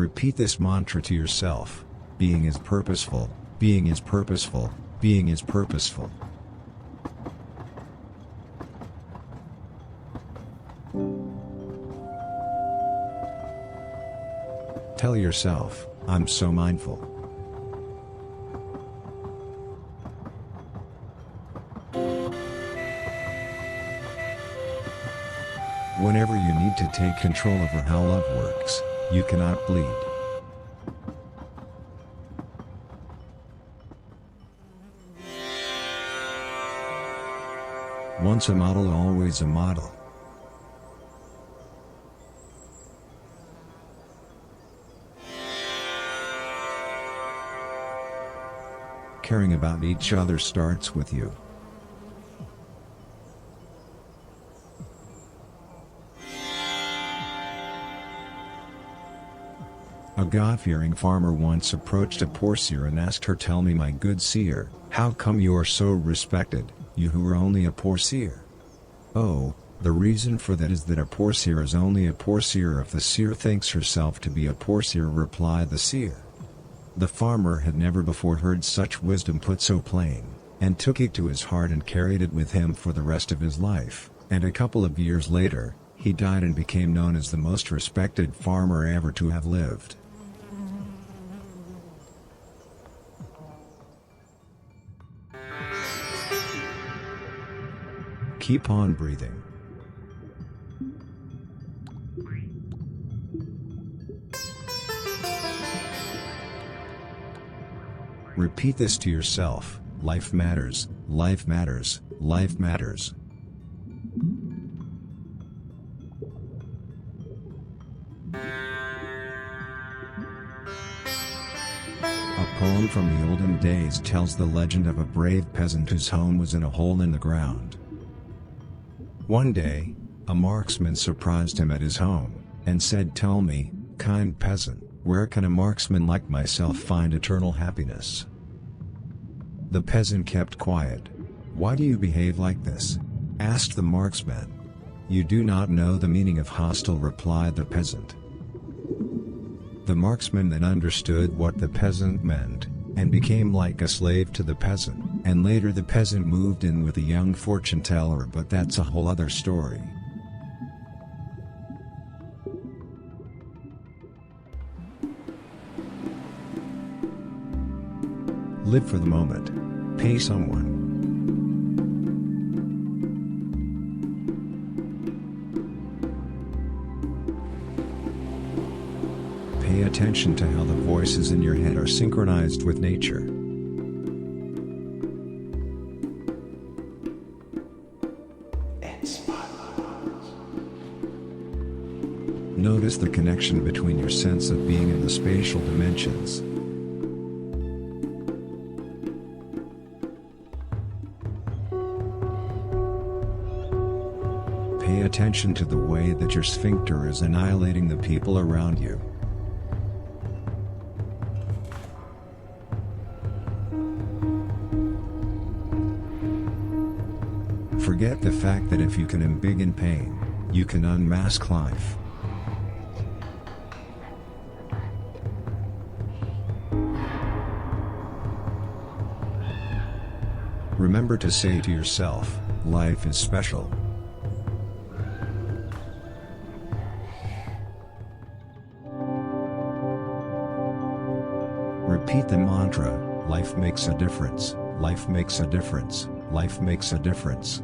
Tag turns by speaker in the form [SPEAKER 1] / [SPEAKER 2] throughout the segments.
[SPEAKER 1] Repeat this mantra to yourself. Being is purposeful, being is purposeful, being is purposeful. Tell yourself, I'm so mindful. Whenever you need to take control over how love works, you cannot bleed. Once a model, always a model. Caring about each other starts with you. A God-fearing farmer once approached a poor seer and asked her, "Tell me, my good seer, how come you are so respected, you who are only a poor seer?" "Oh, the reason for that is that a poor seer is only a poor seer if the seer thinks herself to be a poor seer," replied the seer. The farmer had never before heard such wisdom put so plain, and took it to his heart and carried it with him for the rest of his life, and a couple of years later, he died and became known as the most respected farmer ever to have lived. Keep on breathing. Repeat this to yourself. Life matters, life matters, life matters. A poem from the olden days tells the legend of a brave peasant whose home was in a hole in the ground. One day, a marksman surprised him at his home, and said, "Tell me, kind peasant, where can a marksman like myself find eternal happiness?" The peasant kept quiet. "Why do you behave like this?" asked the marksman. "You do not know the meaning of hostile," replied the peasant. The marksman then understood what the peasant meant, and became like a slave to the peasant, and later the peasant moved in with a young fortune teller, but that's a whole other story. Live for the moment. Pay someone. Pay attention to how the voices in your head are synchronized with nature. Notice the connection between your sense of being and the spatial dimensions. Pay attention to the way that your sphincter is annihilating the people around you. Forget the fact that if you can embiggen pain, you can unmask life. Remember to say to yourself, life is special. Repeat the mantra, life makes a difference, life makes a difference, life makes a difference.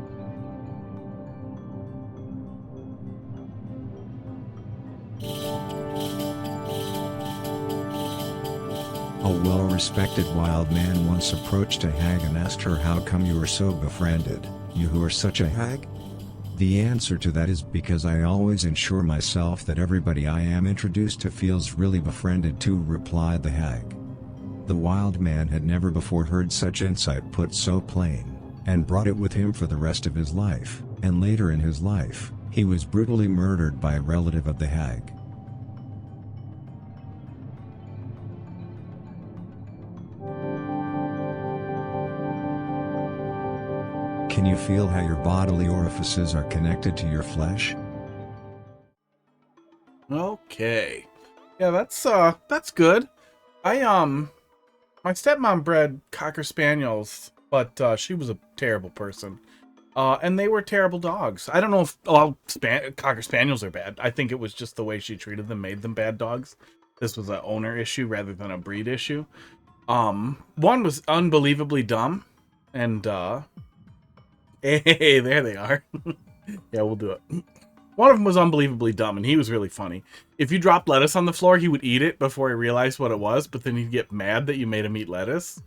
[SPEAKER 1] A well-respected wild man once approached a hag and asked her, "How come you are so befriended, you who are such a hag?" The answer to that is, "Because I always ensure myself that everybody I am introduced to feels really befriended too," replied the hag. The wild man had never before heard such insight put so plain, and brought it with him for the rest of his life, and later in his life, he was brutally murdered by a relative of the hag. Can you feel how your bodily orifices are connected to your flesh?
[SPEAKER 2] Okay. Yeah, that's good. My stepmom bred Cocker Spaniels, but she was a terrible person. And they were terrible dogs. I don't know if Cocker Spaniels are bad. I think it was just the way she treated them made them bad dogs. This was an owner issue rather than a breed issue. One was unbelievably dumb, and hey, there they are. Yeah, we'll do it. One of them was unbelievably dumb, and he was really funny. If you dropped lettuce on the floor, he would eat it before he realized what it was, but then he'd get mad that you made him eat lettuce.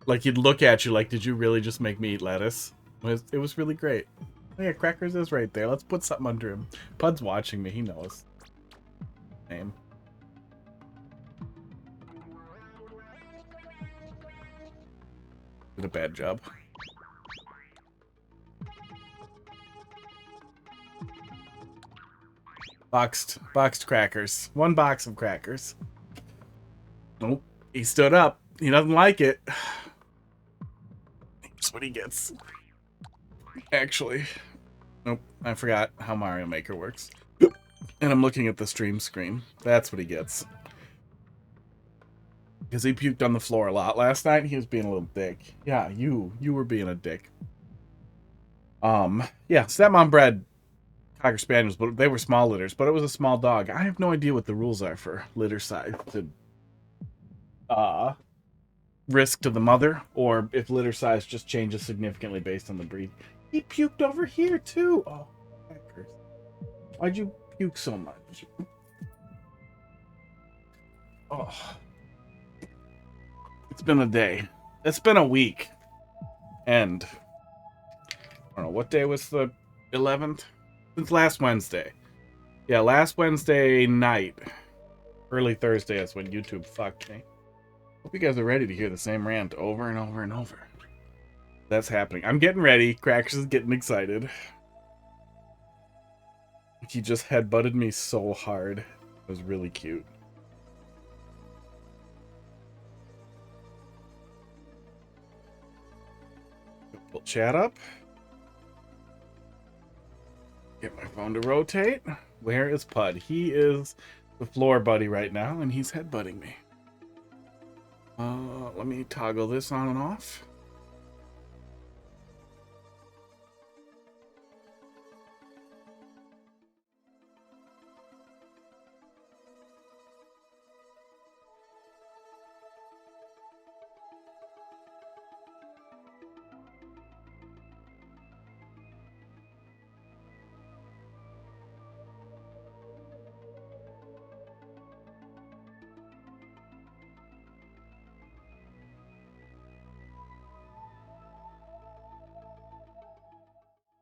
[SPEAKER 2] Like, he'd look at you like, did you really just make me eat lettuce? It was really great. Oh, yeah, Crackers is right there. Let's put something under him. Pud's watching me. He knows. Name. Did a bad job. Boxed crackers. 1 box of crackers. Nope. He stood up. He doesn't like it. That's what he gets. Actually. Nope. I forgot how Mario Maker works. And I'm looking at the stream screen. That's what he gets. Because he puked on the floor a lot last night. He was being a little dick. Yeah, you were being a dick. Yeah, stepmom bred Cocker Spaniels, but they were small litters, but it was a small dog. I have no idea what the rules are for litter size to risk to the mother, or if litter size just changes significantly based on the breed. He puked over here too. Oh, heckers. Why'd you puke so much? Oh. It's been a day. It's been a week. And I don't know, what day was the 11th? Since last Wednesday. Yeah, last Wednesday night. Early Thursday, that's when YouTube fucked me. Hope you guys are ready to hear the same rant over and over and over. That's happening. I'm getting ready. Crackers is getting excited. He just headbutted me so hard. It was really cute. Pull chat up. Get my phone to rotate. Where is Pud? He is the floor buddy right now, and he's headbutting me. Let me toggle this on and off.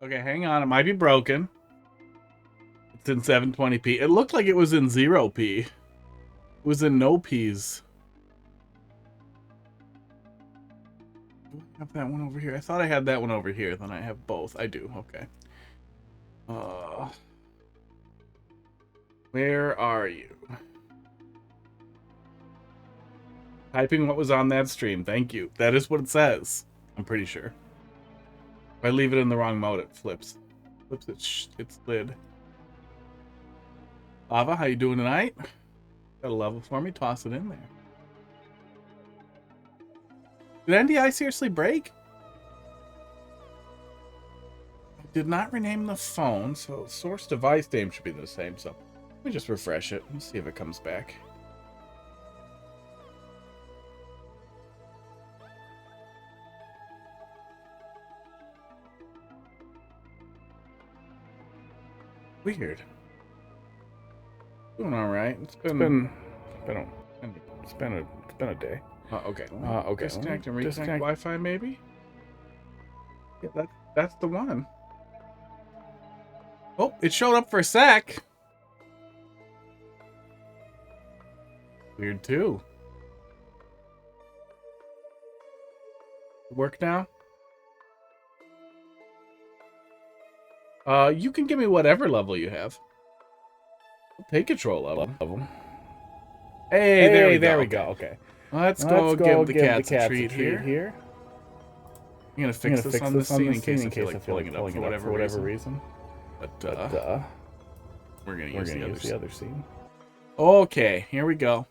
[SPEAKER 2] Okay, hang on. It might be broken. It's in 720p. It looked like it was in 0p. It was in no P's. Do I have that one over here? I thought I had that one over here. Then I have both. I do. Okay. Where are you? Typing what was on that stream. Thank you. That is what it says. I'm pretty sure. If I leave it in the wrong mode, it flips. Flips its lid. Lava, how you doing tonight? Got a level for me? Toss it in there. Did NDI seriously break? I did not rename the phone, so source device name should be the same. So let me just refresh it and see if it comes back. Weird. Doing all right. It's been a day. Okay. Okay. Disconnect and reconnect Wi-Fi, maybe. Yeah, that's the one. Oh, it showed up for a sec. Weird too. Work now. You can give me whatever level you have. I'll take control level. Hey, there we go. Okay. Let's go give the cats a treat here. I'm gonna fix this on the scene in case I feel like pulling it up for whatever reason. But we're gonna use the other scene. Okay, here we go.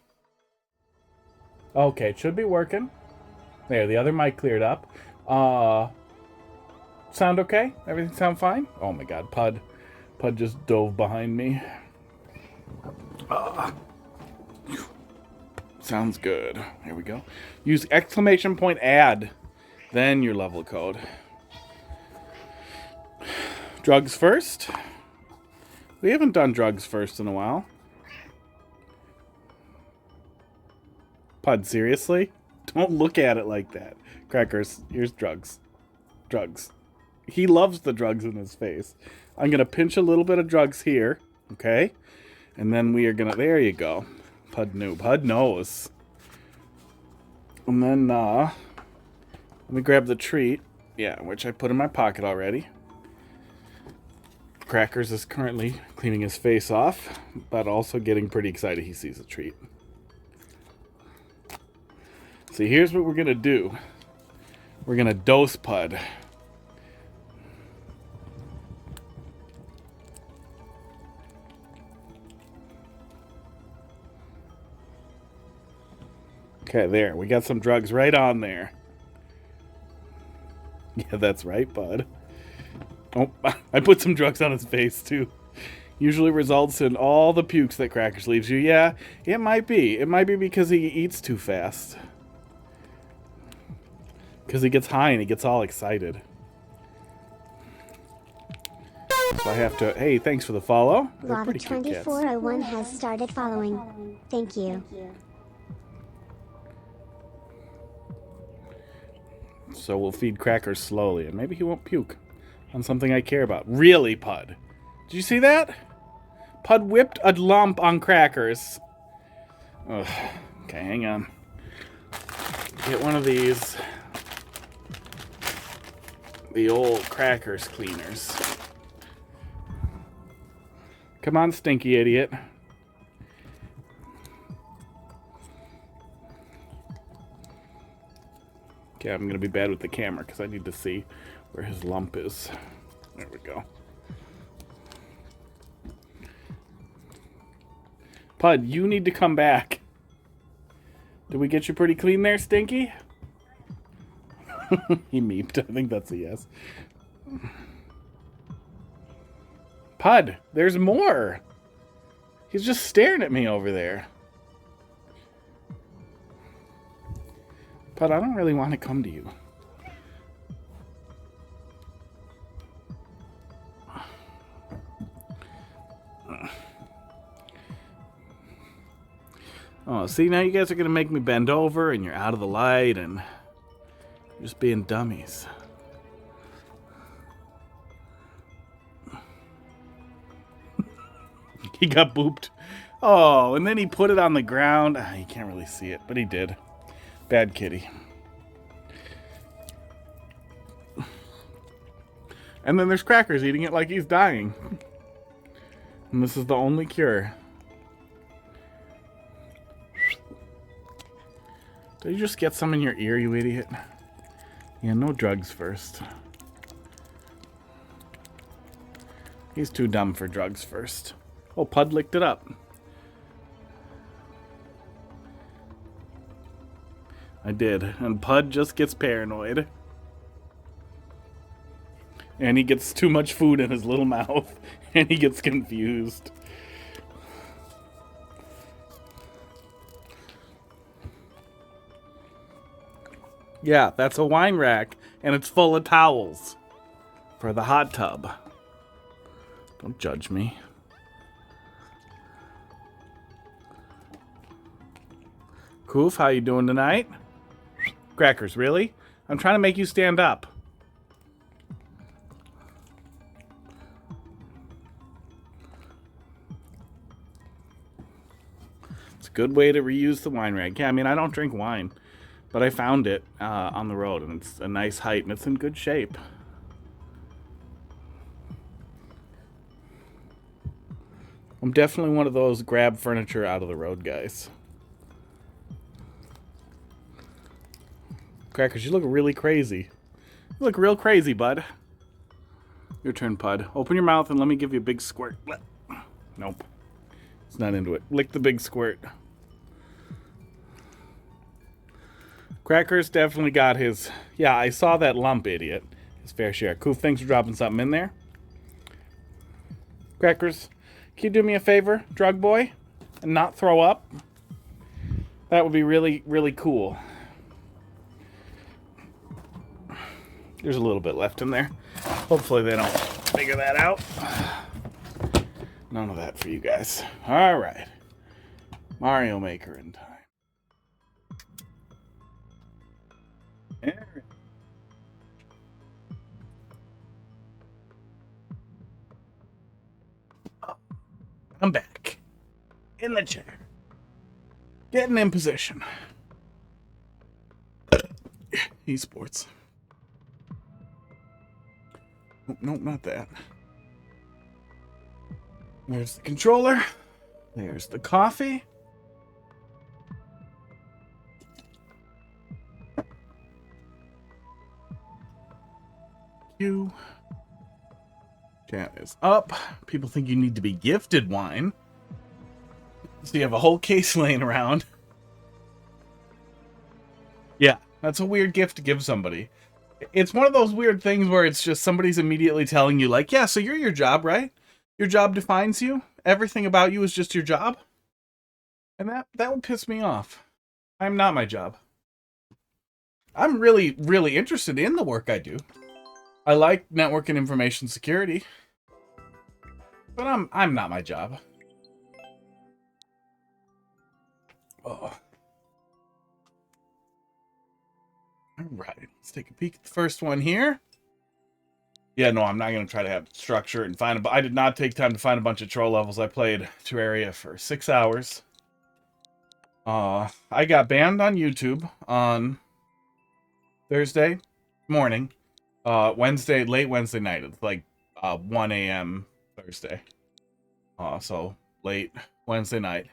[SPEAKER 2] Okay, it should be working. There, the other mic cleared up. Sound okay? Everything sound fine? Oh my god, Pud just dove behind me. Sounds good. Here we go. Use exclamation point add. Then your level code. Drugs first. We haven't done drugs first in a while. Pud, seriously? Don't look at it like that. Crackers, here's drugs. Drugs. He loves the drugs in his face. I'm going to pinch a little bit of drugs here. Okay? And then we are going to... There you go. Pud knew. Pud knows. And then, let me grab the treat. Yeah, which I put in my pocket already. Crackers is currently cleaning his face off, but also getting pretty excited he sees a treat. See, here's what we're going to do. We're going to dose Pud. Okay, there. We got some drugs right on there. Yeah, that's right, Bud. Oh, I put some drugs on his face, too. Usually results in all the pukes that Crackers leaves you. Yeah, it might be. It might be because he eats too fast. Because he gets high and he gets all excited. So I have to... Hey, thanks for the follow.
[SPEAKER 3] Lava2401 has started following. Thank you.
[SPEAKER 2] So we'll feed Crackers slowly, and maybe he won't puke on something I care about. Really, Pud? Did you see that? Pud whipped a lump on Crackers. Ugh. Okay, hang on. Get one of these. The old Crackers cleaners. Come on, stinky idiot. Okay, I'm going to be bad with the camera because I need to see where his lump is. There we go. Pud, you need to come back. Did we get you pretty clean there, Stinky? He meeped. I think that's a yes. Pud, there's more. He's just staring at me over there. But I don't really want to come to you. Oh, see, now you guys are going to make me bend over and you're out of the light and you're just being dummies. He got booped. Oh, and then he put it on the ground. You can't really see it, but he did. Bad kitty. And then there's Crackers eating it like he's dying. And this is the only cure. Did you just get some in your ear, you idiot? Yeah, no drugs first. He's too dumb for drugs first. Oh, Pud licked it up. I did. And Pud just gets paranoid. And he gets too much food in his little mouth. And he gets confused. Yeah, that's a wine rack. And it's full of towels. For the hot tub. Don't judge me. Koof, how you doing tonight? Crackers, really? I'm trying to make you stand up. It's a good way to reuse the wine rag. Yeah, I mean, I don't drink wine, but I found it on the road, and it's a nice height, and it's in good shape. I'm definitely one of those grab furniture out of the road guys. Crackers, you look really crazy. You look real crazy, bud. Your turn, Pud. Open your mouth and let me give you a big squirt. Nope. It's not into it. Lick the big squirt. Cracker's definitely got his... Yeah, I saw that lump, idiot. His fair share. Koof, thanks for dropping something in there. Crackers, can you do me a favor, drug boy? And not throw up? That would be really, really cool. There's a little bit left in there. Hopefully they don't figure that out. None of that for you guys. Alright. Mario Maker in time. I'm back. In the chair. Getting in position. Esports. Nope, not that. There's the controller. There's the coffee. You. Chat is up. People think you need to be gifted wine. So you have a whole case laying around. Yeah, that's a weird gift to give somebody. It's one of those weird things where it's just somebody's immediately telling you, like, yeah, so you're your job, right? Your job defines you. Everything about you is just your job. And that would piss me off. I'm not my job. I'm really, really interested in the work I do. I like network and information security. But I'm not my job. Oh. Alright, let's take a peek at the first one here. Yeah, no, I'm not going to try to have structure and find a... I did not take time to find a bunch of troll levels. I played Terraria for 6 hours. I got banned on YouTube on Thursday morning. Late Wednesday night. It's like 1 a.m. Thursday. So late Wednesday night.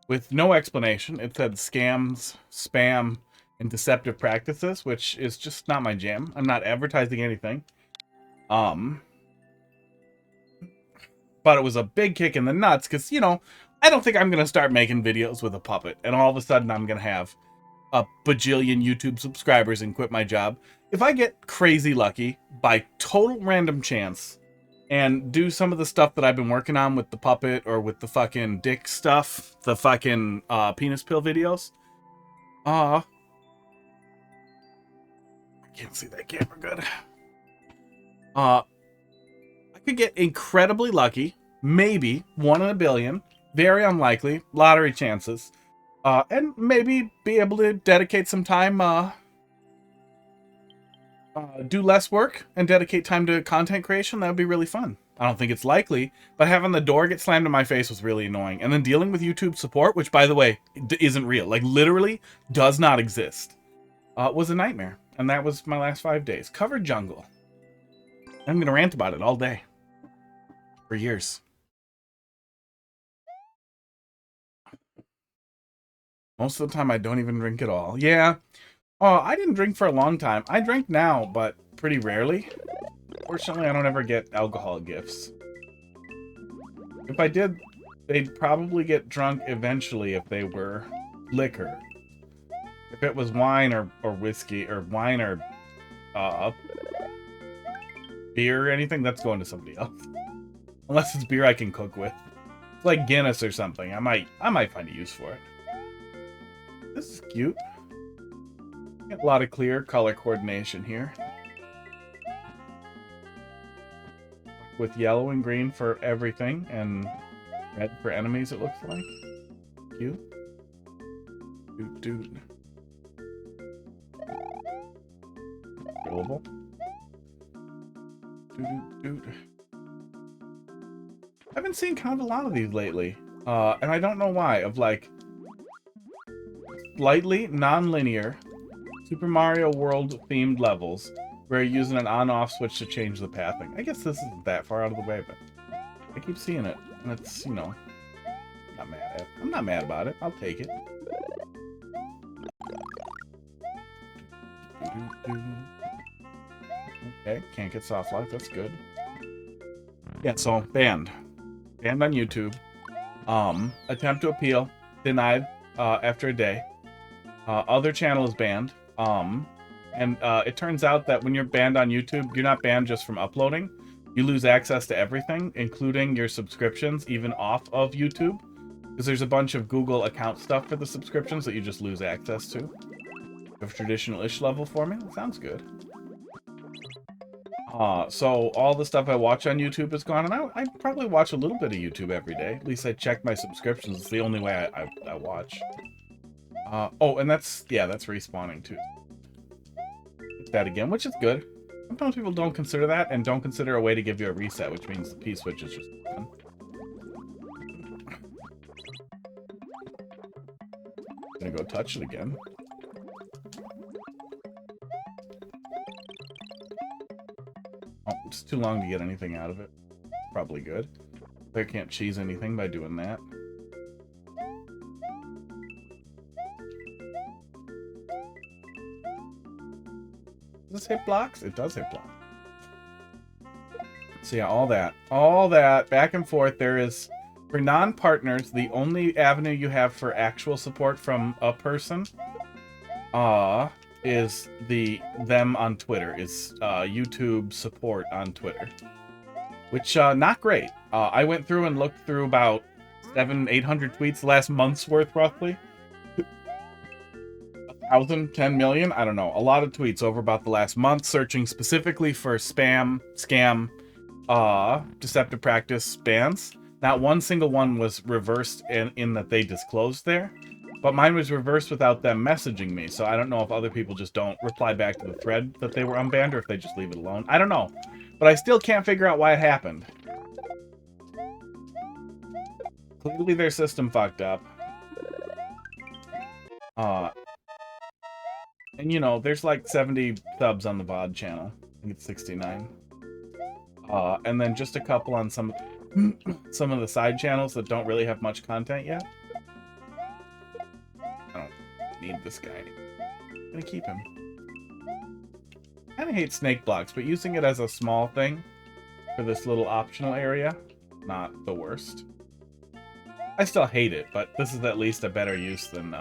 [SPEAKER 2] With no explanation. It said scams, spam, and deceptive practices, which is just not my jam. I'm not advertising anything. But it was a big kick in the nuts because, you know, I don't think I'm going to start making videos with a puppet and all of a sudden I'm going to have a bajillion YouTube subscribers and quit my job. If I get crazy lucky by total random chance and do some of the stuff that I've been working on with the puppet or with the fucking dick stuff, the fucking penis pill videos, I can't see that camera good. I could get incredibly lucky, maybe 1 in a billion, very unlikely, lottery chances, and maybe be able to dedicate some time, do less work and dedicate time to content creation. That would be really fun. I don't think it's likely, but having the door get slammed in my face was really annoying. And then dealing with YouTube support, which, by the way, isn't real, like literally does not exist, was a nightmare. And that was my last 5 days. Covered jungle. I'm going to rant about it all day. For years. Most of the time I don't even drink at all. Yeah. Oh, I didn't drink for a long time. I drink now, but pretty rarely. Fortunately, I don't ever get alcohol gifts. If I did, they'd probably get drunk eventually if they were liquor. If it was wine or whiskey, or wine or beer or anything, that's going to somebody else. Unless it's beer I can cook with. It's like Guinness or something. I might find a use for it. This is cute. Get a lot of clear color coordination here. With yellow and green for everything, and red for enemies, it looks like. Cute. Doot. Rollable. Doot. I've been seeing kind of a lot of these lately. And I don't know why. Of like slightly non-linear Super Mario World themed levels where you're using an on-off switch to change the pathing. I guess this isn't that far out of the way, but I keep seeing it. And it's, you know, not mad at it. I'm not mad about it. I'll take it. Okay, can't get soft lock. That's good. Yeah, so banned. Banned on YouTube. Attempt to appeal, denied after a day. Other channel is banned. It turns out that when you're banned on YouTube, you're not banned just from uploading. You lose access to everything, including your subscriptions, even off of YouTube. Because there's a bunch of Google account stuff for the subscriptions that you just lose access to. Have traditional-ish level for me? That sounds good. So all the stuff I watch on YouTube is gone, and I probably watch a little bit of YouTube every day. At least I check my subscriptions. It's the only way I watch. Oh, and that's respawning too. That again, which is good. Sometimes people don't consider that, and don't consider a way to give you a reset, which means the P-switch is just done. Gonna go touch it again. Oh, it's too long to get anything out of it. Probably good. I can't cheese anything by doing that. Does this hit blocks? It does hit blocks. So yeah, all that, back and forth. There is, for non-partners, the only avenue you have for actual support from a person, is them on Twitter, is YouTube support on Twitter. Which, not great. I went through and looked through about 700-800 tweets last month's worth, roughly. 1,000, 10 million, I don't know. A lot of tweets over about the last month, searching specifically for spam, scam, deceptive practice bans. Not one single one was reversed in that they disclosed there. But mine was reversed without them messaging me, so I don't know if other people just don't reply back to the thread that they were unbanned, or if they just leave it alone. I don't know. But I still can't figure out why it happened. Clearly their system fucked up. And you know, there's like 70 subs on the VOD channel. I think it's 69. And then just a couple on some of the side channels that don't really have much content yet. I don't need this guy anymore. I'm gonna keep him. I kinda hate snake blocks, but using it as a small thing for this little optional area, not the worst. I still hate it, but this is at least a better use than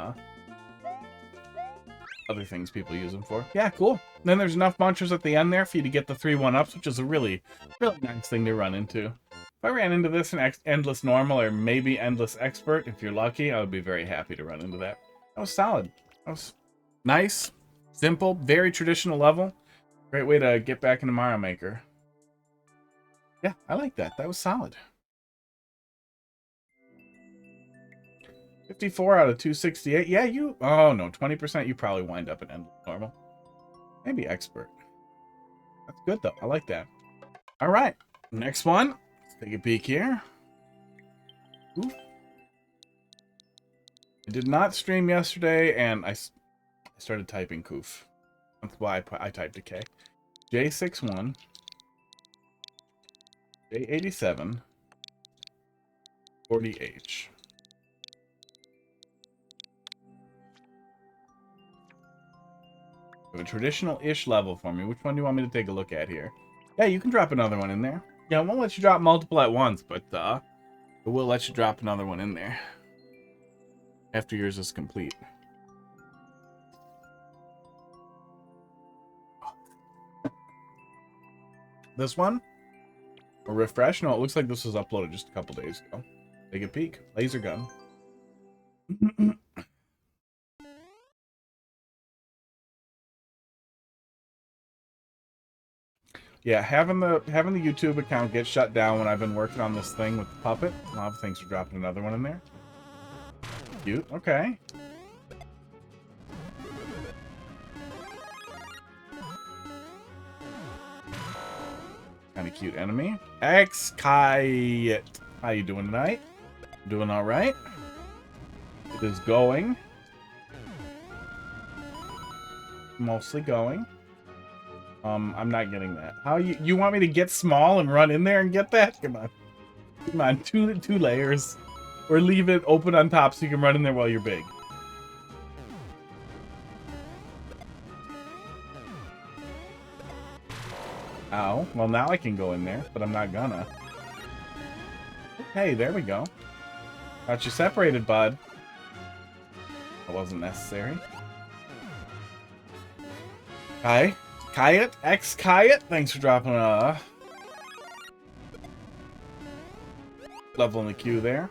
[SPEAKER 2] other things people use them for. Yeah, cool. And then there's enough munchers at the end there for you to get the 3 1-ups, which is a really, really nice thing to run into. If I ran into this in Endless Normal or maybe Endless Expert, if you're lucky, I would be very happy to run into that. That was solid. That was nice, simple, very traditional level. Great way to get back into Mario Maker. Yeah, I like that. That was solid. 54 out of 268. Yeah, you... Oh, no. 20%, you probably wind up in Endless Normal. Maybe Expert. That's good, though. I like that. All right. Next one. Let's take a peek here. Oof. I did not stream yesterday, and I started typing Koof. That's why I typed a K. J61. J87. 40H. A traditional-ish level for me. Which one do you want me to take a look at here? Yeah, you can drop another one in there. Yeah, I won't let you drop multiple at once, but we'll let you drop another one in there after yours is complete. This one? A refresh? No, it looks like this was uploaded just a couple days ago. Take a peek. Laser gun. Yeah, having the YouTube account get shut down when I've been working on this thing with the puppet. A lot of things are dropping another one in there. Cute. Okay. Kind of cute enemy. X-Kite. How you doing tonight? Doing all right. It is going. Mostly going. I'm not getting that. How you want me to get small and run in there and get that? Come on. Come on, two layers. Or leave it open on top so you can run in there while you're big. Ow. Well, now I can go in there, but I'm not gonna. Okay, there we go. Got you separated, bud. That wasn't necessary. Kayet, Kayet, thanks for dropping a level in the queue there.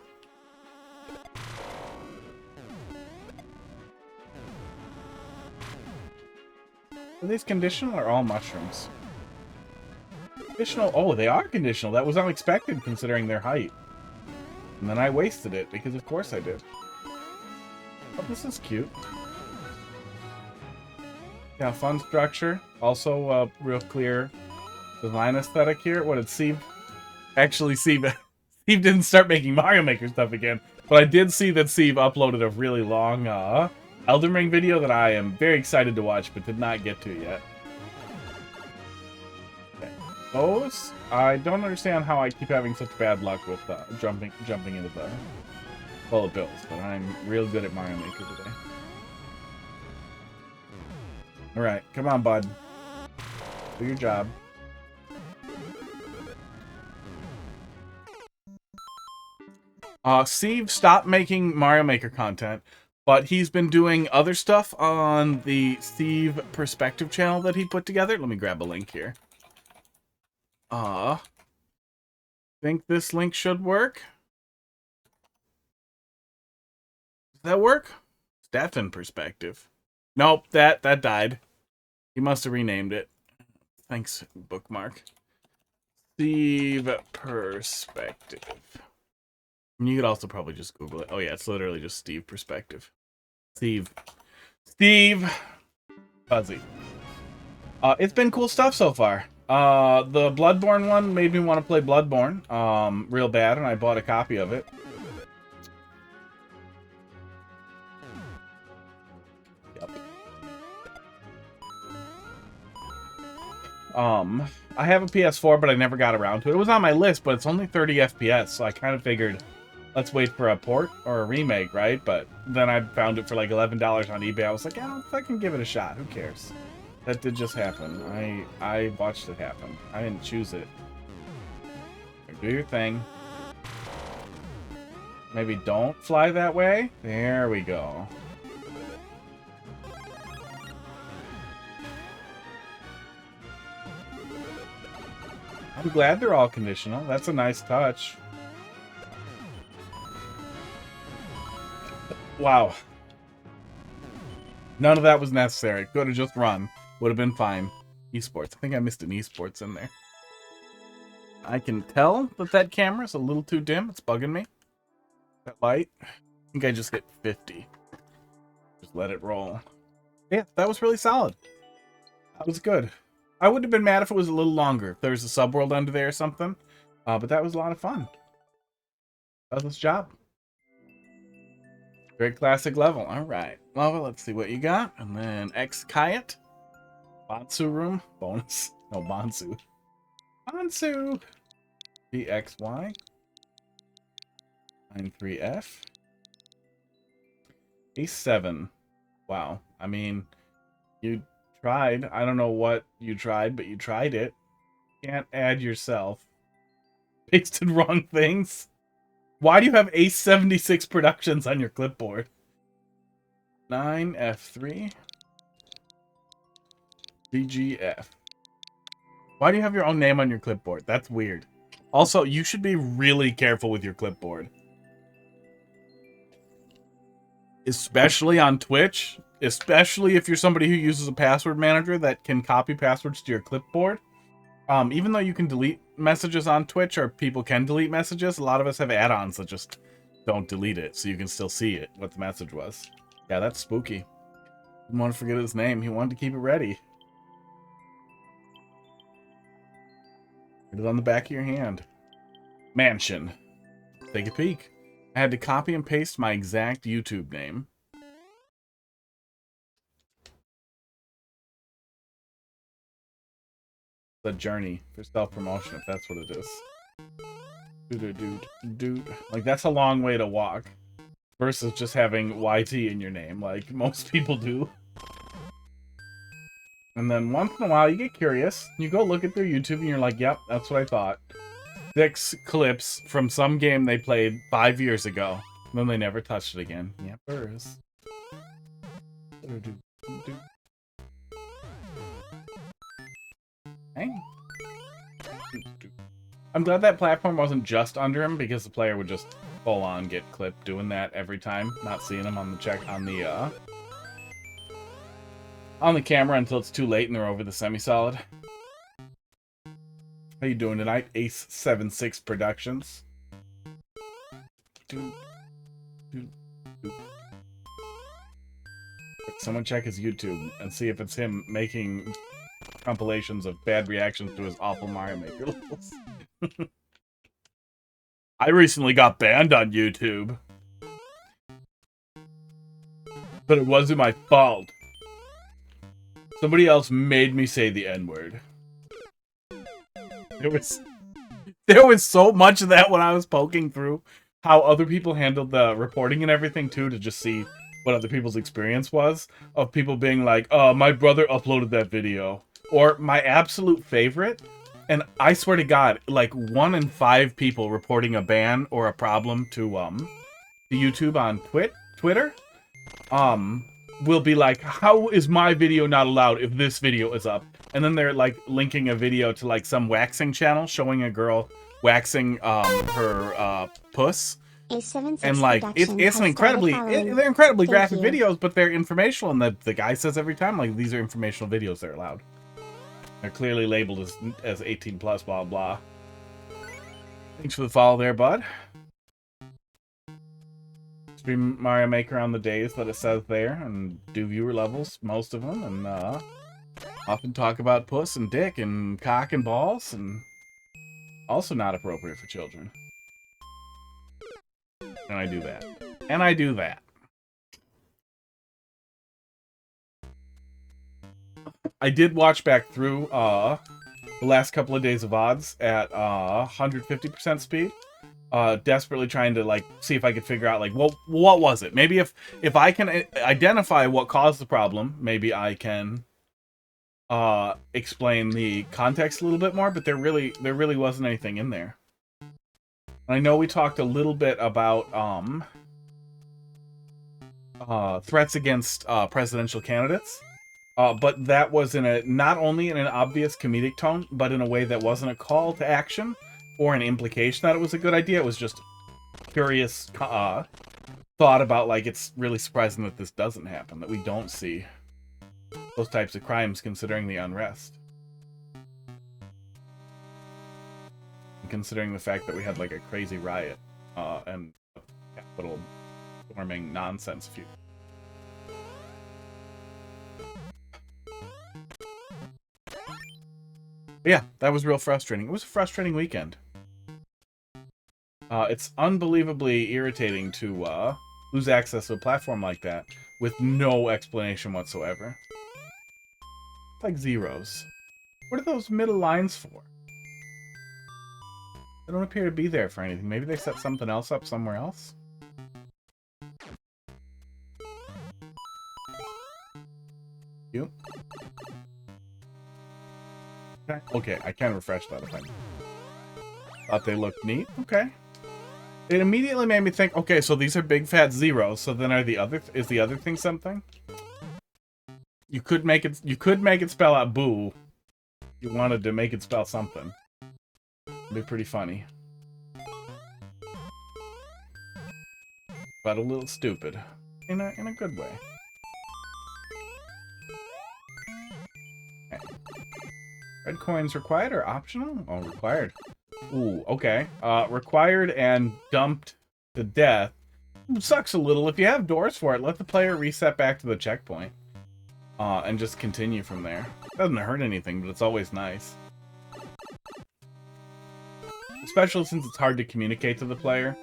[SPEAKER 2] Are these conditional or all mushrooms? Conditional. Oh, they are conditional. That was unexpected considering their height. And then I wasted it because of course I did. Oh, this is cute. Yeah, fun structure. Also, real clear design aesthetic here. What did Steve? Actually, Steve didn't start making Mario Maker stuff again. But I did see that Steve uploaded a really long Elden Ring video that I am very excited to watch, but did not get to yet. Okay. Those, I don't understand how I keep having such bad luck with jumping into the bullet bills, but I'm real good at Mario Maker today. Alright, come on, bud. Do your job. Steve stopped making Mario Maker content, but he's been doing other stuff on the Steve Perspective channel that he put together. Let me grab a link here. Think this link should work. Does that work? Stefan Perspective. Nope, that died. He must have renamed it. Thanks, bookmark. Steve Perspective. You could also probably just Google it. Oh yeah, it's literally just Steve Perspective. Steve. Fuzzy. It's been cool stuff so far. The Bloodborne one made me want to play Bloodborne real bad, and I bought a copy of it. Yep. I have a PS4, but I never got around to it. It was on my list, but it's only 30 FPS, so I kind of figured, let's wait for a port or a remake, right? But then I found it for like $11 on eBay. I was like, yeah, I can give it a shot. Who cares? That did just happen. I watched it happen. I didn't choose it. Do your thing. Maybe don't fly that way. There we go. I'm glad they're all conditional. That's a nice touch. Wow. None of that was necessary. Could have just run. Would have been fine. Esports. I think I missed an esports in there. I can tell that camera's a little too dim. It's bugging me. That light. I think I just hit 50. Just let it roll. Yeah, that was really solid. That was good. I wouldn't have been mad if it was a little longer. If there was a subworld under there or something. But that was a lot of fun. That was its job. Very classic level. Alright. Lava, let's see what you got. And then Kayet. Bonsu room. Bonus. No, Bonsu. Bonsu. BXY. 93F. A7. Wow. I mean, you tried. I don't know what you tried, but you tried it. Can't add yourself. Pasted wrong things. Why do you have A76 Productions on your clipboard? 9F3. BGF. Why do you have your own name on your clipboard? That's weird. Also, you should be really careful with your clipboard. Especially on Twitch. Especially if you're somebody who uses a password manager that can copy passwords to your clipboard. Even though you can delete messages on Twitch, or people can delete messages, a lot of us have add-ons that just don't delete it, so you can still see it, what the message was. Yeah, that's spooky. Didn't want to forget his name. He wanted to keep it ready. Put it on the back of your hand. Mansion. Take a peek. I had to copy and paste my exact YouTube name. The journey for self-promotion, if that's what it is. Dude. Like, that's a long way to walk. Versus just having YT in your name, like most people do. And then once in a while, you get curious. You go look at their YouTube and you're like, yep, that's what I thought. 6 clips from some game they played 5 years ago. Then they never touched it again. Yappers. Hey. I'm glad that platform wasn't just under him, because the player would just full on get clipped doing that every time, not seeing him on the camera until it's too late and they're over the semi-solid. How you doing tonight, Ace76 Productions? Someone check his YouTube and see if it's him making compilations of bad reactions to his awful Mario Maker levels. I recently got banned on YouTube. But it wasn't my fault. Somebody else made me say the N-word. There was so much of that when I was poking through how other people handled the reporting and everything too, to just see what other people's experience was, of people being like, my brother uploaded that video. Or my absolute favorite, and I swear to God, like 1 in 5 people reporting a ban or a problem to YouTube on Twitter, will be like, how is my video not allowed if this video is up? And then they're like linking a video to like some waxing channel showing a girl waxing her puss. And like it's an incredibly they're incredibly graphic videos, but they're informational, and the guy says every time, like, these are informational videos, they're allowed. They're clearly labeled as 18 plus, blah blah. Thanks for the follow there, bud. Stream Mario Maker on the days that it says there, and do viewer levels, most of them, and often talk about puss and dick and cock and balls, and also not appropriate for children. And I do that. And I do that. I did watch back through the last couple of days of VODs at 150% speed. Desperately trying to like see if I could figure out like, well, what was it? Maybe if I can identify what caused the problem, maybe I can explain the context a little bit more, but there really wasn't anything in there. I know we talked a little bit about threats against presidential candidates, but that was not only in an obvious comedic tone, but in a way that wasn't a call to action or an implication that it was a good idea. It was just curious thought about, like, it's really surprising that this doesn't happen, that we don't see those types of crimes considering the unrest. Considering the fact that we had like a crazy riot and Capitol storming nonsense feud. Yeah, that was real frustrating. It was a frustrating weekend. It's unbelievably irritating to lose access to a platform like that with no explanation whatsoever. It's like zeros. What are those middle lines for? They don't appear to be there for anything. Maybe they set something else up somewhere else? You? Okay, I can refresh that if I thought they looked neat. Okay. It immediately made me think, okay, so these are big fat zeros, so then is the other thing something? You could make it spell out boo. You wanted to make it spell something. Be pretty funny, but a little stupid in a good way. Okay. Red coins required or optional? Oh, required. Ooh, okay. Required and dumped to death. Sucks a little. If you have doors for it, let the player reset back to the checkpoint and just continue from there. Doesn't hurt anything, but it's always nice. Especially since it's hard to communicate to the player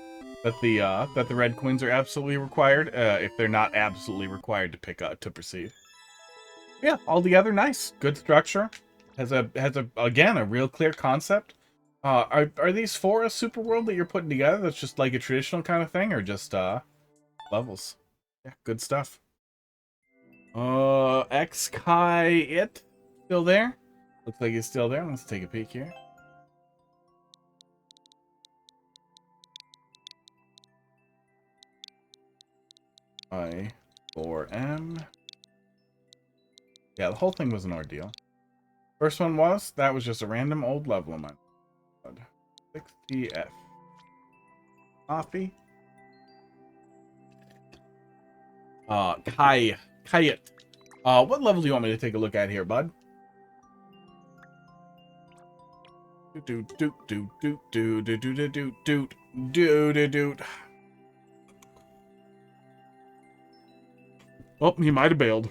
[SPEAKER 2] that the red coins are absolutely required if they're not absolutely required to pick up to proceed. Yeah, altogether nice, good structure. Has again a real clear concept. Are these for a super world that you're putting together? That's just like a traditional kind of thing, or just levels? Yeah, good stuff. X-Kai it still there? Looks like he's still there. Let's take a peek here. I4M. Yeah, the whole thing was an ordeal. First one was, that was just a random old level of mine. 6TF. Coffee. Kayet. What level do you want me to take a look at here, bud? Oh, he might have bailed.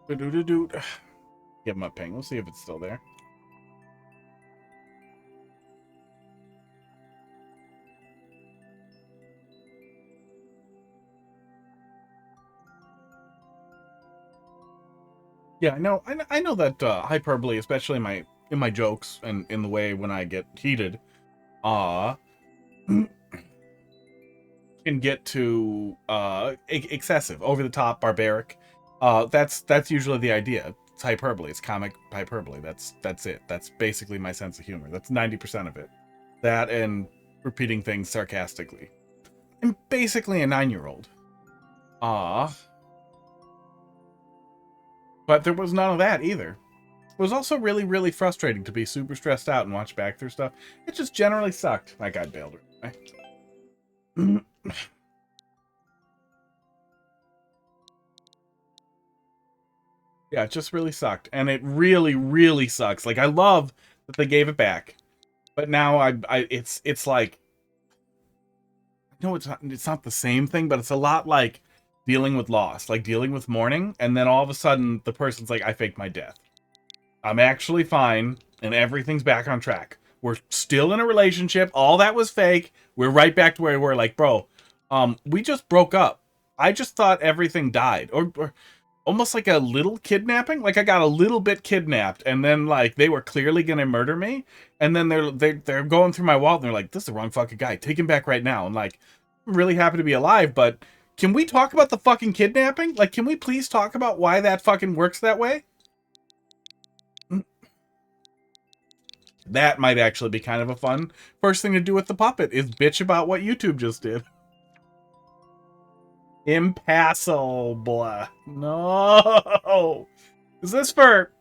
[SPEAKER 2] Give him a ping. We'll see if it's still there. Yeah, I know that hyperbole, especially in my jokes and in the way when I get heated, can get to excessive, over the top, barbaric. That's usually the idea. It's hyperbole. It's comic hyperbole. That's it. That's basically my sense of humor. That's 90% of it. That and repeating things sarcastically. I'm basically a 9-year-old. But there was none of that either. It was also really, really frustrating to be super stressed out and watch back through stuff. It just generally sucked. That guy bailed right. Yeah, it just really sucked. And it really, really sucks. Like, I love that they gave it back. But now it's like, no, it's not the same thing, but it's a lot like dealing with loss, like dealing with mourning, and then all of a sudden the person's like, I faked my death. I'm actually fine, and everything's back on track. We're still in a relationship. All that was fake. We're right back to where we were. Like, bro, we just broke up. I just thought everything died. Or almost like a little kidnapping. Like, I got a little bit kidnapped, and then, like, they were clearly going to murder me. And then they're going through my wallet, and they're like, this is the wrong fucking guy. Take him back right now. And, like, I'm really happy to be alive, but can we talk about the fucking kidnapping? Like, can we please talk about why that fucking works that way? That might actually be kind of a fun first thing to do with the puppet, is bitch about what YouTube just did. Impassable. No. Is this for...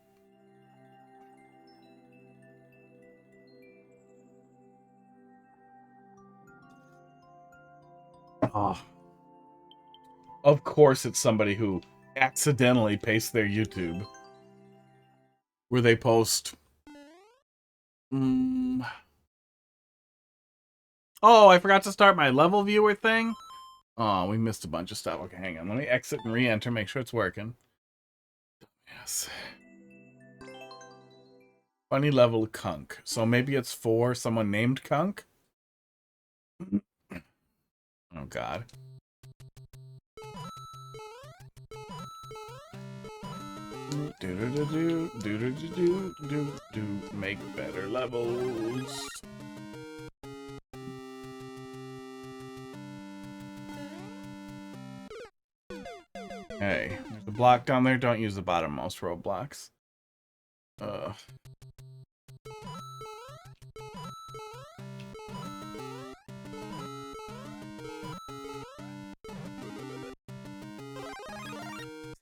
[SPEAKER 2] Oh. Of course it's somebody who accidentally pastes their YouTube, where they post... Oh, I forgot to start my level viewer thing. Oh, we missed a bunch of stuff. Okay, hang on. Let me exit and re-enter, make sure it's working. Yes. Funny level Kunk. So maybe it's for someone named Kunk? Oh, God. Make better levels. Hey, there's a block down there. Don't use the bottommost roadblocks.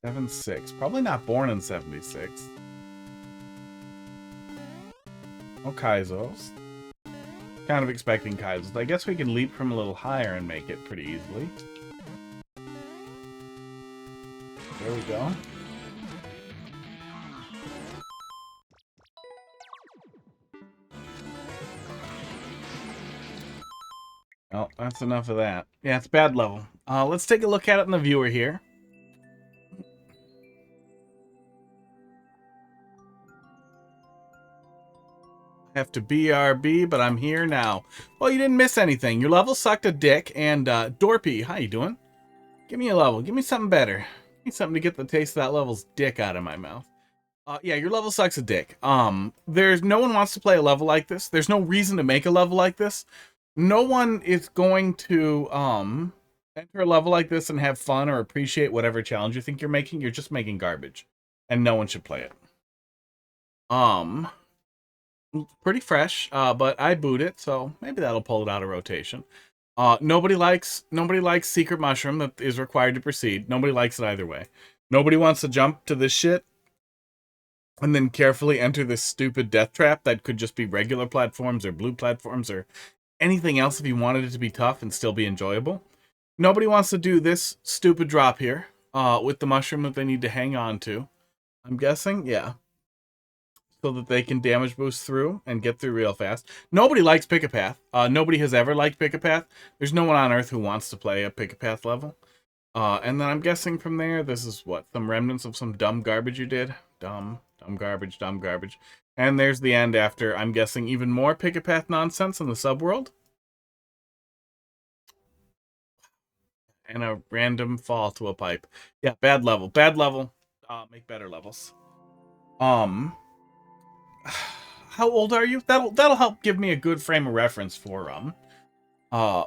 [SPEAKER 2] 76. Probably not born in 76. No Kaizos. Kind of expecting Kaizos. I guess we can leap from a little higher and make it pretty easily. There we go. Oh, that's enough of that. Yeah, it's a bad level. Let's take a look at it in the viewer here. Have to BRB, but I'm here now. Well, you didn't miss anything. Your level sucked a dick, and Dorpy, how you doing? Give me a level. Give me something better. Give me something to get the taste of that level's dick out of my mouth. Yeah, your level sucks a dick. There's no one wants to play a level like this. There's no reason to make a level like this. No one is going to enter a level like this and have fun or appreciate whatever challenge you think you're making. You're just making garbage, and no one should play it. Pretty fresh, but I boot it, so maybe that'll pull it out of rotation. Nobody likes secret mushroom that is required to proceed. Nobody likes it either way. Nobody wants to jump to this shit and then carefully enter this stupid death trap that could just be regular platforms or blue platforms or anything else if you wanted it to be tough and still be enjoyable. Nobody wants to do this stupid drop here with the mushroom that they need to hang on to. I'm guessing, yeah. So that they can damage boost through and get through real fast. Nobody likes Pick a Path. Nobody has ever liked Pick a Path. There's no one on Earth who wants to play a Pick a Path level. And then I'm guessing from there, this is what? Some remnants of some dumb garbage you did? Dumb garbage, dumb garbage. And there's the end after, I'm guessing, even more Pick a Path nonsense in the subworld. And a random fall to a pipe. Yeah, bad level. Bad level. Make better levels. How old are you? That'll help give me a good frame of reference for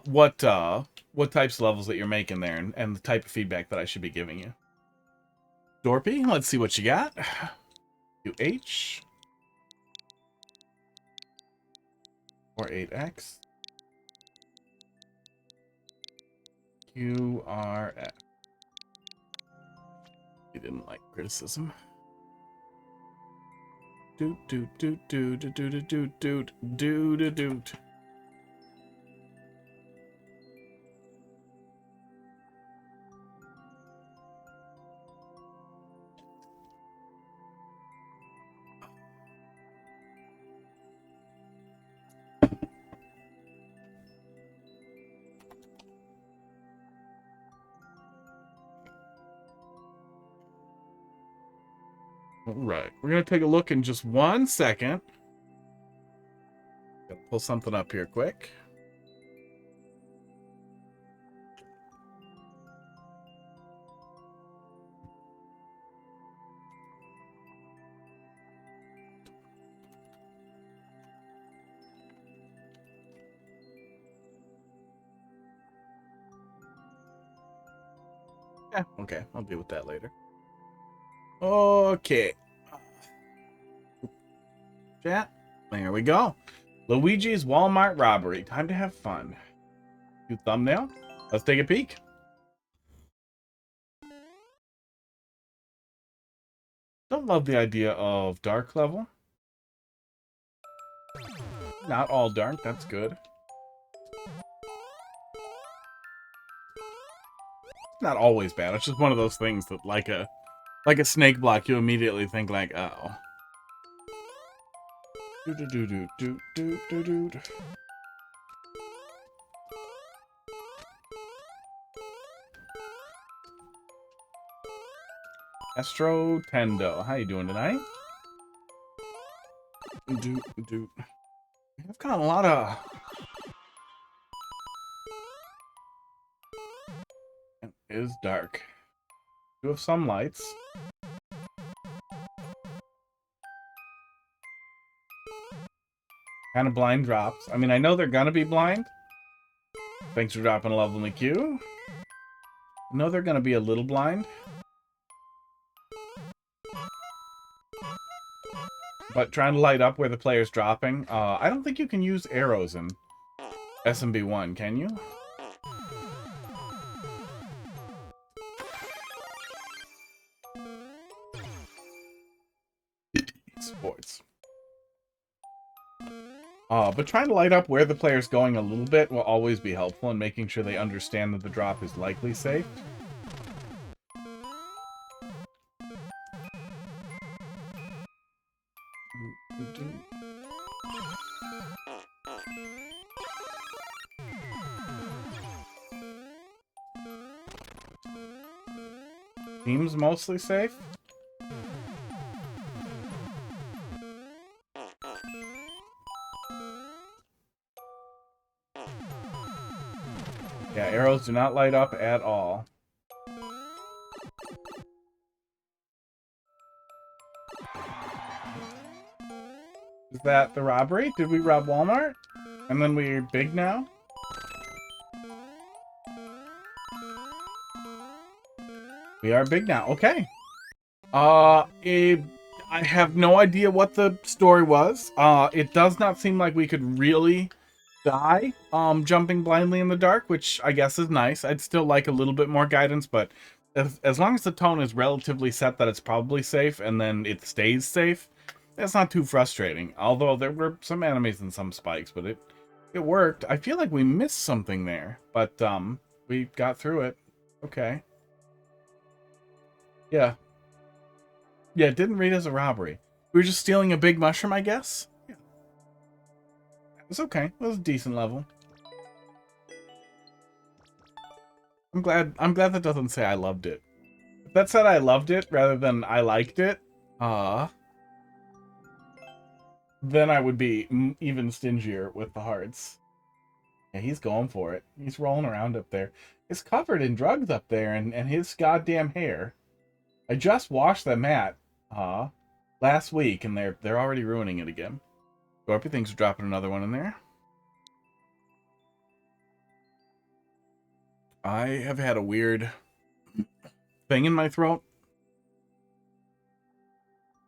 [SPEAKER 2] what types of levels that you're making there and the type of feedback that I should be giving you. Dorpy, let's see what you got. UH or 8X. QRF. You didn't like criticism. Doot doot doot doot doot doot doot doot doot doot. All right, we're gonna take a look in just 1 second. Gotta pull something up here quick. Yeah, okay, I'll deal with that later. Okay. Chat. There we go. Luigi's Walmart robbery. Time to have fun. New thumbnail. Let's take a peek. Don't love the idea of dark level. Not all dark, that's good. Not always bad. It's just one of those things that like a snake block, you immediately think like, oh. Astro Tendo, how you doing tonight? I've got a lot of. It is dark. You have some lights. Kind of blind drops. I mean, I know they're gonna be blind. Thanks for dropping a level in the queue. I know they're gonna be a little blind. But trying to light up where the player's dropping. I don't think you can use arrows in SMB1, can you? Sports. But trying to light up where the player's going a little bit will always be helpful in making sure they understand that the drop is likely safe. Seems mostly safe. Yeah, arrows do not light up at all. Is that the robbery? Did we rob Walmart? And then we're big now? We are big now. Okay. I have no idea what the story was. It does not seem like we could really die jumping blindly in the dark, which I guess is nice. I'd still like a little bit more guidance, but as long as the tone is relatively set that it's probably safe and then it stays safe, that's not too frustrating. Although there were some enemies and some spikes, but it worked. I feel like we missed something there, but we got through it. Okay. Yeah. Yeah, it didn't read as a robbery. We were just stealing a big mushroom, I guess? Yeah. It's okay. It was a decent level. I'm glad that doesn't say I loved it. If that said I loved it rather than I liked it, then I would be even stingier with the hearts. Yeah, he's going for it. He's rolling around up there. It's covered in drugs up there and his goddamn hair. I just washed the mat last week and they're already ruining it again. Gourmet thinks we're dropping another one in there. I have had a weird thing in my throat.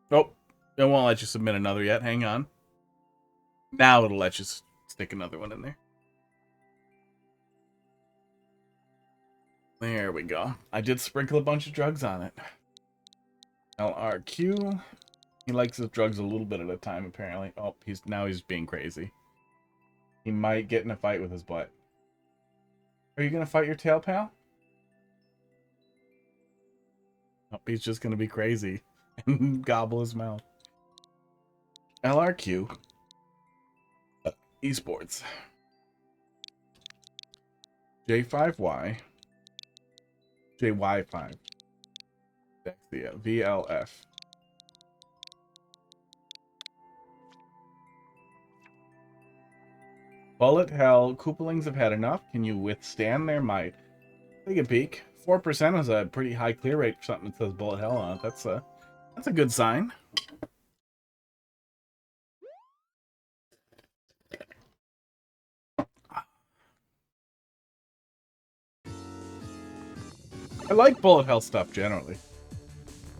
[SPEAKER 2] Nope. It won't let you submit another yet. Hang on. Now it'll let you stick another one in there. There we go. I did sprinkle a bunch of drugs on it. LRQ. He likes his drugs a little bit at a time, apparently. Oh, he's being crazy. He might get in a fight with his butt. Are you gonna fight your tail, pal? Nope, he's just gonna be crazy and gobble his mouth. LRQ. Esports. J5Y. JY5. Dexia. VLF. Bullet hell. Koopalings have had enough. Can you withstand their might? Take a peek. 4% is a pretty high clear rate for something that says bullet hell on it. That's a good sign. I like bullet hell stuff generally.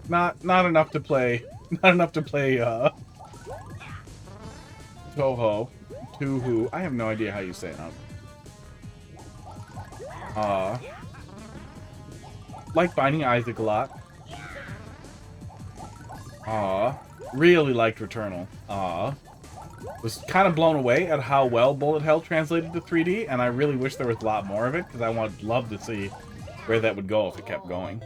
[SPEAKER 2] Not enough to play. Not enough to play. Toho. Tuhu. I have no idea how you say it. Like Binding Isaac a lot. Really liked Returnal. Was kind of blown away at how well bullet hell translated to 3D, and I really wish there was a lot more of it because I would love to see where that would go if it kept going.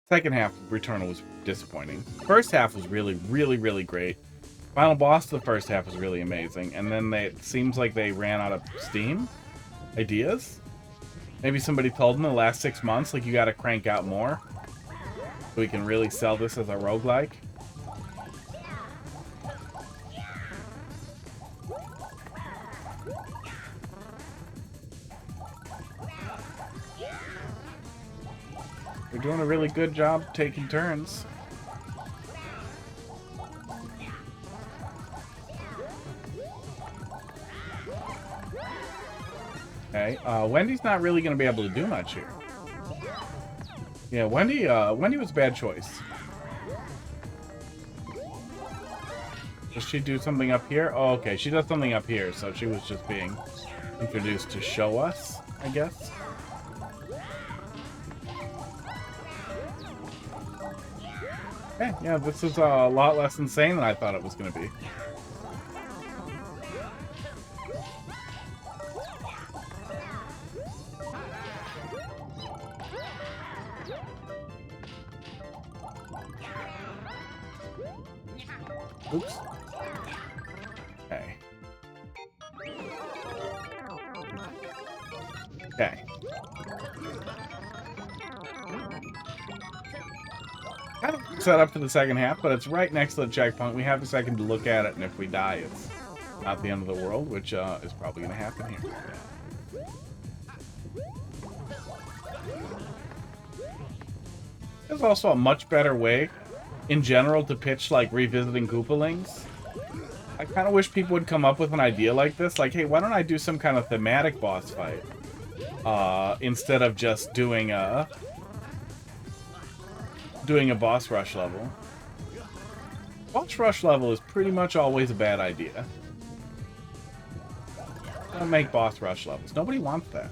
[SPEAKER 2] Second half of Returnal was disappointing. First half was really, really, really great. Final boss of the first half was really amazing, and then it seems like they ran out of steam ideas. Maybe somebody told them in the last 6 months, like, you gotta crank out more so we can really sell this as a roguelike. They're doing a really good job taking turns. Okay, Wendy's not really going to be able to do much here. Yeah, Wendy was a bad choice. Does she do something up here? Oh, okay, she does something up here, so she was just being introduced to show us, I guess. Okay, yeah, this is a lot less insane than I thought it was going to be. Oops. Okay. Okay. Kind of set up for the second half, but it's right next to the checkpoint. We have a second to look at it, and if we die, it's not the end of the world, which is probably going to happen here. There's also a much better way, in general, to pitch, like, revisiting Koopalings. I kind of wish people would come up with an idea like this. Like, hey, why don't I do some kind of thematic boss fight? Instead of just doing a boss rush level. Boss rush level is pretty much always a bad idea. Don't make boss rush levels. Nobody wants that.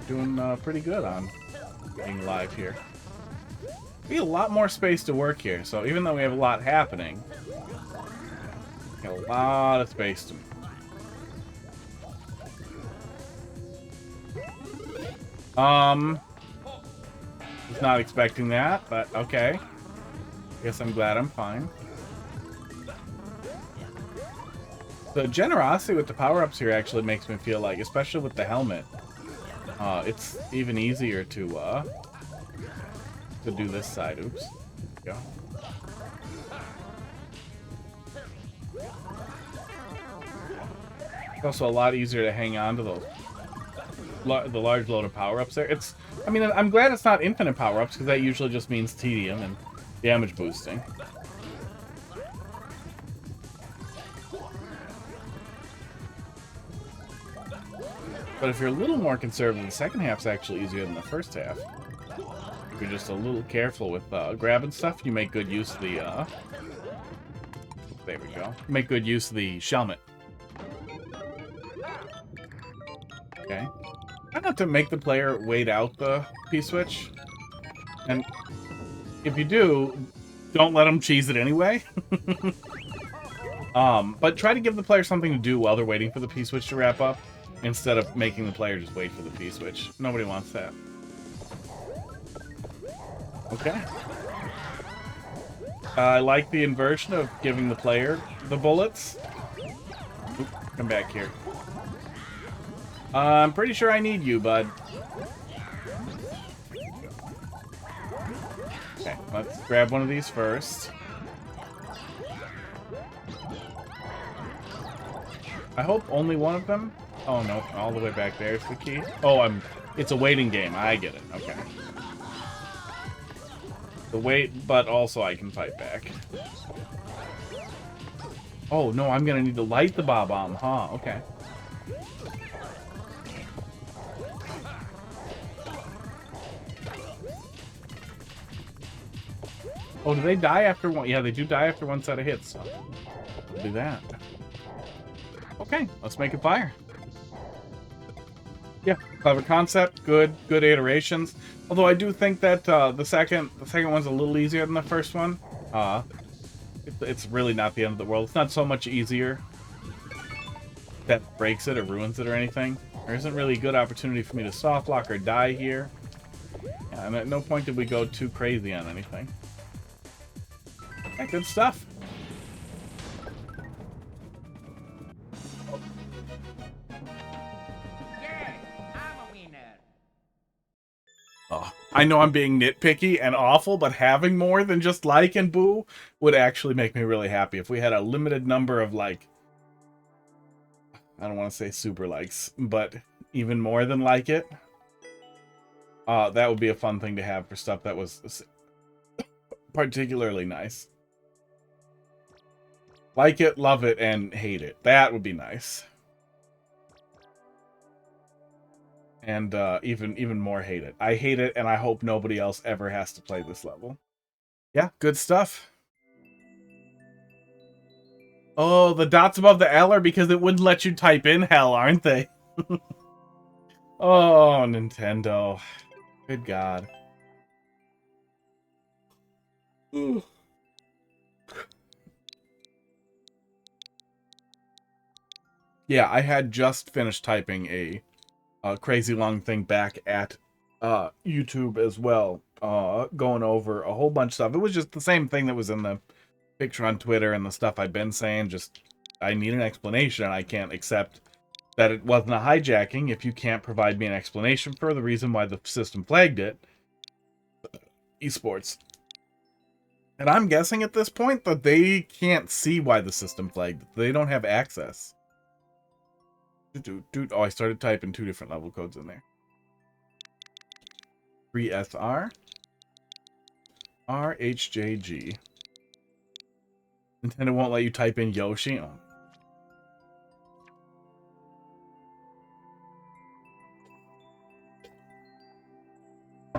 [SPEAKER 2] Doing pretty good on being live here. We have a lot more space to work here, so even though we have a lot happening, we have a lot of space to move. Was not expecting that, but okay. Guess I'm glad I'm fine. The generosity with the power-ups here actually makes me feel like, especially with the helmet, it's even easier to do this side. Oops. There we go. It's also a lot easier to hang on to those the large load of power-ups there. I mean, I'm glad it's not infinite power-ups, because that usually just means tedium and damage boosting. But if you're a little more conservative, the second half's actually easier than the first half. If you're just a little careful with grabbing stuff, you make good use of the there we go. Make good use of the Shelmet. Okay. Try not to make the player wait out the P-switch. And if you do, don't let them cheese it anyway. But try to give the player something to do while they're waiting for the P-switch to wrap up, instead of making the player just wait for the P-switch. Nobody wants that. Okay. I like the inversion of giving the player the bullets. Oop, come back here. I'm pretty sure I need you, bud. Okay, let's grab one of these first. I hope only one of them. Oh no, all the way back there is the key. Oh, it's a waiting game. I get it. Okay. The wait, but also I can fight back. Oh no, I'm gonna need to light the bomb, huh? Okay. Oh, do they die after one? Yeah, they do die after one set of hits. So we'll do that. Okay, let's make it fire. Yeah, clever concept, good iterations. Although I do think that the second one's a little easier than the first one. It's really not the end of the world. It's not so much easier that breaks it or ruins it or anything. There isn't really a good opportunity for me to soft lock or die here. Yeah, and at no point did we go too crazy on anything. Yeah, good stuff. Oh, I know I'm being nitpicky and awful, but having more than just like and boo would actually make me really happy. If we had a limited number of, like, I don't want to say super likes, but even more than like it, that would be a fun thing to have for stuff that was particularly nice. Like it, love it, and hate it. That would be nice. And even more hate it. I hate it, and I hope nobody else ever has to play this level. Yeah, good stuff. Oh, the dots above the L are because it wouldn't let you type in hell, aren't they? Oh, Nintendo. Good God. Ooh. Yeah, I had just finished typing a crazy long thing back at YouTube as well, going over a whole bunch of stuff. It was just the same thing that was in the picture on Twitter and the stuff I've been saying. Just, I need an explanation, and I can't accept that it wasn't a hijacking if you can't provide me an explanation for the reason why the system flagged it. Esports. And I'm guessing at this point that they can't see why the system flagged it. They don't have access. Oh, I started typing 2 different level codes in there. 3SR. RHJG. Nintendo won't let you type in Yoshi. Oh.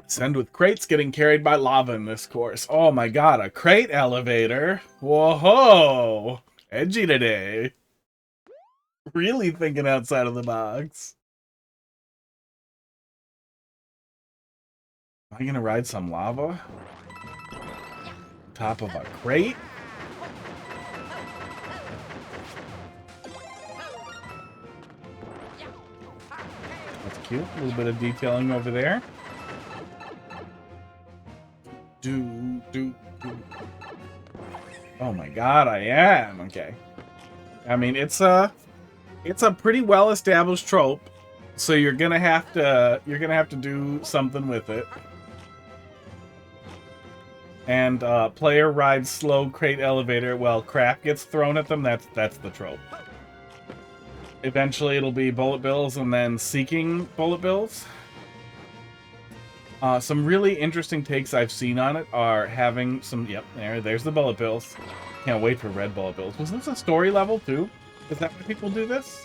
[SPEAKER 2] Send with crates getting carried by lava in this course. Oh my god, a crate elevator. Whoa! Edgy today. Really thinking outside of the box. Am I gonna ride some lava? Top of a crate? That's cute. A little bit of detailing over there. Oh my god, I am. Okay. I mean, it's a pretty well established trope, so you're gonna have to do something with it. And player rides slow crate elevator while crap gets thrown at them. That's the trope. Eventually, it'll be bullet bills and then seeking bullet bills. Some really interesting takes I've seen on it are having some... Yep, there's the bullet bills. Can't wait for red bullet bills. Was this a story level, too? Is that why people do this?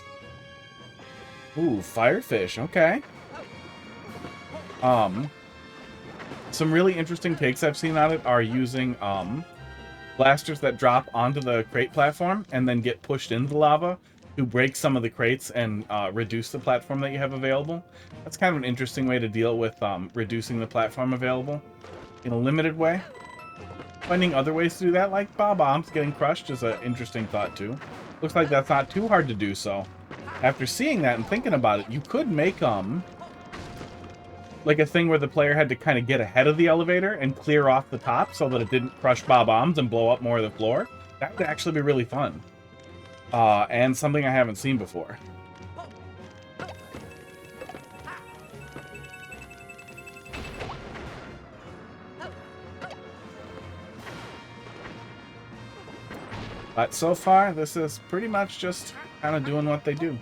[SPEAKER 2] Ooh, firefish. Okay. Some really interesting takes I've seen on it are using blasters that drop onto the crate platform and then get pushed into lava to break some of the crates and reduce the platform that you have available. That's kind of an interesting way to deal with reducing the platform available in a limited way. Finding other ways to do that, like bombs getting crushed, is an interesting thought too. Looks like that's not too hard to do, so after seeing that and thinking about it, you could make like a thing where the player had to kind of get ahead of the elevator and clear off the top so that it didn't crush bombs and blow up more of the floor. That would actually be really fun. And something I haven't seen before. But so far, this is pretty much just kind of doing what they do.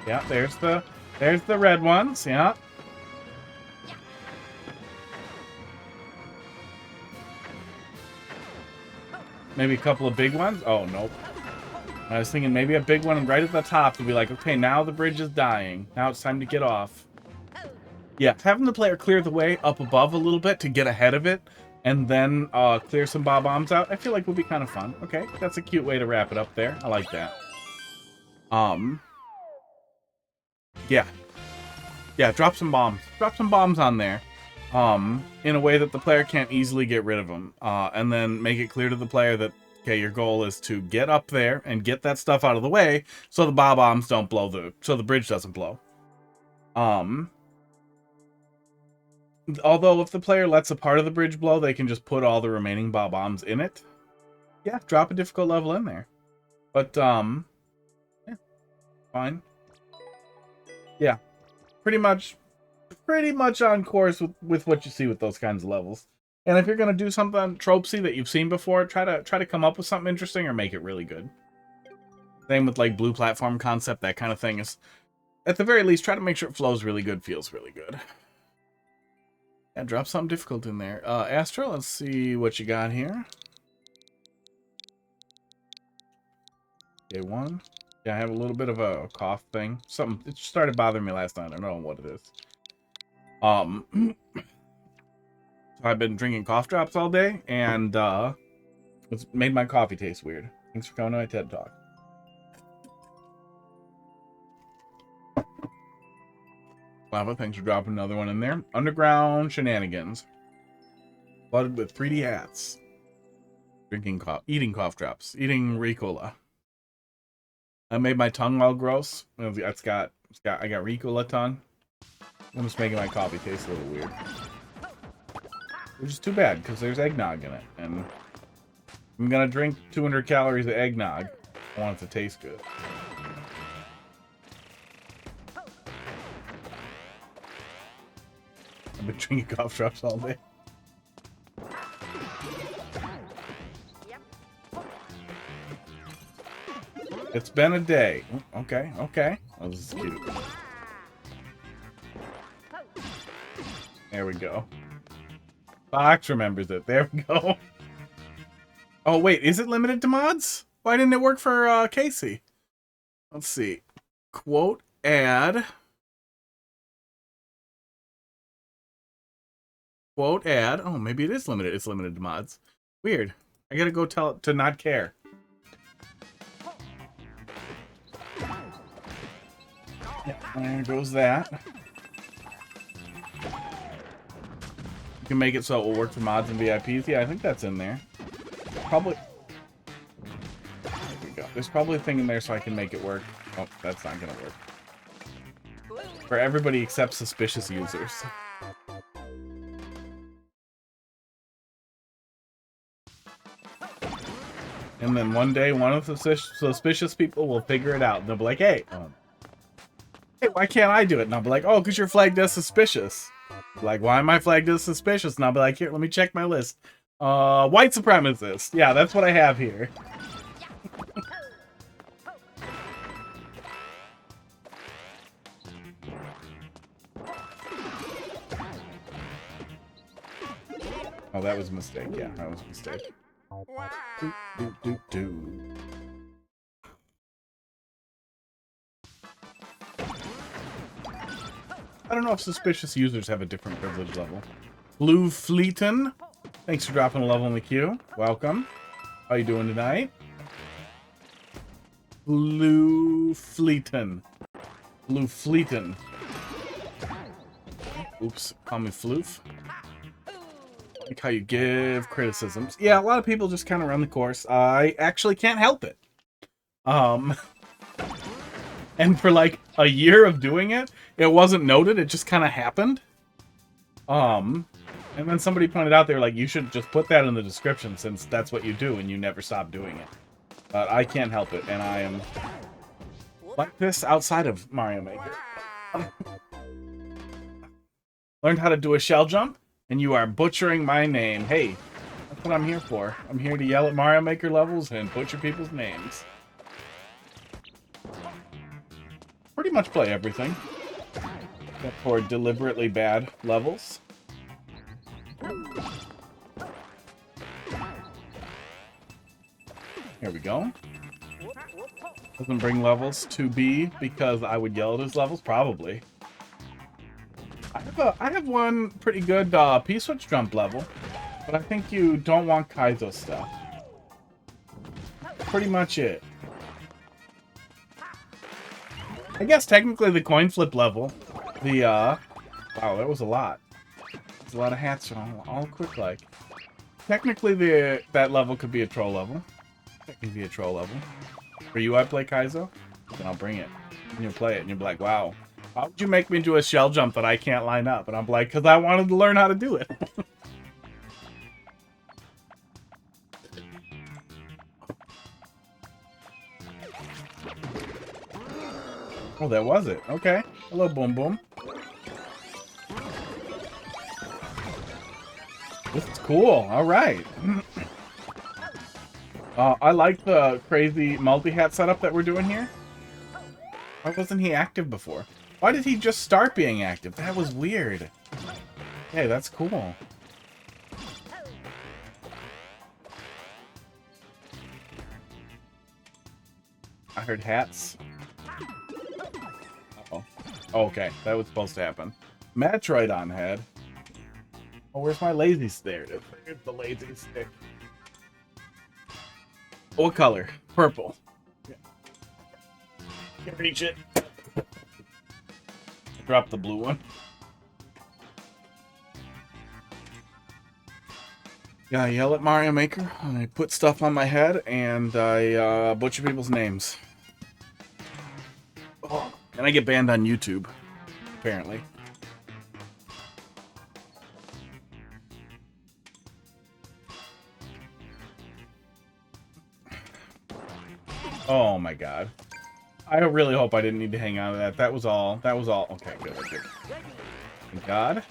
[SPEAKER 2] Yeah, there's the red ones, yeah. Maybe a couple of big ones? Oh, nope. I was thinking maybe a big one right at the top to be like, okay, now the bridge is dying. Now it's time to get off. Yeah, having the player clear the way up above a little bit to get ahead of it and then clear some bombs out, I feel like would be kind of fun. Okay, that's a cute way to wrap it up there. I like that. Yeah. Yeah, drop some bombs. Drop some bombs on there. In a way that the player can't easily get rid of them. And then make it clear to the player that, okay, your goal is to get up there and get that stuff out of the way so the bombs don't blow so the bridge doesn't blow. Although if the player lets a part of the bridge blow, they can just put all the remaining bombs in it. Yeah, drop a difficult level in there. But, yeah, fine. Yeah, pretty much on course with what you see with those kinds of levels. And if you're gonna do something tropesy that you've seen before, try to come up with something interesting or make it really good. Same with like blue platform concept, that kind of thing is, at the very least, try to make sure it flows really good, feels really good. Yeah, drop something difficult in there. Astro, let's see what you got here. Day 1. Yeah, I have a little bit of a cough thing. Something, it started bothering me last night. I don't know what it is. I've been drinking cough drops all day, and it's made my coffee taste weird. Thanks for coming to my TED Talk. Lava, thanks for dropping another one in there. Underground Shenanigans. Flooded with 3D hats. Eating cough drops. Eating Ricola. I made my tongue all gross. I got Ricola tongue. I'm just making my coffee taste a little weird. Which is too bad, because there's eggnog in it. And I'm going to drink 200 calories of eggnog. I want it to taste good. I've been drinking cough drops all day. It's been a day. Okay, okay. Oh, this is cute. There we go. Fox remembers it. There we go. Oh, wait. Is it limited to mods? Why didn't it work for Casey? Let's see. Quote, add. Quote ad. Oh, maybe it is limited. It's limited to mods. Weird. I gotta go tell it to not care. Yeah, there goes that. You can make it so it will work for mods and VIPs. Yeah, I think that's in there. Probably. There we go. There's probably a thing in there so I can make it work. Oh, that's not gonna work. For everybody except suspicious users. And then one day, one of the suspicious people will figure it out. And they'll be like, hey, hey, why can't I do it? And I'll be like, oh, because you're flagged as suspicious. Like, why am I flagged as suspicious? And I'll be like, here, let me check my list. White supremacist. Yeah, that's what I have here. Oh, that was a mistake. Yeah, that was a mistake. I don't know if suspicious users have a different privilege level. Floofletun, thanks for dropping a level in the queue. Welcome. How you doing tonight? Floofletun. Floofletun. Oops, call me Floof. Like how you give criticisms. Yeah, a lot of people just kind of run the course. I actually can't help it. And for like a year of doing it, it wasn't noted. It just kind of happened. And then somebody pointed out, they were like, you should just put that in the description since that's what you do and you never stop doing it. But I can't help it, and I am like this outside of Mario Maker. Learned how to do a shell jump, and you are butchering my name. Hey, that's what I'm here for. I'm here to yell at Mario Maker levels and butcher people's names. Pretty much play everything, except for deliberately bad levels. Here we go. Doesn't bring levels to B because I would yell at his levels? Probably. I have one pretty good P-switch jump level, but I think you don't want Kaizo stuff. Pretty much it. I guess technically the coin flip level, wow, that was a lot. There's a lot of hats all quick like. Technically that level could be a troll level. It can be a troll level. For you, I play Kaizo, then I'll bring it. And you'll play it, and you'll be like, wow, how would you make me do a shell jump that I can't line up? And I'm like, because I wanted to learn how to do it. Oh, that was it. Okay. Hello, Boom Boom. This is cool. All right. I like the crazy multi-hat setup that we're doing here. Why wasn't he active before? Why did he just start being active? That was weird. Hey, that's cool. I heard hats. Uh-oh. Oh, okay, that was supposed to happen. Metroid on head. Oh, where's my lazy stick? There it is. There's the lazy stick. What color? Purple. Yeah. Can't reach it. Drop the blue one. Yeah, I yell at Mario Maker. I put stuff on my head and I butcher people's names. Oh, and I get banned on YouTube, apparently. Oh my god. I really hope I didn't need to hang on to that. That was all. That was all. Okay, good. Good. Thank God.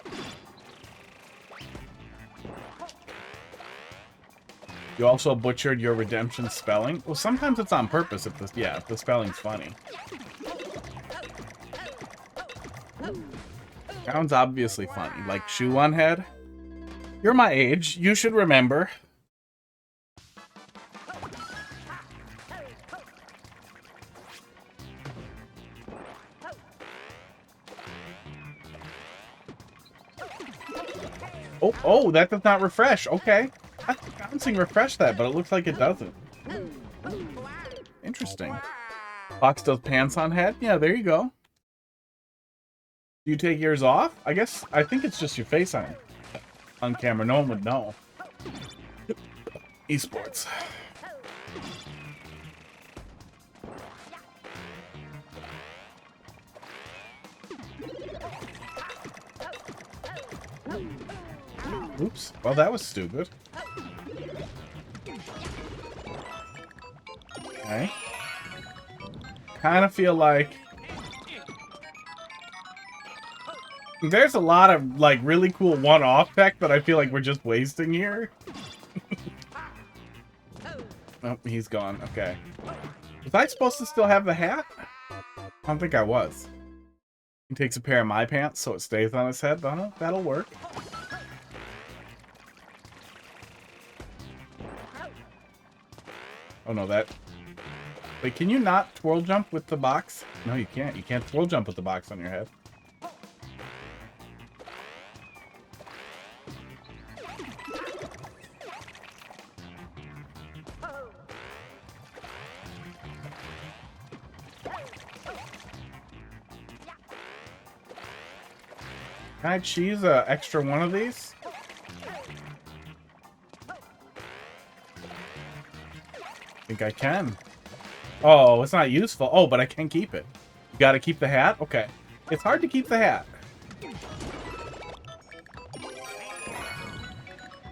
[SPEAKER 2] You also butchered your redemption spelling. Well, sometimes it's on purpose if the spelling's funny. Sounds obviously funny. Like shoe on head. You're my age. You should remember. Oh, oh, that does not refresh. Okay. I think bouncing refresh that, but it looks like it doesn't. Interesting. Fox does pants on head? Yeah, there you go. Do you take yours off? I think it's just your face on camera. No one would know. Esports. Oops. Well, that was stupid. Okay. Kind of feel like there's a lot of like really cool one-off tech that I feel like we're just wasting here. Oh, he's gone. Okay. Was I supposed to still have the hat? I don't think I was. He takes a pair of my pants so it stays on his head. That'll work. Oh no, that... Wait, can you not twirl jump with the box? No, you can't. You can't twirl jump with the box on your head. Can I cheese an extra one of these? I think I can. Oh, it's not useful. Oh, but I can keep it. You gotta keep the hat? Okay. It's hard to keep the hat.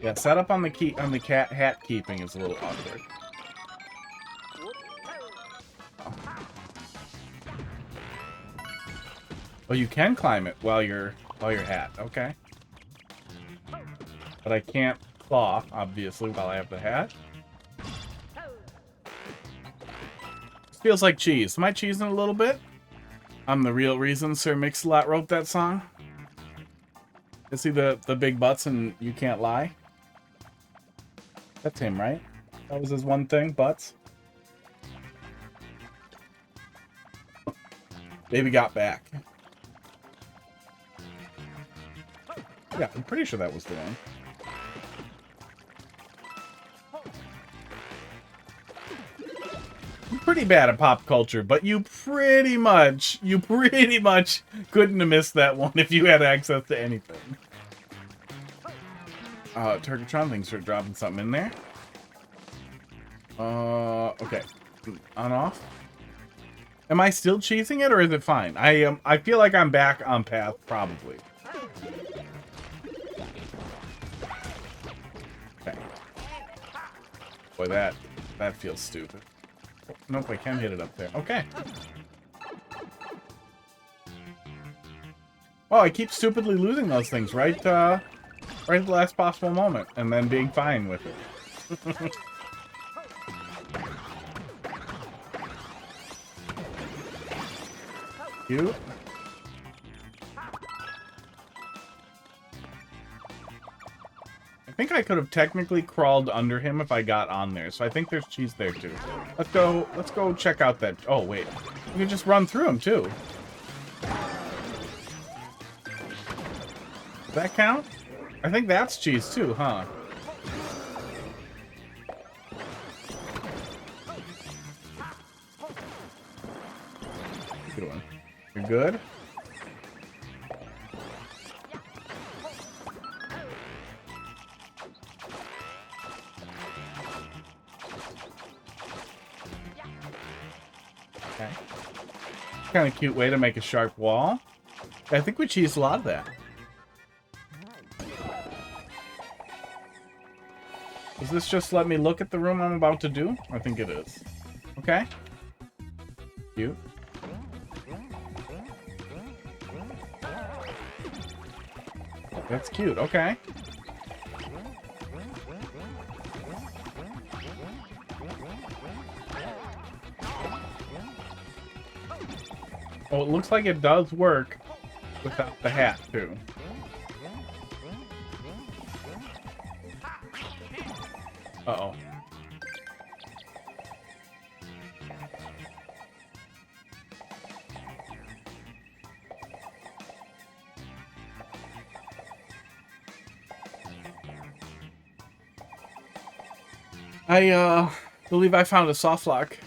[SPEAKER 2] Yeah, setup on the cat hat keeping is a little awkward. Oh, you can climb it while you're hat. Okay. But I can't claw, obviously, while I have the hat. This feels like cheese. Am I cheesing a little bit? I'm the real reason Sir Mix-a-Lot wrote that song. Is he the big butts and you can't lie? That's him, right? That was his one thing, butts. Baby got back. Yeah, I'm pretty sure that was the one. I'm pretty bad at pop culture, but you pretty much couldn't have missed that one if you had access to anything. Turkitron, thanks for dropping something in there. Okay. On off. Am I still cheesing it or is it fine? I feel like I'm back on path, probably. Okay. Boy, that feels stupid. Nope, I can hit it up there. Okay. Oh, I keep stupidly losing those things right at the last possible moment, and then being fine with it. Cute. I think I could have technically crawled under him if I got on there, so I think there's cheese there too. Let's go check out that. Oh wait, we can just run through him too. Does that count? I think that's cheese too, huh? Good one. You're good? Okay. Kind of cute way to make a sharp wall. I think we cheesed a lot of that. Does this just let me look at the room I'm about to do? I think it is. Okay. Cute. That's cute. Okay. Oh, it looks like it does work without the hat, too. Uh-oh. I believe I found a soft lock.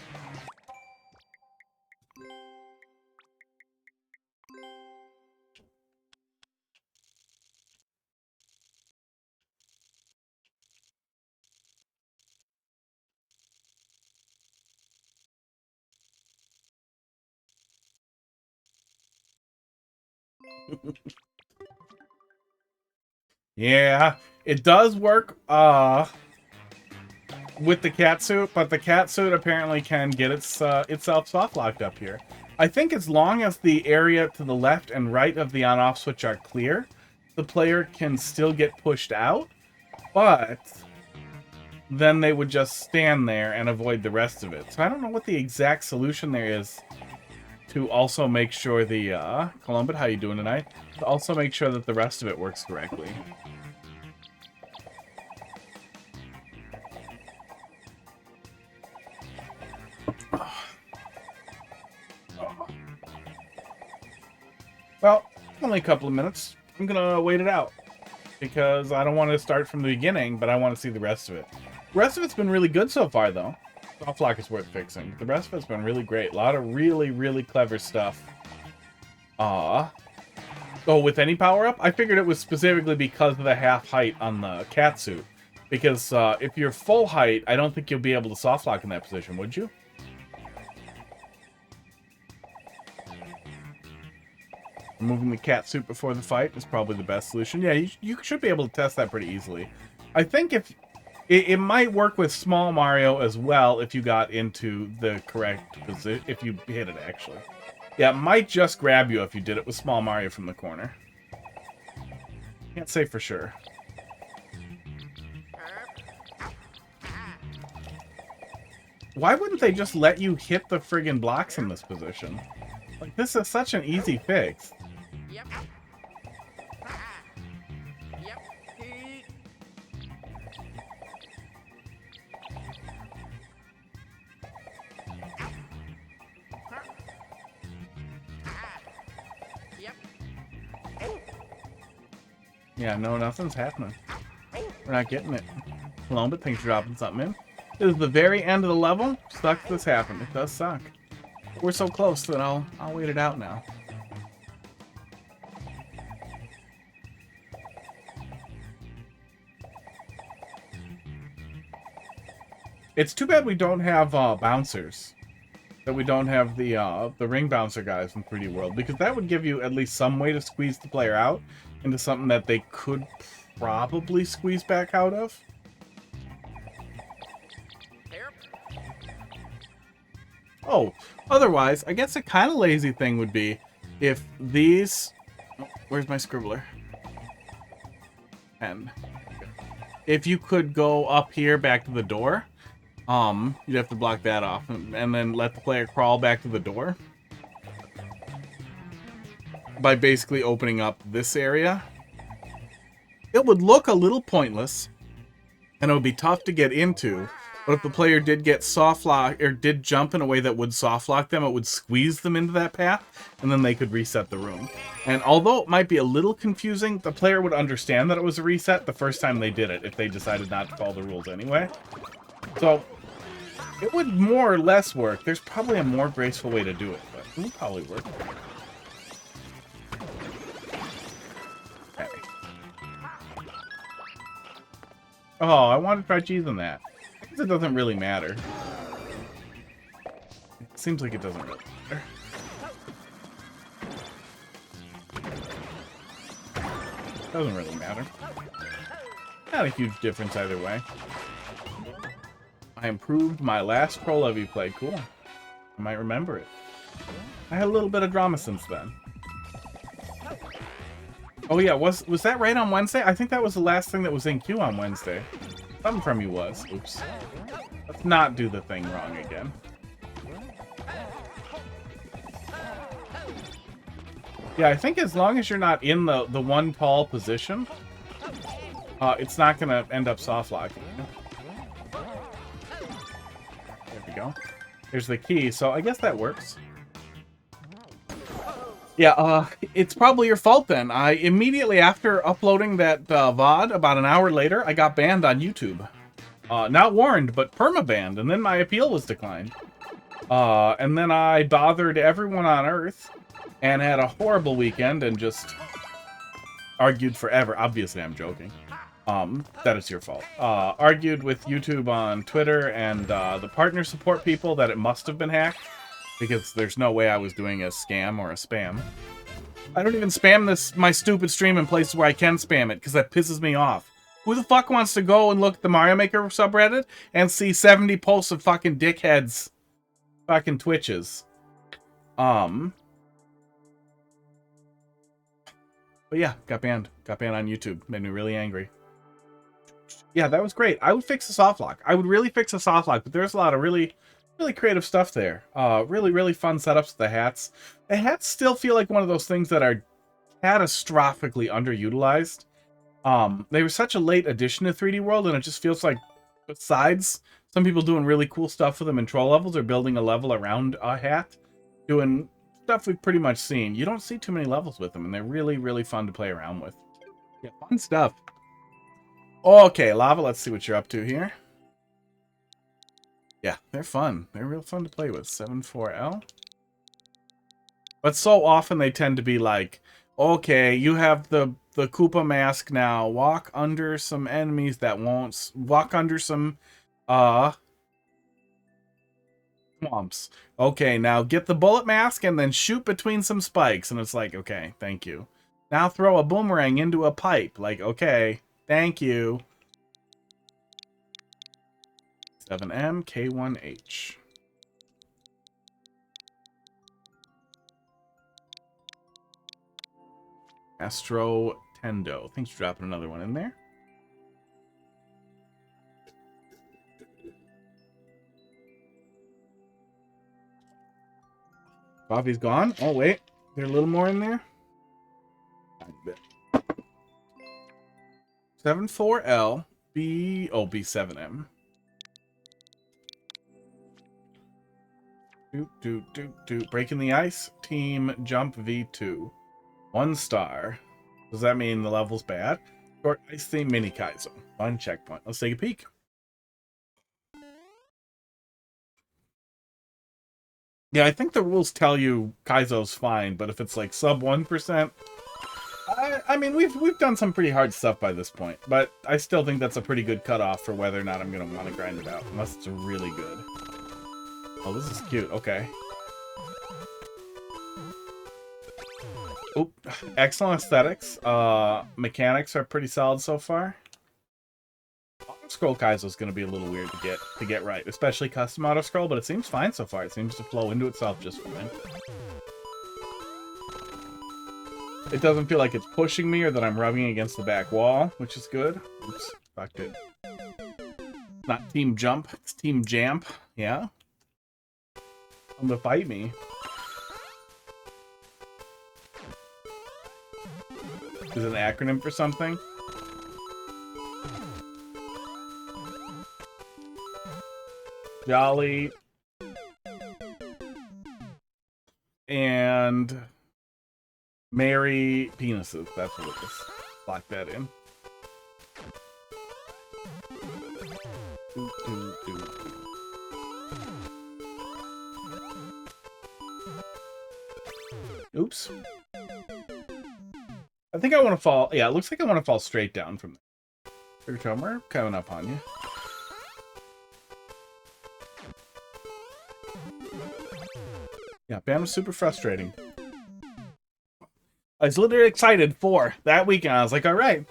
[SPEAKER 2] Yeah, it does work with the catsuit, but the catsuit apparently can get itself soft locked up here. I think as long as the area to the left and right of the on-off switch are clear, the player can still get pushed out, but then they would just stand there and avoid the rest of it. So I don't know what the exact solution there is to also make sure the Columbid, how you doing tonight? To also make sure that the rest of it works correctly. Well, only a couple of minutes. I'm gonna wait it out because I don't want to start from the beginning, but I want to see the rest of it. The rest of it's been really good so far, though. Soft lock is worth fixing. The rest of it's been really great. A lot of really, really clever stuff. Oh, with any power-up? I figured it was specifically because of the half height on the catsuit. Because if you're full height, I don't think you'll be able to soft lock in that position, would you? Removing the catsuit before the fight is probably the best solution. Yeah, you should be able to test that pretty easily. I think if it might work with Small Mario as well if you got into the correct position, if you hit it, actually. Yeah, it might just grab you if you did it with Small Mario from the corner. Can't say for sure. Why wouldn't they just let you hit the friggin' blocks in this position? Like, this is such an easy fix. Yep. Yep. Yeah, no, nothing's happening. We're not getting it. Columbid thinks you're dropping something in. This is the very end of the level. Sucks this happened. It does suck. We're so close that I'll wait it out now. It's too bad we don't have bouncers. That we don't have the ring bouncer guys from 3D World, because that would give you at least some way to squeeze the player out into something that they could probably squeeze back out of. Oh, otherwise, I guess a kind of lazy thing would be if these... Oh, where's my scribbler? And if you could go up here back to the door, you'd have to block that off and then let the player crawl back to the door by basically opening up this area. It would look a little pointless and it would be tough to get into. But if the player did get soft lock, or did jump in a way that would soft lock them, it would squeeze them into that path, and then they could reset the room. And although it might be a little confusing, the player would understand that it was a reset the first time they did it, if they decided not to follow the rules anyway. So, it would more or less work. There's probably a more graceful way to do it, but it would probably work. Okay. Oh, I want to try cheesing that. It doesn't really matter. It seems like it doesn't really matter. Doesn't really matter. Not a huge difference either way. I improved my last pro levy play. Cool. I might remember it. I had a little bit of drama since then. Oh yeah, was that right on Wednesday? I think that was the last thing that was in queue on Wednesday. Something from you was. Oops. Let's not do the thing wrong again. Yeah, I think as long as you're not in the one tall position, it's not going to end up soft locking you. There we go. There's the key, so I guess that works. Yeah, it's probably your fault then. I immediately after uploading that VOD, about an hour later, I got banned on YouTube. Not warned, but permabanned, and then my appeal was declined. And then I bothered everyone on Earth and had a horrible weekend and just argued forever. Obviously, I'm joking. That is your fault. Argued with YouTube on Twitter and the partner support people that it must have been hacked, because there's no way I was doing a scam or a spam. I don't even spam my stupid stream in places where I can spam it, because that pisses me off. Who the fuck wants to go and look at the Mario Maker subreddit and see 70 posts of fucking dickheads fucking Twitches? But yeah, got banned. Got banned on YouTube. Made me really angry. Yeah, that was great. I would fix the soft lock. I would really fix the soft lock, but there's a lot of really creative stuff there. Really fun setups with the hats. The hats still feel like one of those things that are catastrophically underutilized. They were such a late addition to 3D World, and it just feels like, besides some people doing really cool stuff with them in troll levels or building a level around a hat, doing stuff we've pretty much seen, you don't see too many levels with them, and they're really fun to play around with. Yeah, fun stuff. Okay, Lava, let's see what you're up to here. Yeah, they're fun. They're real fun to play with. 7-4L. But so often they tend to be like, okay, you have the Koopa mask now. Walk under some enemies that won't... Walk under some swamps. Okay, now get the bullet mask and then shoot between some spikes. And it's like, okay, thank you. Now throw a boomerang into a pipe. Like, okay, thank you. 7M, K1H. Astro Tendo. Thanks for dropping another one in there. Coffee's gone. Oh, wait. There's a little more in there. 74L, B7M. Breaking the ice. Team Jump V2. 1 star. Does that mean the level's bad? Short ice theme mini Kaizo. 1 checkpoint. Let's take a peek. Yeah, I think the rules tell you Kaizo's fine, but if it's like sub 1%, I mean, we've done some pretty hard stuff by this point, but I still think that's a pretty good cutoff for whether or not I'm going to want to grind it out, unless it's really good. Oh, this is cute. Okay. Oop. Excellent aesthetics. Mechanics are pretty solid so far. Auto-scroll Kaizo is going to be a little weird to get right, especially custom auto-scroll, but it seems fine so far. It seems to flow into itself just fine. It doesn't feel like it's pushing me or that I'm rubbing against the back wall, which is good. Oops, fucked it. Not Team Jump, it's Team Jamp. Yeah. Come to fight me. Is it an acronym for something? Jolly. And Mary penises. That's what it is. Lock that in. Oops. I think I want to fall... Yeah, it looks like I want to fall straight down from there. Turkitron, we're coming up on you. Yeah, ban was super frustrating. I was literally excited for that weekend. I was like, all right,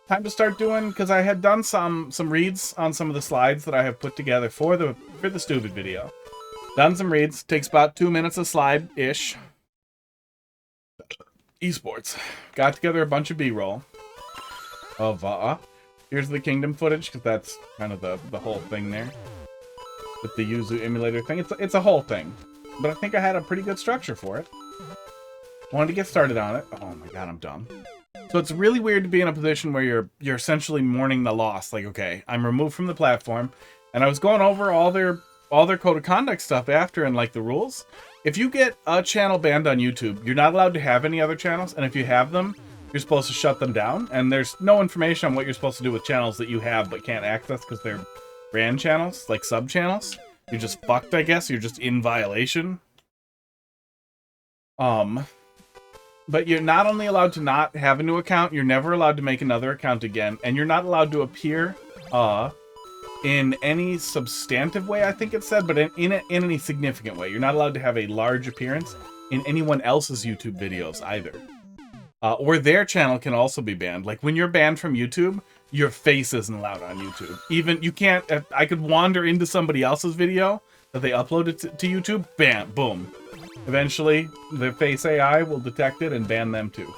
[SPEAKER 2] time to start doing... Because I had done some reads on some of the slides that I have put together for the stupid video. Done some reads. Takes about 2 minutes a slide-ish. Esports. Got together a bunch of B-roll of here's the Kingdom footage, because that's kind of the whole thing there with the Yuzu emulator thing. It's a whole thing, but I think I had a pretty good structure for it. Wanted to get started on it. Oh my god, I'm dumb. So it's really weird to be in a position where you're essentially mourning the loss. Like, okay, I'm removed from the platform, and I was going over all their code of conduct stuff after and like the rules. If you get a channel banned on YouTube, you're not allowed to have any other channels, and if you have them, you're supposed to shut them down, and there's no information on what you're supposed to do with channels that you have but can't access because they're ran channels, like sub channels, you're just fucked, I guess. You're just in violation. But you're not only allowed to not have a new account, you're never allowed to make another account again, and you're not allowed to appear in any substantive way, I think it said, but in any significant way. You're not allowed to have a large appearance in anyone else's YouTube videos either. Or their channel can also be banned. Like when you're banned from YouTube, your face isn't allowed on YouTube. Even you can't. I could wander into somebody else's video that they uploaded to YouTube. Bam, boom. Eventually, the face AI will detect it and ban them too.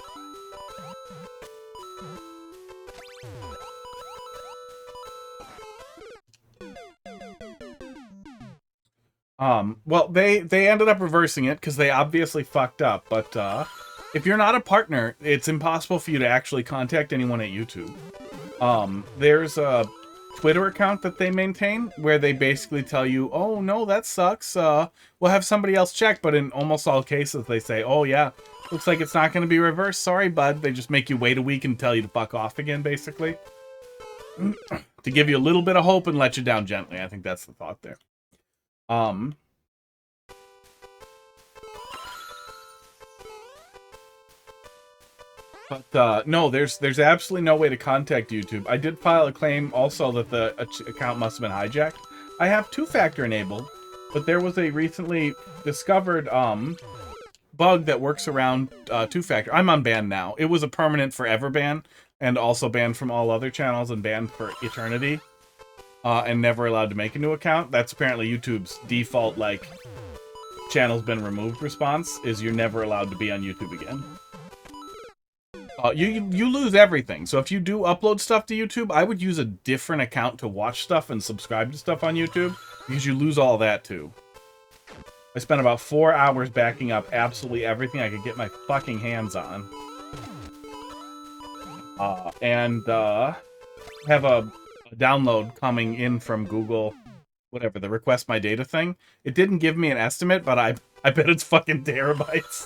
[SPEAKER 2] Well, they ended up reversing it because they obviously fucked up. But if you're not a partner, it's impossible for you to actually contact anyone at YouTube. There's a Twitter account that they maintain where they basically tell you, oh no, that sucks, we'll have somebody else check, but in almost all cases they say, oh yeah, looks like it's not going to be reversed, sorry bud. They just make you wait a week and tell you to fuck off again, basically. To give you a little bit of hope and let you down gently. I think that's the thought there. But no, there's absolutely no way to contact YouTube. I did file a claim also that the account must have been hijacked. I have two-factor enabled, but there was a recently discovered bug that works around two-factor. I'm unbanned now. It was a permanent forever ban, and also banned from all other channels and banned for eternity, and never allowed to make a new account. That's apparently YouTube's default, like, channel's been removed response, is you're never allowed to be on YouTube again. You lose everything. So if you do upload stuff to YouTube, I would use a different account to watch stuff and subscribe to stuff on YouTube, because you lose all that too. I spent about 4 hours backing up absolutely everything I could get my fucking hands on. And have a download coming in from Google, whatever, the request my data thing. It didn't give me an estimate, but I bet it's fucking terabytes.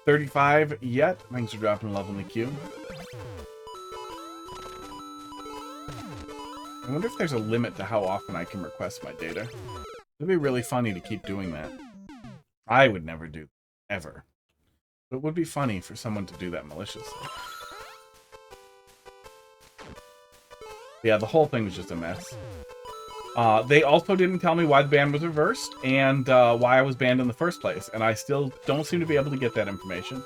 [SPEAKER 2] 35 yet. Thanks for dropping love in the queue. I wonder if there's a limit to how often I can request my data. It'd be really funny to keep doing that. I would never do, ever. But it would be funny for someone to do that maliciously. Yeah, the whole thing was just a mess. They also didn't tell me why the ban was reversed and why I was banned in the first place, and I still don't seem to be able to get that information.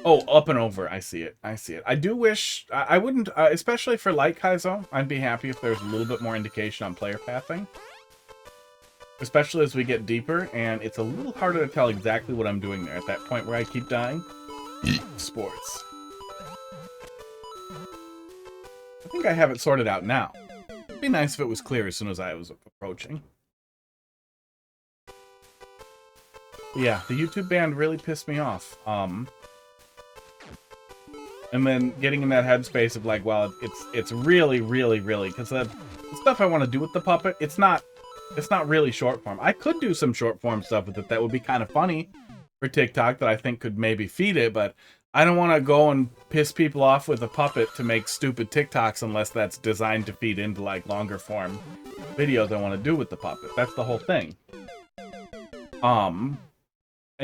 [SPEAKER 2] Oh, up and over. I see it. I see it. I do wish... I wouldn't... especially for Light Kaizo, I'd be happy if there was a little bit more indication on player pathing. Especially as we get deeper, and it's a little harder to tell exactly what I'm doing there at that point where I keep dying. Sports. I think I have it sorted out now. It'd be nice if it was clear as soon as I was approaching. But yeah, the YouTube ban really pissed me off. And then getting in that headspace of like, well, it's really, because the stuff I want to do with the puppet, it's not really short form. I could do some short form stuff with it that would be kind of funny for TikTok that I think could maybe feed it, but I don't want to go and piss people off with a puppet to make stupid TikToks unless that's designed to feed into like longer form videos I want to do with the puppet. That's the whole thing. And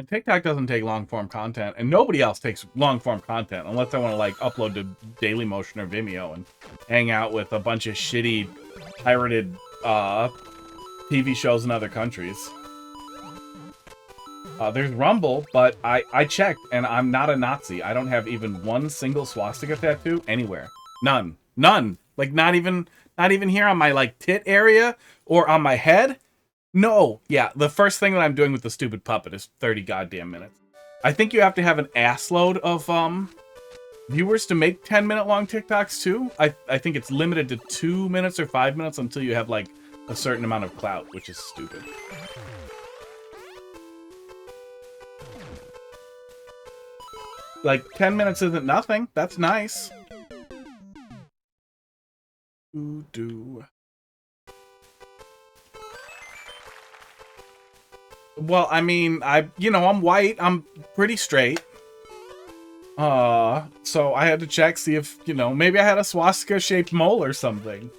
[SPEAKER 2] TikTok doesn't take long form content, and nobody else takes long form content unless I want to like upload to Dailymotion or Vimeo and hang out with a bunch of shitty pirated TV shows in other countries. There's Rumble, but I checked, and I'm not a Nazi. I don't have even one single swastika tattoo anywhere. None. None. Like, not even here on my, like, tit area or on my head. No. Yeah, the first thing that I'm doing with the stupid puppet is 30 goddamn minutes. I think you have to have an assload of, viewers to make 10-minute long TikToks, too. I think it's limited to 2 minutes or 5 minutes until you have, like, a certain amount of clout, which is stupid. Like, 10 minutes isn't nothing. That's nice. Ooh-doo. Well, I mean, I'm white. I'm pretty straight. So I had to check, see if, you know, maybe I had a swastika-shaped mole or something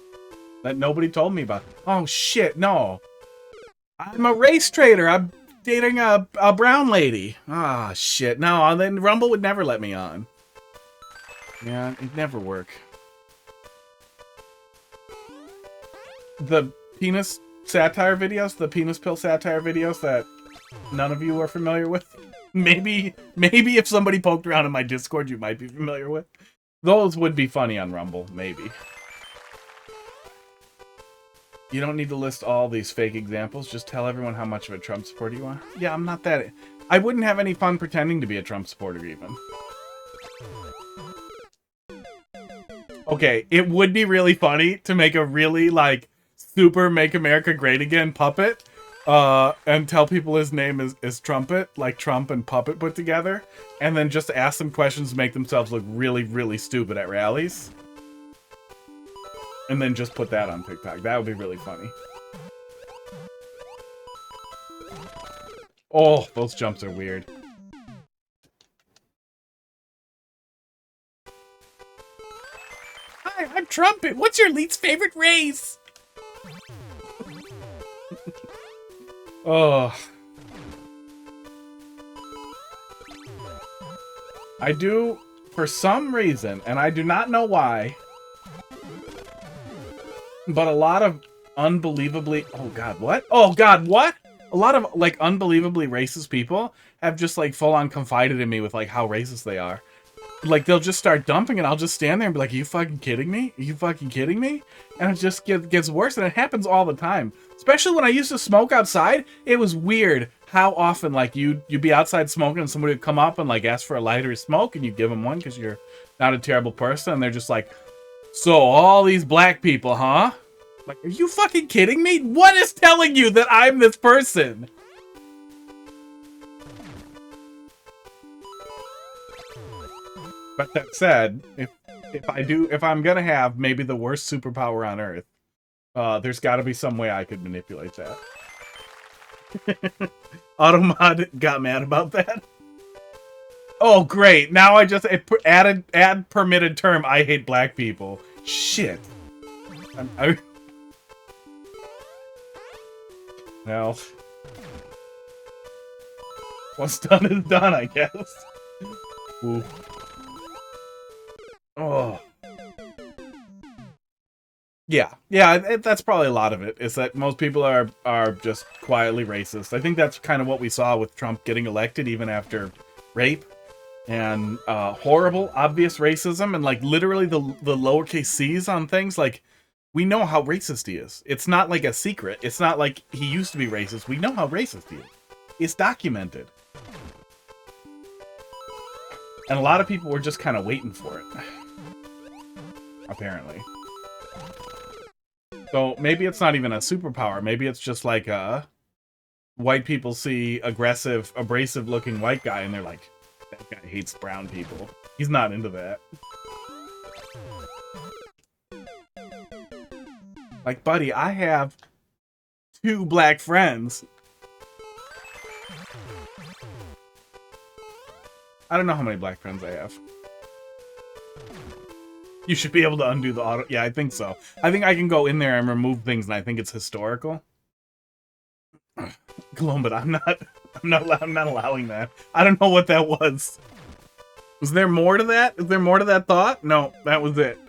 [SPEAKER 2] that nobody told me about. Oh, shit, no. I'm a race trader. I'm dating a brown lady. Ah, shit. No, then Rumble would never let me on. Yeah, it'd never work. The penis satire videos, the penis pill satire videos that none of you are familiar with. Maybe if somebody poked around in my Discord, you might be familiar with. Those would be funny on Rumble, maybe. You don't need to list all these fake examples. Just tell everyone how much of a Trump supporter you are. Yeah, I'm not that... I wouldn't have any fun pretending to be a Trump supporter, even. Okay, it would be really funny to make a really, like, super Make America Great Again puppet, and tell people his name is Trumpet, like Trump and Puppet put together, and then just ask them questions to make themselves look really, really stupid at rallies. And then just put that on TikTok. That would be really funny. Oh, those jumps are weird. Hi, I'm Trumpet. What's your least favorite race? Oh. I do, for some reason, and I do not know why, but a lot of unbelievably... Oh, God, what? Oh, God, what? A lot of, like, unbelievably racist people have just, like, full-on confided in me with, like, how racist they are. Like, they'll just start dumping, and I'll just stand there and be like, are you fucking kidding me? Are you fucking kidding me? And it just gets worse, and it happens all the time. Especially when I used to smoke outside, it was weird how often, like, you'd be outside smoking, and somebody would come up and, like, ask for a lighter to smoke, and you give them one because you're not a terrible person, and they're just like, so, all these black people, huh? Like, are you fucking kidding me? What is telling you that I'm this person? But that said, if I'm gonna have maybe the worst superpower on Earth, there's gotta be some way I could manipulate that. Automod got mad about that. Oh, great. Now I just add permitted term, I hate black people. Shit. Well, what's done is done, I guess. Ooh. Oh. Yeah, that's probably a lot of it, is that most people are just quietly racist. I think that's kind of what we saw with Trump getting elected, even after rape and horrible, obvious racism, and, like, literally the lowercase c's on things. Like, we know how racist he is. It's not like a secret. It's not like he used to be racist. We know how racist he is. It's documented. And a lot of people were just kind of waiting for it. Apparently. So maybe it's not even a superpower. Maybe it's just like white people see aggressive, abrasive-looking white guy, and they're like, that guy hates brown people. He's not into that. Like, buddy, I have 2 black friends. I don't know how many black friends I have. You should be able to undo the auto... Yeah, I think so. I think I can go in there and remove things, and I think it's historical. Gloom, but I'm not allowing that. I don't know what that was. Was there more to that? Is there more to that thought? No, that was it.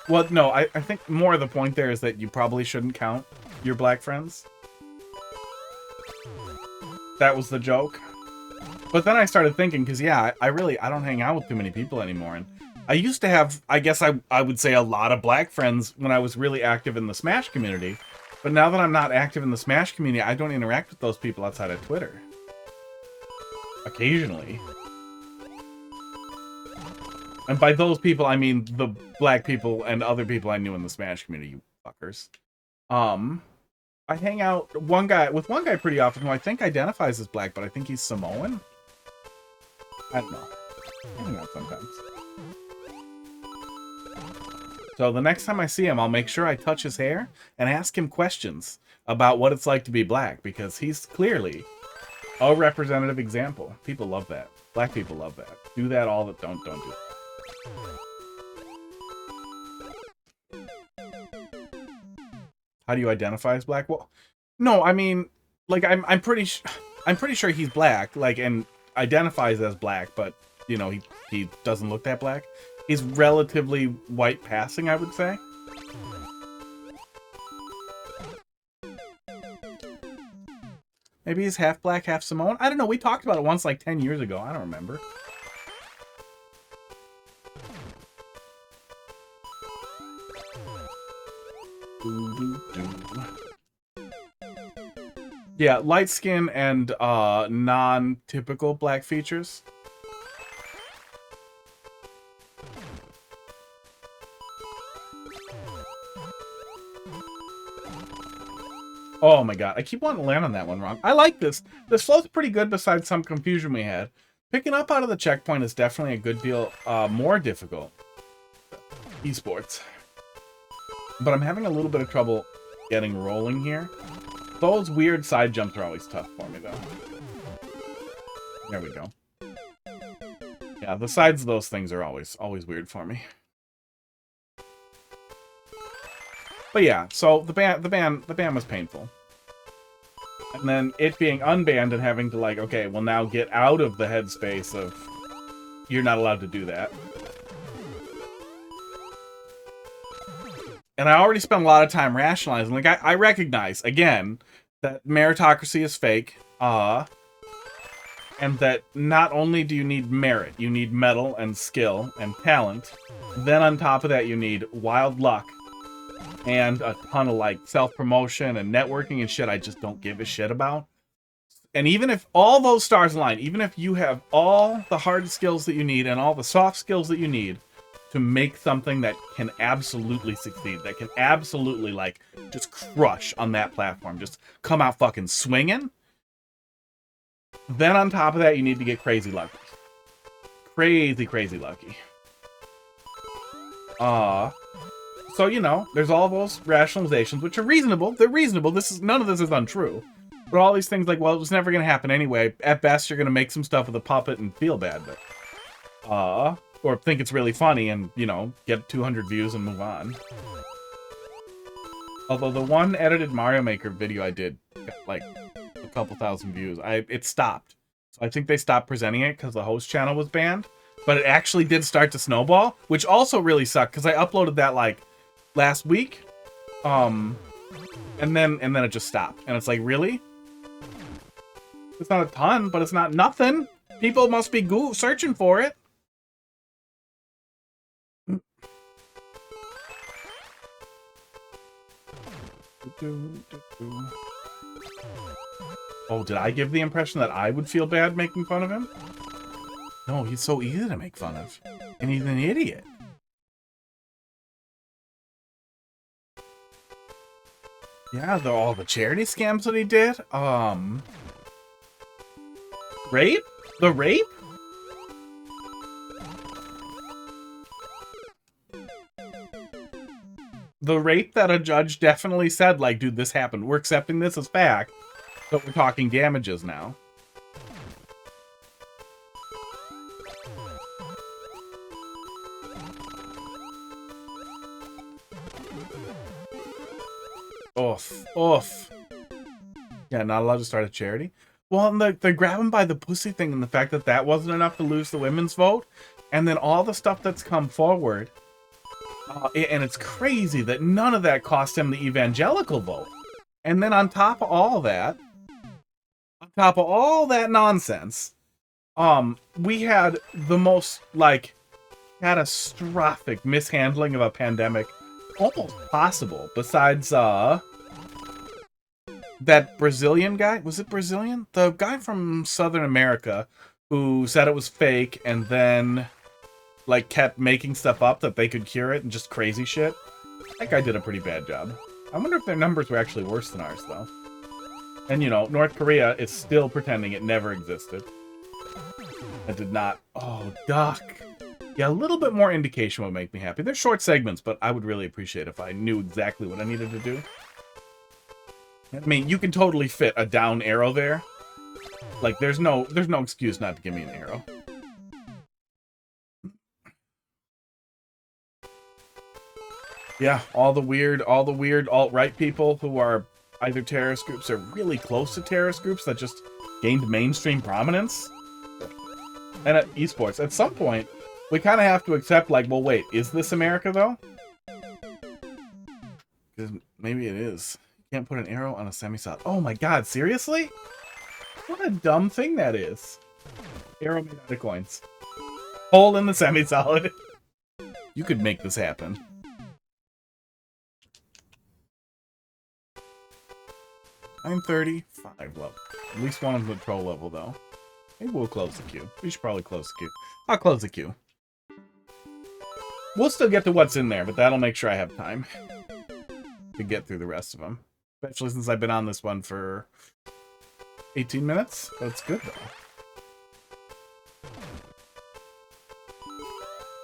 [SPEAKER 2] Well, no, I think more of the point there is that you probably shouldn't count your black friends. That was the joke. But then I started thinking, because, yeah, I don't hang out with too many people anymore. And I used to have, I guess I would say, a lot of black friends when I was really active in the Smash community. But now that I'm not active in the Smash community, I don't interact with those people outside of Twitter. Occasionally. And by those people, I mean the black people and other people I knew in the Smash community, you fuckers. I hang out with one guy pretty often who I think identifies as black, but I think he's Samoan. I don't know. I hang out sometimes. So the next time I see him, I'll make sure I touch his hair and ask him questions about what it's like to be black, because he's clearly A representative example. People love that. Black people love that. Do that all the... Don't do it. How do you identify as black? Well, no, I mean, like, I'm pretty sure he's black, like, and identifies as black, but, you know, he doesn't look that black. He's relatively white passing, I would say. Maybe he's half black, half Samoan? I don't know. We talked about it once like 10 years ago. I don't remember. Yeah, light skin and non-typical black features. Oh my god, I keep wanting to land on that one wrong. I like this. This flow's pretty good besides some confusion we had. Picking up out of the checkpoint is definitely a good deal more difficult. Esports. But I'm having a little bit of trouble getting rolling here. Those weird side jumps are always tough for me, though. There we go. Yeah, the sides of those things are always weird for me. But yeah, so the ban was painful. And then it being unbanned and having to, like, okay, well now get out of the headspace of you're not allowed to do that. And I already spent a lot of time rationalizing. Like, I recognize, again, that meritocracy is fake. And that not only do you need merit, you need mettle and skill and talent. Then on top of that, you need wild luck. And a ton of, like, self-promotion and networking and shit I just don't give a shit about. And even if all those stars align, even if you have all the hard skills that you need and all the soft skills that you need to make something that can absolutely succeed, that can absolutely, like, just crush on that platform, just come out fucking swinging, then on top of that, you need to get crazy lucky. Crazy lucky. So, you know, there's all those rationalizations, which are reasonable. They're reasonable. None of this is untrue. But all these things like, well, it was never going to happen anyway. At best, you're going to make some stuff with a puppet and feel bad. But, or think it's really funny and, you know, get 200 views and move on. Although the one edited Mario Maker video I did got, like, a couple thousand views. It stopped. So I think they stopped presenting it because the host channel was banned. But it actually did start to snowball, which also really sucked because I uploaded that, like, last week, and then it just stopped, and it's like, really? It's not a ton, but it's not nothing. People must be searching for it. Oh, did I give the impression that I would feel bad making fun of him? No, he's so easy to make fun of, and he's an idiot. Yeah, all the charity scams that he did. Rape? The rape? The rape that a judge definitely said, like, dude, this happened. We're accepting this as fact, but we're talking damages now. Oof. Yeah, not allowed to start a charity. Well, and the grab him by the pussy thing and the fact that that wasn't enough to lose the women's vote. And then all the stuff that's come forward. And it's crazy that none of that cost him the evangelical vote. And then on top of all that nonsense, we had the most, like, catastrophic mishandling of a pandemic almost possible, besides that Brazilian guy. Was it Brazilian? The guy from Southern America who said it was fake and then, like, kept making stuff up that they could cure it and just crazy shit. That guy did a pretty bad job. I wonder if their numbers were actually worse than ours, though. And, you know, North Korea is still pretending it never existed. It did not. Oh, Duck. Yeah, a little bit more indication would make me happy. They're short segments, but I would really appreciate if I knew exactly what I needed to do. I mean, you can totally fit a down arrow there. Like, there's no excuse not to give me an arrow. Yeah, all the weird alt-right people who are either terrorist groups or really close to terrorist groups that just gained mainstream prominence. And at esports, at some point, we kind of have to accept, like, well, wait, is this America, though? Because maybe it is. You can't put an arrow on a semi-solid. Oh my god, seriously? What a dumb thing that is. Arrow made out of coins. Hole in the semi-solid. You could make this happen. I'm 35 level. At least one of them at pro level, though. Maybe we'll close the queue. We should probably close the queue. I'll close the queue. We'll still get to what's in there, but that'll make sure I have time to get through the rest of them. Especially since I've been on this one for 18 minutes. That's good,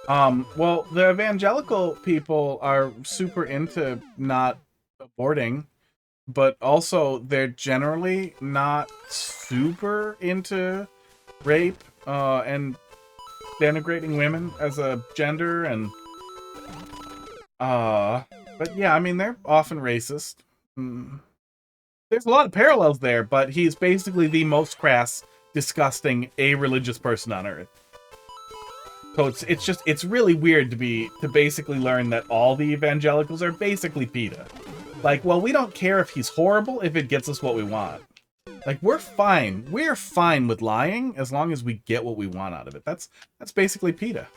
[SPEAKER 2] though. Well, the evangelical people are super into not aborting, but also they're generally not super into rape and denigrating women as a gender, and but yeah, I mean, they're often racist. There's a lot of parallels there, but he's basically the most crass, disgusting, a-religious person on Earth. So it's really weird to basically learn that all the evangelicals are basically PETA. Like, well, we don't care if he's horrible if it gets us what we want. Like, we're fine. We're fine with lying as long as we get what we want out of it. That's basically PETA.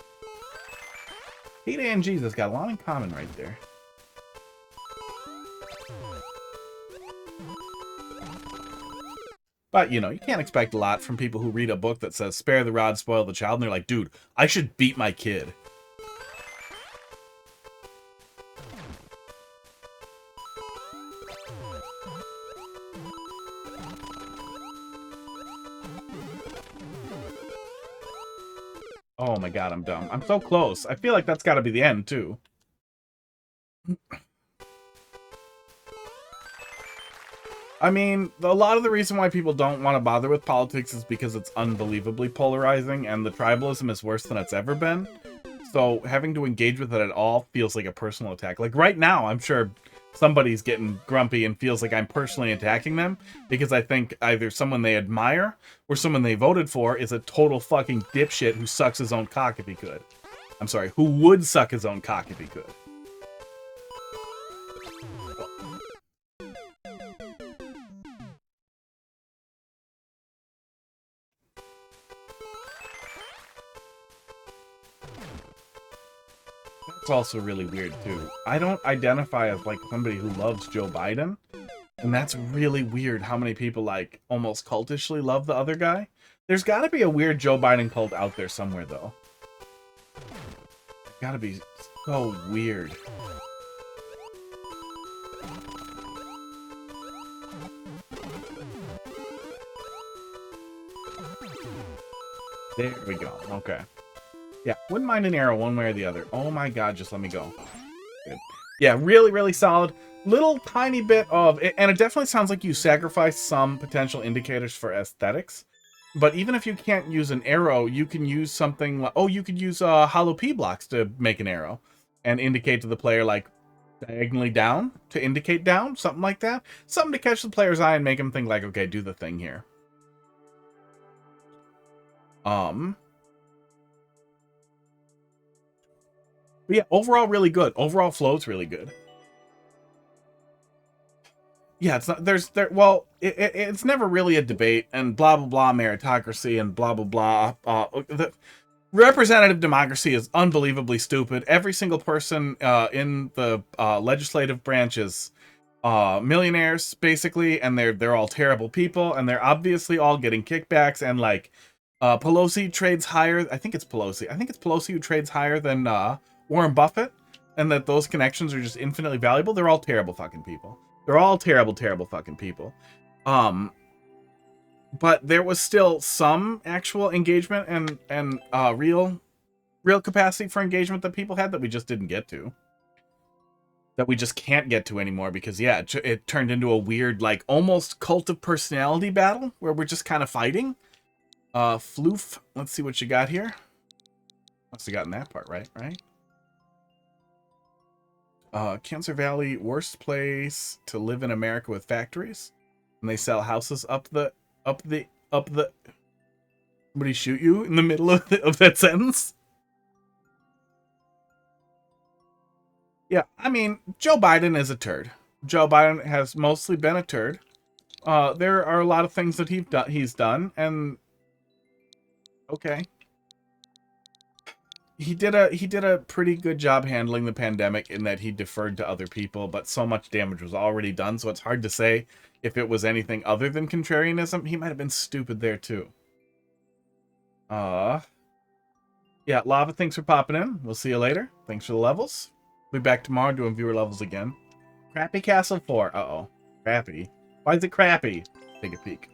[SPEAKER 2] PETA and Jesus got a lot in common right there. But, you know, you can't expect a lot from people who read a book that says, spare the rod, spoil the child, and they're like, dude, I should beat my kid. Oh my god, I'm dumb. I'm so close. I feel like that's got to be the end, too. I mean, a lot of the reason why people don't want to bother with politics is because it's unbelievably polarizing, and the tribalism is worse than it's ever been. So having to engage with it at all feels like a personal attack. Like right now, I'm sure somebody's getting grumpy and feels like I'm personally attacking them because I think either someone they admire or someone they voted for is a total fucking dipshit who sucks his own cock if he could. I'm sorry, who would suck his own cock if he could. It's also really weird too. I don't identify as like somebody who loves Joe Biden, and that's really weird how many people like almost cultishly love the other guy. There's got to be a weird Joe Biden cult out there somewhere though. It's got to be so weird. There we go. Okay. Yeah, wouldn't mind an arrow one way or the other. Oh my god, just let me go. Good. Yeah, really, really solid. Little tiny bit of... And it definitely sounds like you sacrificed some potential indicators for aesthetics. But even if you can't use an arrow, you can use something like... Oh, you could use hollow P blocks to make an arrow. And indicate to the player, like, diagonally down to indicate down. Something like that. Something to catch the player's eye and make him think, like, okay, do the thing here. But yeah, overall really good. Overall flow's really good. Yeah, it's not well, it's never really a debate and blah blah blah meritocracy and blah blah blah. The representative democracy is unbelievably stupid. Every single person in the legislative branches millionaires basically, and they're all terrible people, and they're obviously all getting kickbacks, and like Pelosi trades higher. I think it's Pelosi who trades higher than Warren Buffett, and that those connections are just infinitely valuable. They're all terrible fucking people. They're all terrible, terrible fucking people. But there was still some actual engagement and real capacity for engagement that people had that we just didn't get to. that we just can't get to anymore because, yeah, it turned into a weird, like, almost cult of personality battle where we're just kind of fighting. Floof, let's see what you got here. Must have gotten that part right? Cancer Valley, worst place to live in America with factories. And they sell houses up the... Somebody shoot you in the middle of that sentence? Yeah, I mean, Joe Biden is a turd. Joe Biden has mostly been a turd. There are a lot of things that he's done, and okay. He did a pretty good job handling the pandemic in that he deferred to other people, but so much damage was already done, so it's hard to say if it was anything other than contrarianism. He might have been stupid there too. Yeah, Lava, thanks for popping in. We'll see you later. Thanks for the levels. We'll be back tomorrow doing viewer levels again. Crappy Castle 4. Uh-oh. Crappy. Why is it crappy? Take a peek.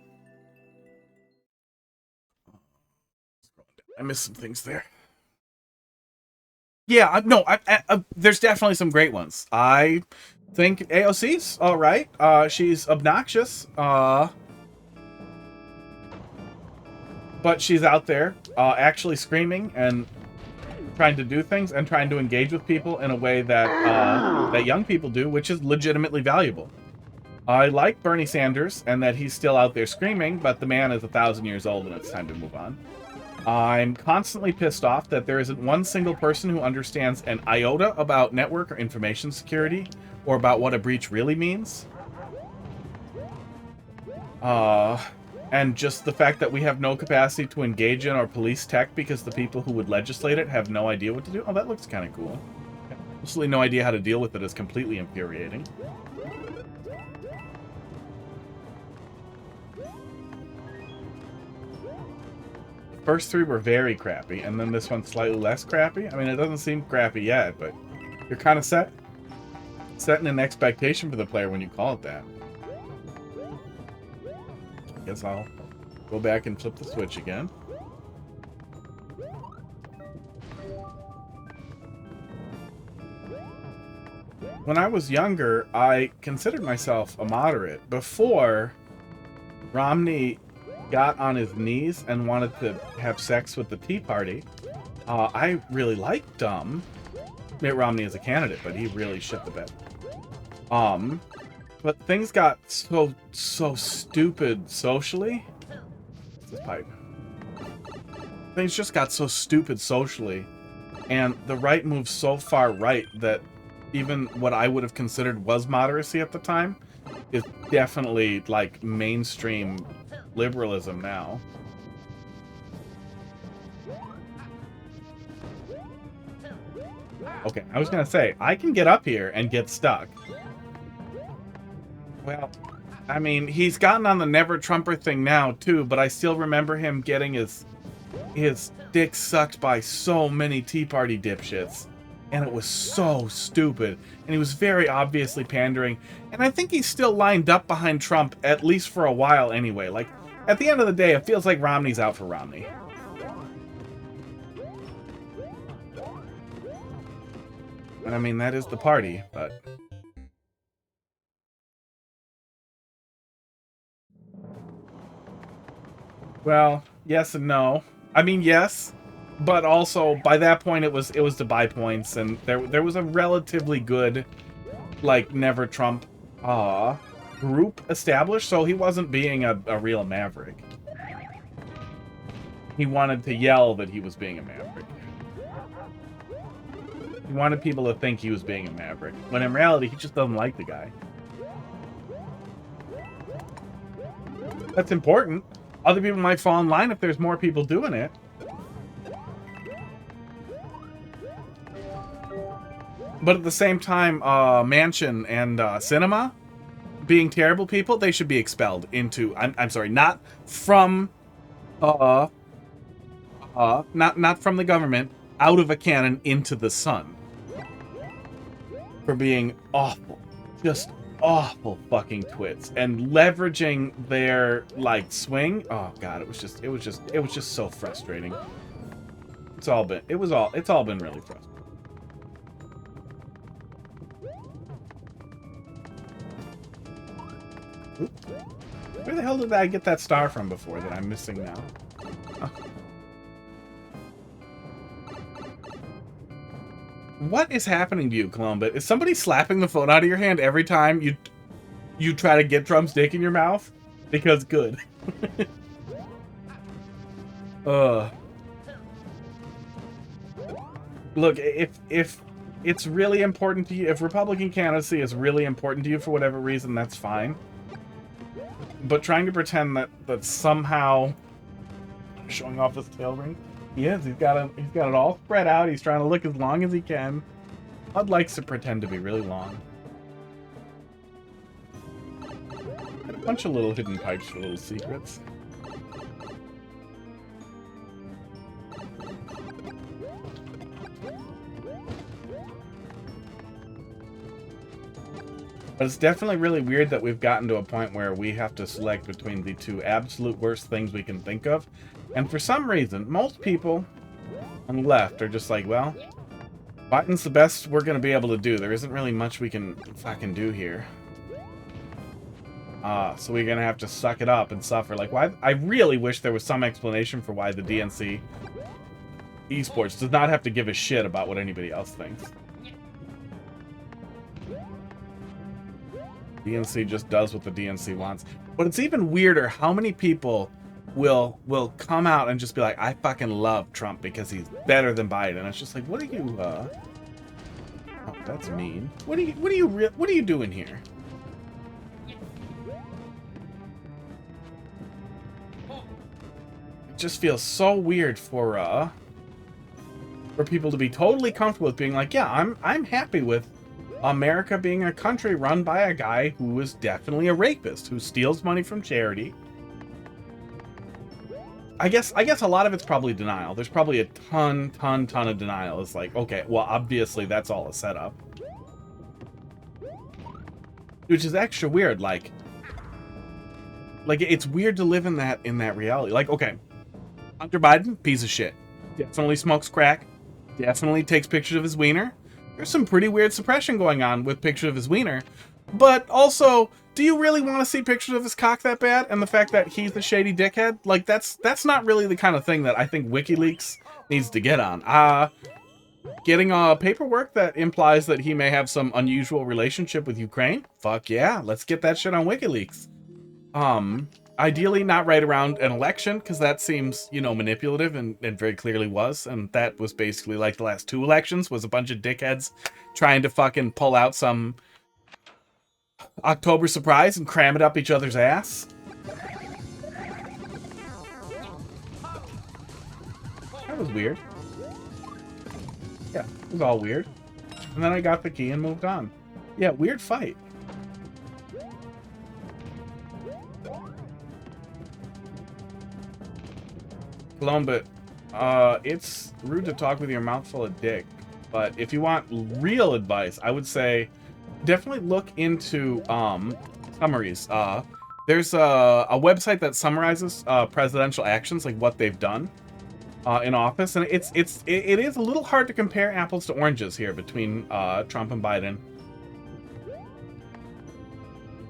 [SPEAKER 2] I missed some things there. Yeah, no, there's definitely some great ones. I think AOC's all right. She's obnoxious. But she's out there actually screaming and trying to do things and trying to engage with people in a way that that young people do, which is legitimately valuable. I like Bernie Sanders and that he's still out there screaming, but the man is 1,000 years old and it's time to move on. I'm constantly pissed off that there isn't one single person who understands an iota about network or information security or about what a breach really means. And just the fact that we have no capacity to engage in or police tech because the people who would legislate it have no idea what to do. Oh, that looks kind of cool. Absolutely no idea how to deal with it is completely infuriating. First three were very crappy, and then this one's slightly less crappy. I mean, it doesn't seem crappy yet, but you're kind of setting an expectation for the player when you call it that. I guess I'll go back and flip the switch again. When I was younger, I considered myself a moderate. Before Romney got on his knees and wanted to have sex with the Tea Party, I really liked Mitt Romney as a candidate, but he really shit the bed. But things got so stupid socially. What's this pipe? Things just got so stupid socially, and the right moved so far right that even what I would have considered was moderacy at the time is definitely like mainstream liberalism now. Okay, I was gonna say, I can get up here and get stuck. Well, I mean, he's gotten on the Never Trumper thing now, too, but I still remember him getting his dick sucked by so many Tea Party dipshits. And it was so stupid. And he was very obviously pandering. And I think he's still lined up behind Trump, at least for a while anyway. Like, at the end of the day, it feels like Romney's out for Romney. And I mean, that is the party, but... Well, yes and no. I mean, yes, but also by that point it was to buy points, and there was a relatively good, like, Never Trump group established, so he wasn't being a real maverick. He wanted to yell that he was being a maverick. He wanted people to think he was being a maverick, when in reality he just doesn't like the guy. That's important. Other people might fall in line if there's more people doing it. But at the same time, Mansion and Cinema, being terrible people, they should be expelled into... I'm sorry, not from... not from the government, out of a cannon into the sun. For being awful. Just awful fucking twits, and leveraging their like swing. Oh god, it was just so frustrating. It's all been really frustrating. Where the hell did I get that star from before that I'm missing now? Oh. What is happening to you, Columbus? Is somebody slapping the phone out of your hand every time you try to get drumstick in your mouth? Because good. Look, if it's really important to you, if Republican candidacy is really important to you for whatever reason, that's fine. But trying to pretend that somehow showing off his tail ring. He is. He's got it all spread out. He's trying to look as long as he can. Bud likes to pretend to be really long. Got a bunch of little hidden pipes for little secrets. But it's definitely really weird that we've gotten to a point where we have to select between the two absolute worst things we can think of. And for some reason, most people on the left are just like, well, Biden's the best we're going to be able to do. There isn't really much we can fucking do here. So we're going to have to suck it up and suffer. Like, why? I really wish there was some explanation for why the DNC esports does not have to give a shit about what anybody else thinks. DNC just does what the DNC wants. But it's even weirder how many people will come out and just be like, I fucking love Trump because he's better than Biden. It's just like, what are you oh, that's mean. What are you doing here? It just feels so weird for people to be totally comfortable with being like, yeah, I'm happy with America being a country run by a guy who is definitely a rapist, who steals money from charity. I guess a lot of it's probably denial. There's probably a ton of denial. It's like, okay, well, obviously that's all a setup. Which is extra weird. Like it's weird to live in that reality. Like, okay, Hunter Biden, piece of shit. Definitely smokes crack. Definitely takes pictures of his wiener. There's some pretty weird suppression going on with pictures of his wiener. But also, do you really want to see pictures of his cock that bad? And the fact that he's a shady dickhead? Like, that's not really the kind of thing that I think WikiLeaks needs to get on. Getting paperwork that implies that he may have some unusual relationship with Ukraine? Fuck yeah, let's get that shit on WikiLeaks. Ideally not right around an election, because that seems, manipulative, and very clearly was. And that was basically like the last 2 elections, was a bunch of dickheads trying to fucking pull out some October surprise and cram it up each other's ass. That was weird. Yeah, it was all weird. And then I got the key and moved on. Yeah, weird fight. Columbus, it's rude to talk with your mouth full of dick, but if you want real advice, I would say definitely look into summaries. There's a website that summarizes presidential actions, like what they've done in office, and it is a little hard to compare apples to oranges here between Trump and Biden.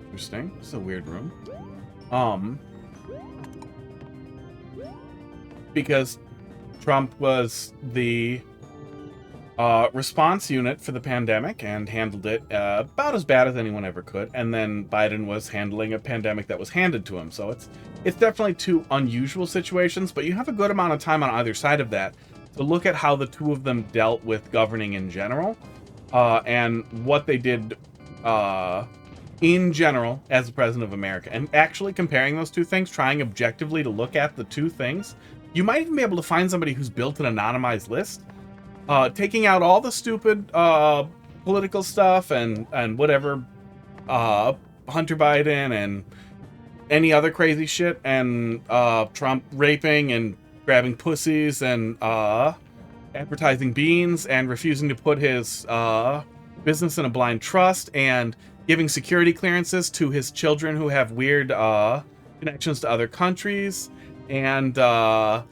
[SPEAKER 2] Interesting. This is a weird room. Because Trump was the response unit for the pandemic and handled it about as bad as anyone ever could, and then Biden was handling a pandemic that was handed to him. So it's definitely 2 unusual situations, but you have a good amount of time on either side of that to look at how the 2 of them dealt with governing in general, and what they did in general as the president of America, and actually comparing those 2 things, trying objectively to look at the 2 things. You might even be able to find somebody who's built an anonymized list, taking out all the stupid political stuff and whatever, Hunter Biden and any other crazy shit, and Trump raping and grabbing pussies and advertising beans and refusing to put his business in a blind trust and giving security clearances to his children who have weird connections to other countries. And I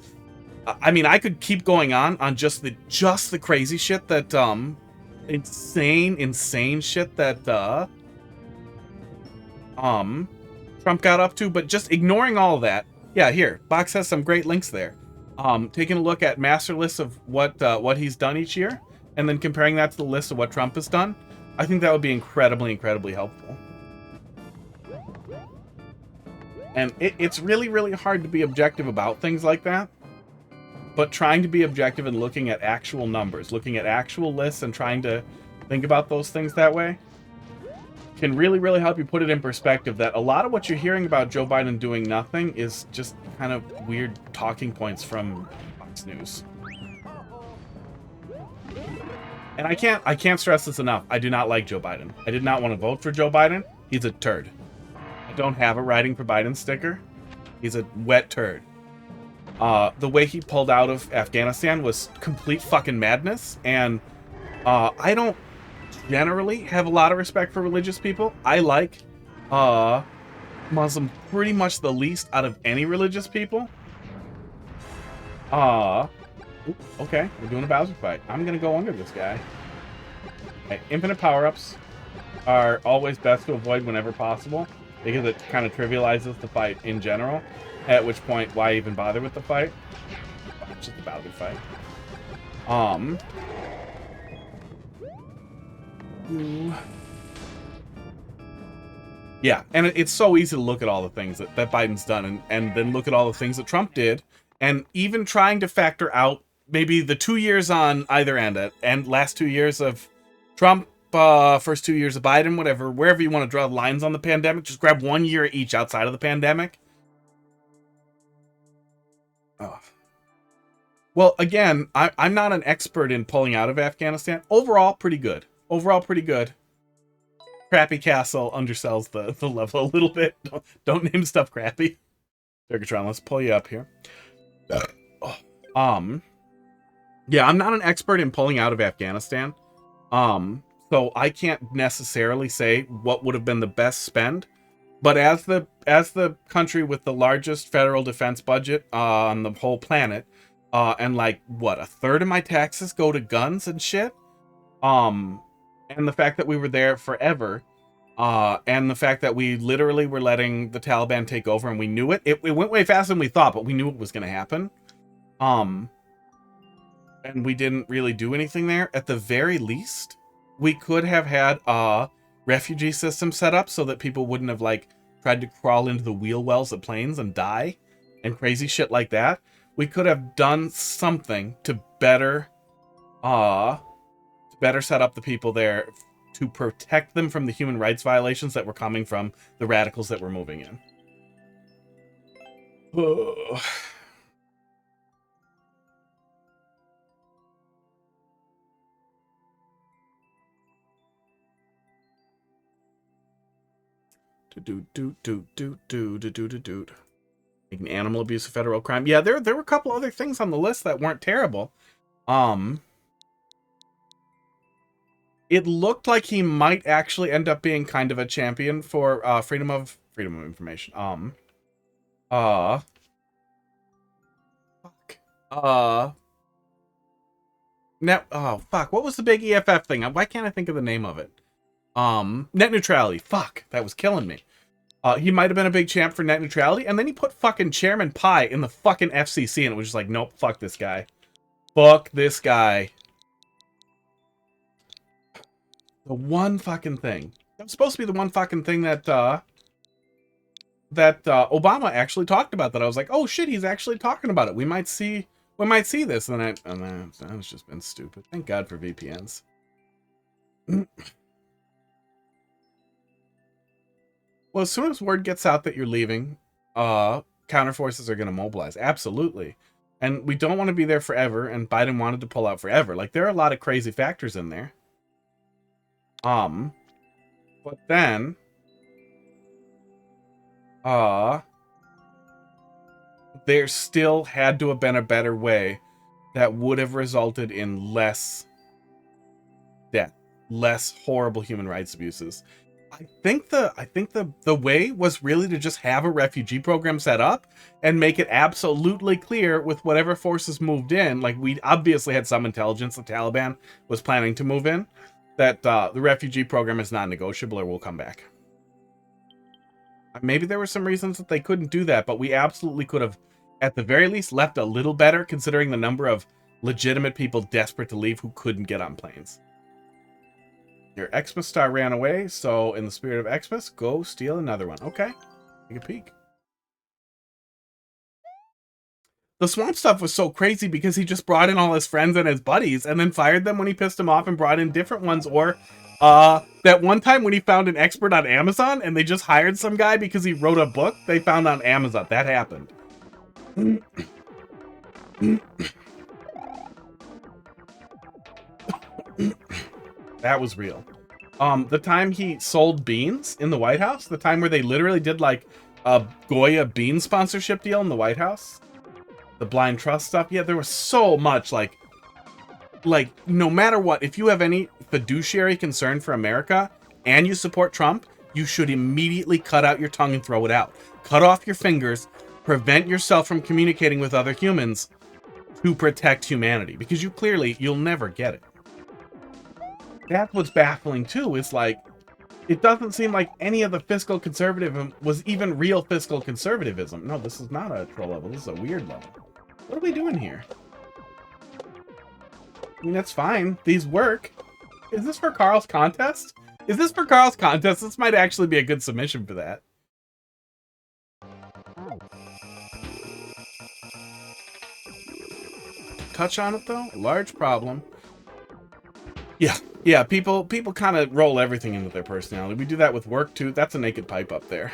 [SPEAKER 2] mean, I could keep going on just the crazy shit that insane shit that Trump got up to, but just ignoring all of that. Yeah, here, Box has some great links there. Taking a look at master lists of what he's done each year, and then comparing that to the list of what Trump has done. I think that would be incredibly, incredibly helpful. And it's really, really hard to be objective about things like that. But trying to be objective and looking at actual numbers, looking at actual lists and trying to think about those things that way can really, really help you put it in perspective that a lot of what you're hearing about Joe Biden doing nothing is just kind of weird talking points from Fox News. And I can't stress this enough. I do not like Joe Biden. I did not want to vote for Joe Biden. He's a turd. I don't have a writing for Biden sticker. He's a wet turd. The way he pulled out of Afghanistan was complete fucking madness. And I don't generally have a lot of respect for religious people. I like Muslim pretty much the least out of any religious people. Okay, we're doing a Bowser fight. I'm gonna go under this guy. Okay, infinite power-ups are always best to avoid whenever possible, because it kind of trivializes the fight in general, at which point, why even bother with the fight? It's just a Bowser fight. Yeah, and it's so easy to look at all the things that Biden's done, and then look at all the things that Trump did, and even trying to factor out maybe the 2 years on either end, and last 2 years of Trump, first 2 years of Biden, whatever, wherever you want to draw the lines on the pandemic, just grab 1 year each outside of the pandemic. Oh. Well, again, I'm not an expert in pulling out of Afghanistan. Overall, pretty good. Overall, pretty good. Crappy Castle undersells the level a little bit. Don't name stuff crappy. Turkitron, let's pull you up here. Yeah, I'm not an expert in pulling out of Afghanistan. So I can't necessarily say what would have been the best spend. But as the country with the largest federal defense budget on the whole planet, and like what, a third of my taxes go to guns and shit. And the fact that we were there forever, and the fact that we literally were letting the Taliban take over, and we knew it. It went way faster than we thought, but we knew it was going to happen. And we didn't really do anything there. At the very least, we could have had a refugee system set up so that people wouldn't have like tried to crawl into the wheel wells of planes and die and crazy shit like that. We could have done something to better set up the people there to protect them from the human rights violations that were coming from the radicals that were moving in. Making animal abuse a federal crime. Yeah, there were a couple other things on the list that weren't terrible. It looked like he might actually end up being kind of a champion for freedom of information. Fuck. Net. Oh fuck. What was the big EFF thing? Why can't I think of the name of it? Net neutrality. Fuck. That was killing me. He might have been a big champ for net neutrality, and then he put fucking Chairman Pi in the fucking FCC, and it was just like, nope, fuck this guy. Fuck this guy. The one fucking thing. That was supposed to be the one fucking thing that Obama actually talked about. That I was like, oh shit, he's actually talking about it. We might see this. And then it's just been stupid. Thank God for VPNs. Well, as soon as word gets out that you're leaving, counterforces are going to mobilize. Absolutely. And we don't want to be there forever, and Biden wanted to pull out forever. Like, there are a lot of crazy factors in there. But then, there still had to have been a better way that would have resulted in less death, less horrible human rights abuses. I think the way was really to just have a refugee program set up and make it absolutely clear with whatever forces moved in. Like, we obviously had some intelligence the Taliban was planning to move in, that the refugee program is non-negotiable or will come back. Maybe there were some reasons that they couldn't do that, but we absolutely could have, at the very least, left a little better, considering the number of legitimate people desperate to leave who couldn't get on planes. Your Xmas star ran away, so in the spirit of Xmas, go steal another one. Okay, take a peek. The swamp stuff was so crazy because he just brought in all his friends and his buddies and then fired them when he pissed them off and brought in different ones. Or that one time when he found an expert on Amazon and they just hired some guy because he wrote a book they found on Amazon. That happened. That was real. The time he sold beans in the White House, the time where they literally did like a Goya bean sponsorship deal in the White House. The blind trust stuff. Yeah, there was so much like no matter what, if you have any fiduciary concern for America and you support Trump, you should immediately cut out your tongue and throw it out. Cut off your fingers, prevent yourself from communicating with other humans to protect humanity, because you'll never get it. That's what's baffling too, is like, it doesn't seem like any of the fiscal conservatism was even real fiscal conservatism. No, this is not a troll level. This is a weird level. What are we doing here? I mean, that's fine. These work. Is this for Carl's contest? Is this for Carl's contest? This might actually be a good submission for that. Touch on it though? Large problem. Yeah, people kind of roll everything into their personality. We do that with work too. That's a naked pipe up there.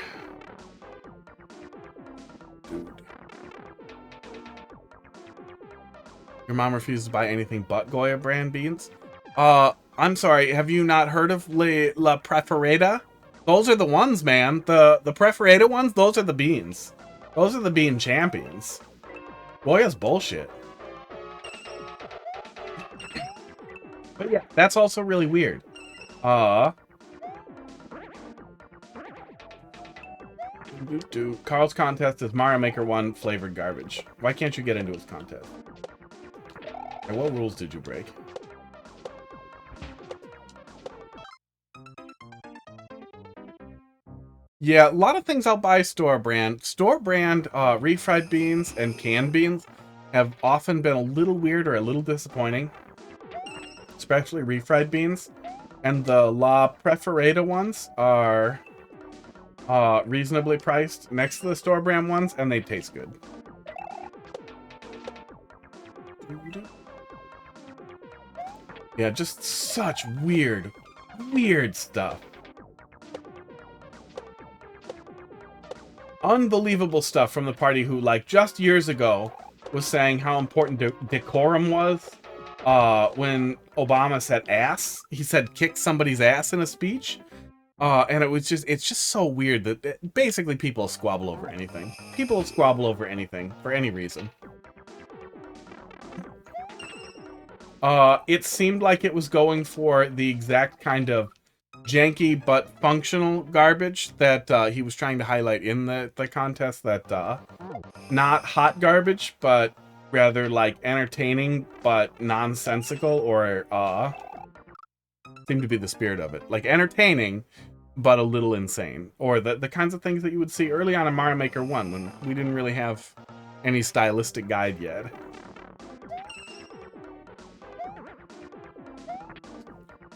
[SPEAKER 2] Dude. Your mom refuses to buy anything but Goya brand beans? I'm sorry, have you not heard of La Prefereta? Those are the ones, man. The Prefereta ones, those are the beans. Those are the bean champions. Goya's bullshit. But yeah, that's also really weird. Carl's contest is Mario Maker 1 flavored garbage. Why can't you get into his contest? And what rules did you break? Yeah, a lot of things I'll buy store brand. Store brand refried beans and canned beans have often been a little weird or a little disappointing. Especially refried beans. And the La Prefereta ones are reasonably priced next to the store brand ones, and they taste good. Yeah, just such weird stuff. Unbelievable stuff from the party who, like, just years ago was saying how important decorum was when Obama said ass. He said kick somebody's ass in a speech. And it's just so weird that basically people squabble over anything. People squabble over anything for any reason. It seemed like it was going for the exact kind of janky but functional garbage that he was trying to highlight in the contest. That not hot garbage, but rather like entertaining but nonsensical, or seemed to be the spirit of it. Like entertaining but a little insane, or the kinds of things that you would see early on in Mario Maker 1 when we didn't really have any stylistic guide yet.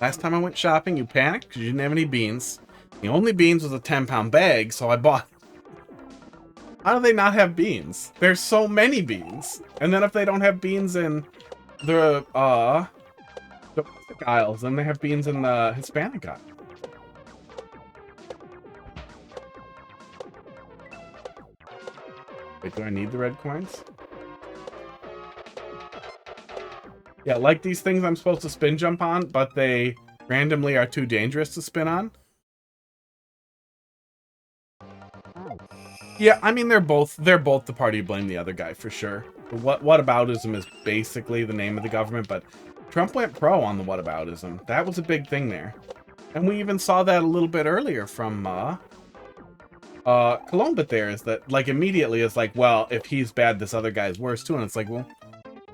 [SPEAKER 2] Last time I went shopping, you panicked because you didn't have any beans. The only beans was a 10-pound bag, so I bought. How do they not have beans? There's so many beans. And then if they don't have beans in the domestic aisles, then they have beans in the Hispanic aisle. Wait, do I need the red coins? Yeah, like these things I'm supposed to spin jump on, but they randomly are too dangerous to spin on. Yeah, I mean they're both the party who blame the other guy for sure. The whataboutism is basically the name of the government, but Trump went pro on the whataboutism. That was a big thing there. And we even saw that a little bit earlier from Colombit there, is that like immediately it's like, well, if he's bad, this other guy's worse too. And it's like, well,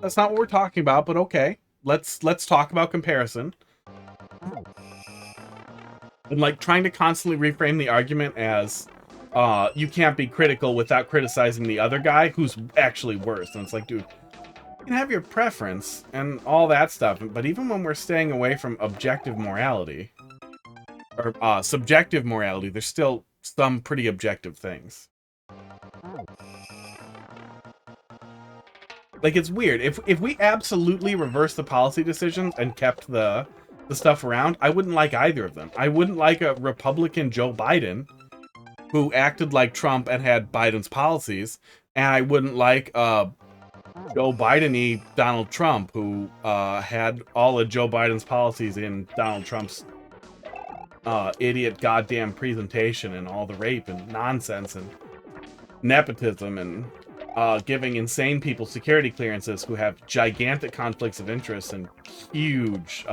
[SPEAKER 2] that's not what we're talking about, but okay. Let's talk about comparison. And like trying to constantly reframe the argument as you can't be critical without criticizing the other guy who's actually worse. And it's like, dude, you can have your preference and all that stuff, but even when we're staying away from objective morality, or subjective morality, there's still some pretty objective things. Like, it's weird. If we absolutely reversed the policy decisions and kept the stuff around, I wouldn't like either of them. I wouldn't like a Republican Joe Biden who acted like Trump and had Biden's policies, and I wouldn't like Joe Biden-y Donald Trump who had all of Joe Biden's policies in Donald Trump's idiot goddamn presentation, and all the rape and nonsense and nepotism and giving insane people security clearances who have gigantic conflicts of interest and huge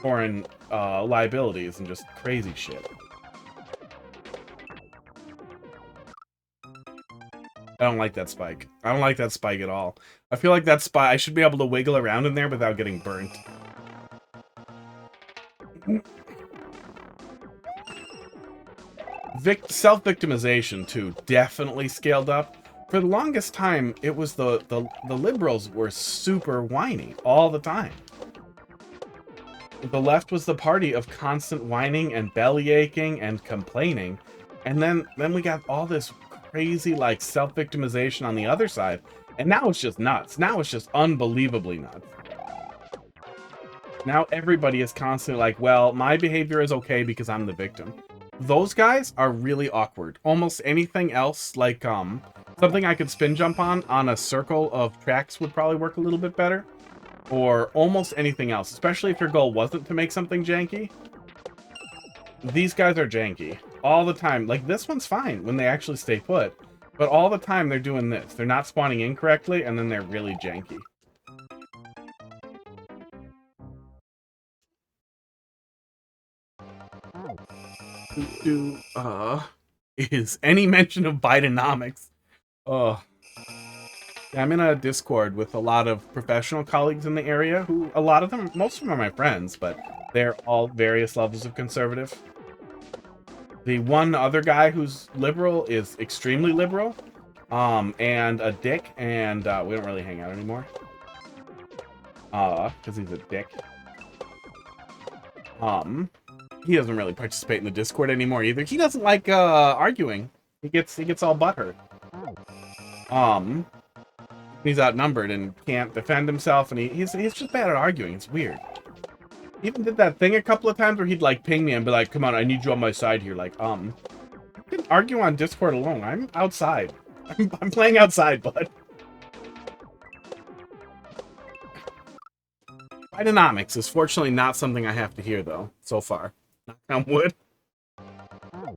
[SPEAKER 2] foreign liabilities and just crazy shit. I don't like that spike. I don't like that spike at all. I feel like that spike, I should be able to wiggle around in there without getting burnt. Self-victimization, too, definitely scaled up. For the longest time, it was the liberals were super whiny all the time. The left was the party of constant whining and belly aching and complaining. And then we got all this crazy, like, self-victimization on the other side. And now it's just nuts. Now it's just unbelievably nuts. Now everybody is constantly like, well, my behavior is okay because I'm the victim. Those guys are really awkward. Almost anything else, like, something I could spin jump on a circle of tracks would probably work a little bit better. Or almost anything else, especially if your goal wasn't to make something janky. These guys are janky all the time. Like, this one's fine when they actually stay put, but all the time they're doing this. They're not spawning incorrectly, and then they're really janky. Is any mention of Bidenomics? Yeah, I'm in a Discord with a lot of professional colleagues in the area who, a lot of them, most of them are my friends, but they're all various levels of conservative. The one other guy who's liberal is extremely liberal, and a dick, and we don't really hang out anymore. Because he's a dick. He doesn't really participate in the Discord anymore either. He doesn't like arguing. He gets all butthurt. He's outnumbered and can't defend himself, and he's just bad at arguing. It's weird. He even did that thing a couple of times where he'd like ping me and be like, "Come on, I need you on my side here." Like, you can argue on Discord alone. I'm outside. I'm playing outside, bud. Bidenomics is fortunately not something I have to hear, though, so far. Knock on wood.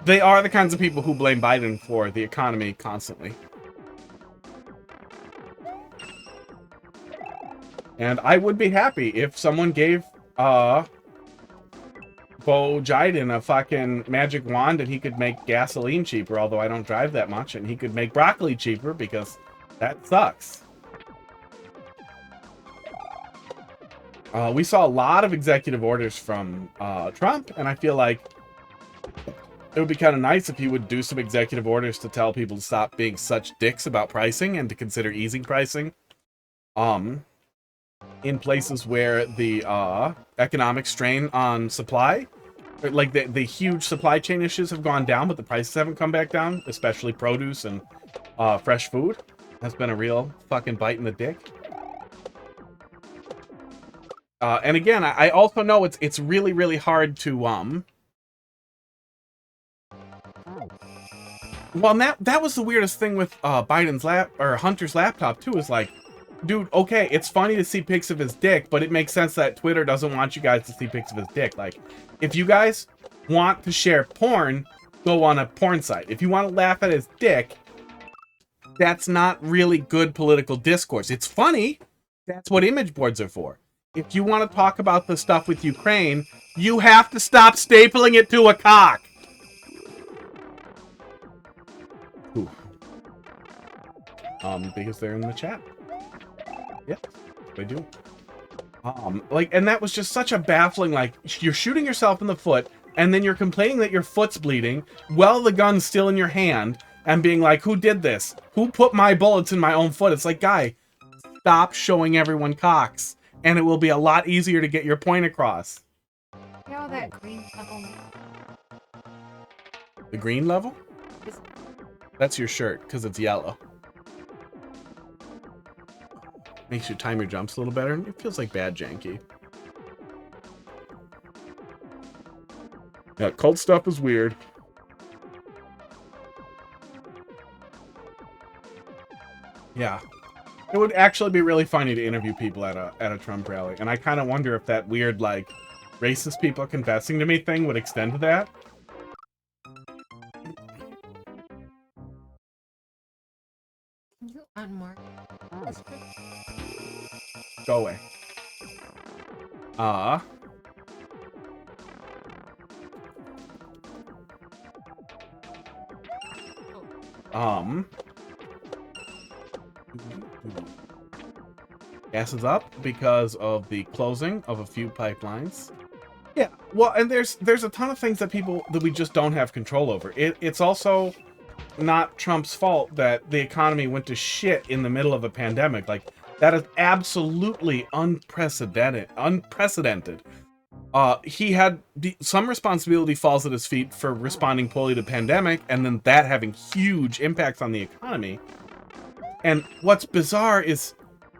[SPEAKER 2] They are the kinds of people who blame Biden for the economy constantly. And I would be happy if someone gave Bo Jiden a fucking magic wand and he could make gasoline cheaper, although I don't drive that much, and he could make broccoli cheaper because that sucks. We saw a lot of executive orders from Trump, and I feel like it would be kind of nice if he would do some executive orders to tell people to stop being such dicks about pricing and to consider easing pricing. In places where the economic strain on supply, like the huge supply chain issues have gone down, but the prices haven't come back down, especially produce and fresh food. Has been a real fucking bite in the dick. And again, I also know it's really, really hard to well, that was the weirdest thing with Biden's Hunter's laptop too, is like, dude, okay, it's funny to see pics of his dick, but it makes sense that Twitter doesn't want you guys to see pics of his dick. Like, if you guys want to share porn, go on a porn site. If you want to laugh at his dick, that's not really good political discourse. It's funny. That's what image boards are for. If you want to talk about the stuff with Ukraine, you have to stop stapling it to a cock. Ooh. Because they're in the chat. Yep, they do. Like, and that was just such a baffling, like, you're shooting yourself in the foot and then you're complaining that your foot's bleeding while the gun's still in your hand and being like, who did this? Who put my bullets in my own foot? It's like, guy, stop showing everyone cocks, and it will be a lot easier to get your point across.
[SPEAKER 4] You know that green level?
[SPEAKER 2] The green level? That's your shirt, because it's yellow. Makes you time your jumps a little better. It feels like bad janky. Yeah, cult stuff is weird. Yeah. It would actually be really funny to interview people at a Trump rally. And I kind of wonder if that weird, like, racist people confessing to me thing would extend to that.
[SPEAKER 4] Can you unmark this?
[SPEAKER 2] Go away. Gas is up because of the closing of a few pipelines. Yeah, well, and there's a ton of things that we just don't have control over. It's also not Trump's fault that the economy went to shit in the middle of a pandemic. Like, that is absolutely unprecedented. He had some responsibility falls at his feet for responding poorly to the pandemic, and then that having huge impacts on the economy. And what's bizarre is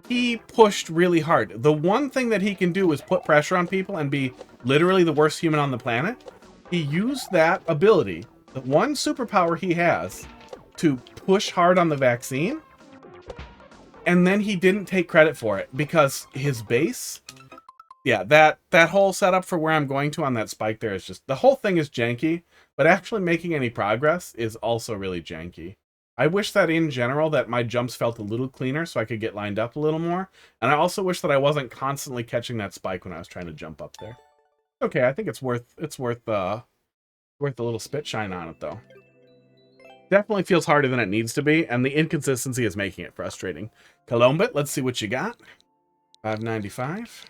[SPEAKER 2] he pushed really hard. The one thing that he can do is put pressure on people and be literally the worst human on the planet. He used that ability, the one superpower he has, to push hard on the vaccine. And then he didn't take credit for it because his base, yeah, that whole setup for where I'm going to on that spike there is just, the whole thing is janky, but actually making any progress is also really janky. I wish that in general that my jumps felt a little cleaner so I could get lined up a little more. And I also wish that I wasn't constantly catching that spike when I was trying to jump up there. Okay, I think it's worth a little spit shine on it though. Definitely feels harder than it needs to be, and the inconsistency is making it frustrating. Colombit, let's see what you got. 595.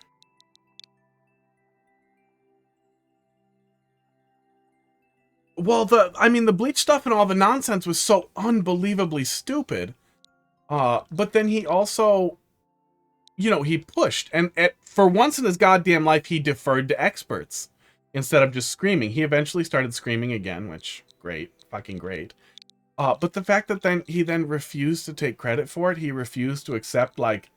[SPEAKER 2] Well, the bleach stuff and all the nonsense was so unbelievably stupid. But then he also, he pushed. And for once in his goddamn life, he deferred to experts instead of just screaming. He eventually started screaming again, which, great. Fucking great. But the fact that he then refused to take credit for it, he refused to accept, like,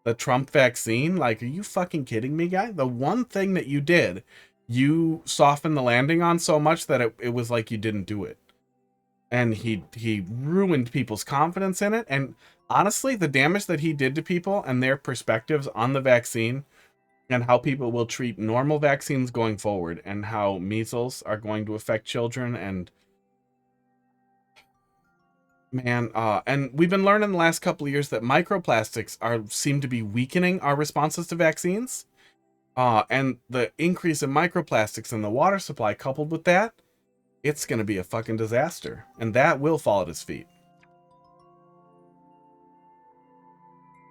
[SPEAKER 2] the Trump vaccine. Like, are you fucking kidding me, guy? The one thing that you did, you softened the landing on so much that it was like you didn't do it. And he ruined people's confidence in it. And honestly, the damage that he did to people and their perspectives on the vaccine and how people will treat normal vaccines going forward and how measles are going to affect children and man, and we've been learning the last couple of years that microplastics seem to be weakening our responses to vaccines. And the increase in microplastics in the water supply coupled with that, it's going to be a fucking disaster. And that will fall at his feet.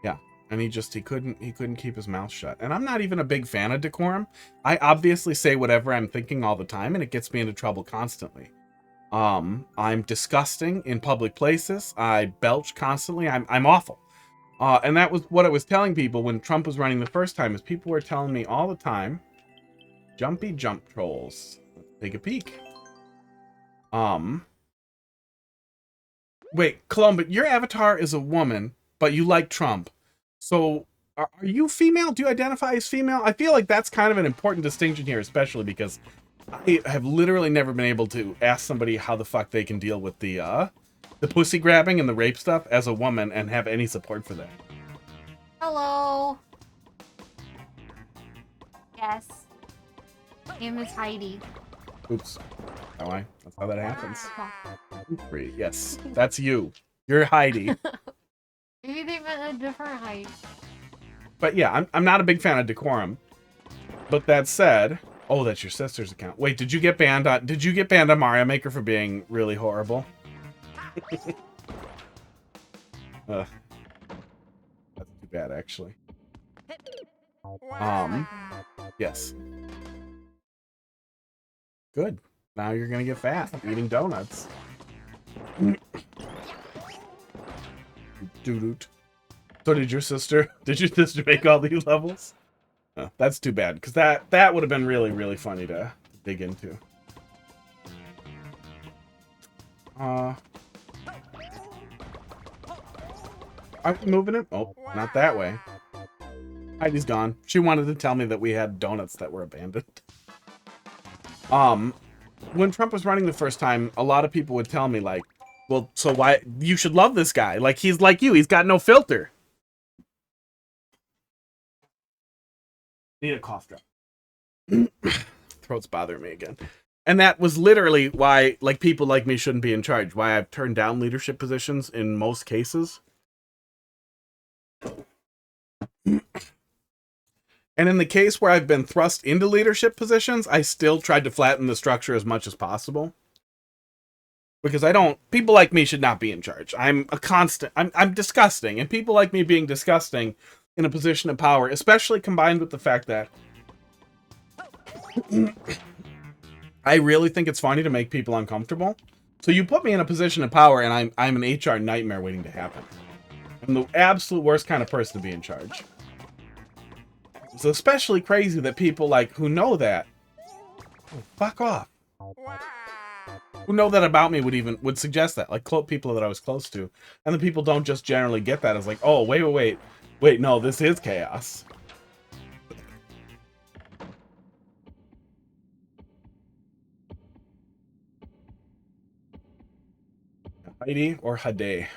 [SPEAKER 2] Yeah. And he couldn't keep his mouth shut. And I'm not even a big fan of decorum. I obviously say whatever I'm thinking all the time, and it gets me into trouble constantly. I'm disgusting in public places. I belch constantly. I'm awful. And that was what I was telling people when Trump was running the first time, is people were telling me all the time, Jumpy jump trolls. Let's take a peek. Wait, Columba, your avatar is a woman, but you like Trump. So are you female? Do you identify as female? I feel like that's kind of an important distinction here, especially because I have literally never been able to ask somebody how the fuck they can deal with the pussy grabbing and the rape stuff as a woman and have any support for that.
[SPEAKER 4] Hello. Yes. My name is Heidi.
[SPEAKER 2] Oops. That's how that happens. Free. Yes, that's you. You're Heidi.
[SPEAKER 4] Maybe they meant a different Heidi.
[SPEAKER 2] But yeah, I'm not a big fan of decorum. But that said, oh, that's your sister's account. Wait, did you get banned on Mario Maker for being really horrible? That's too bad, actually. Yes. Good. Now you're gonna get fat eating donuts. Doo-doot. So did your sister make all these levels? Oh, that's too bad, because that would have been really, really funny to dig into. I'm moving it. Oh, not that way. Heidi's gone. She wanted to tell me that we had donuts that were abandoned. When Trump was running the first time, a lot of people would tell me, like, well, so why you should love this guy. Like, he's like you. He's got no filter. Need a cough drop. Throat's bothering me again. And that was literally why, like, people like me shouldn't be in charge. Why I've turned down leadership positions in most cases. And in the case where I've been thrust into leadership positions, I still tried to flatten the structure as much as possible. Because people like me should not be in charge. I'm disgusting. And people like me being disgusting in a position of power, especially combined with the fact that I really think it's funny to make people uncomfortable. So you put me in a position of power and I'm an HR nightmare waiting to happen. I'm the absolute worst kind of person to be in charge. It's especially crazy that people like who know that. Oh, fuck off. Who know that about me would suggest that, like people that I was close to, and the people don't just generally get that as like, oh wait, no, this is chaos. Heidi or Hade?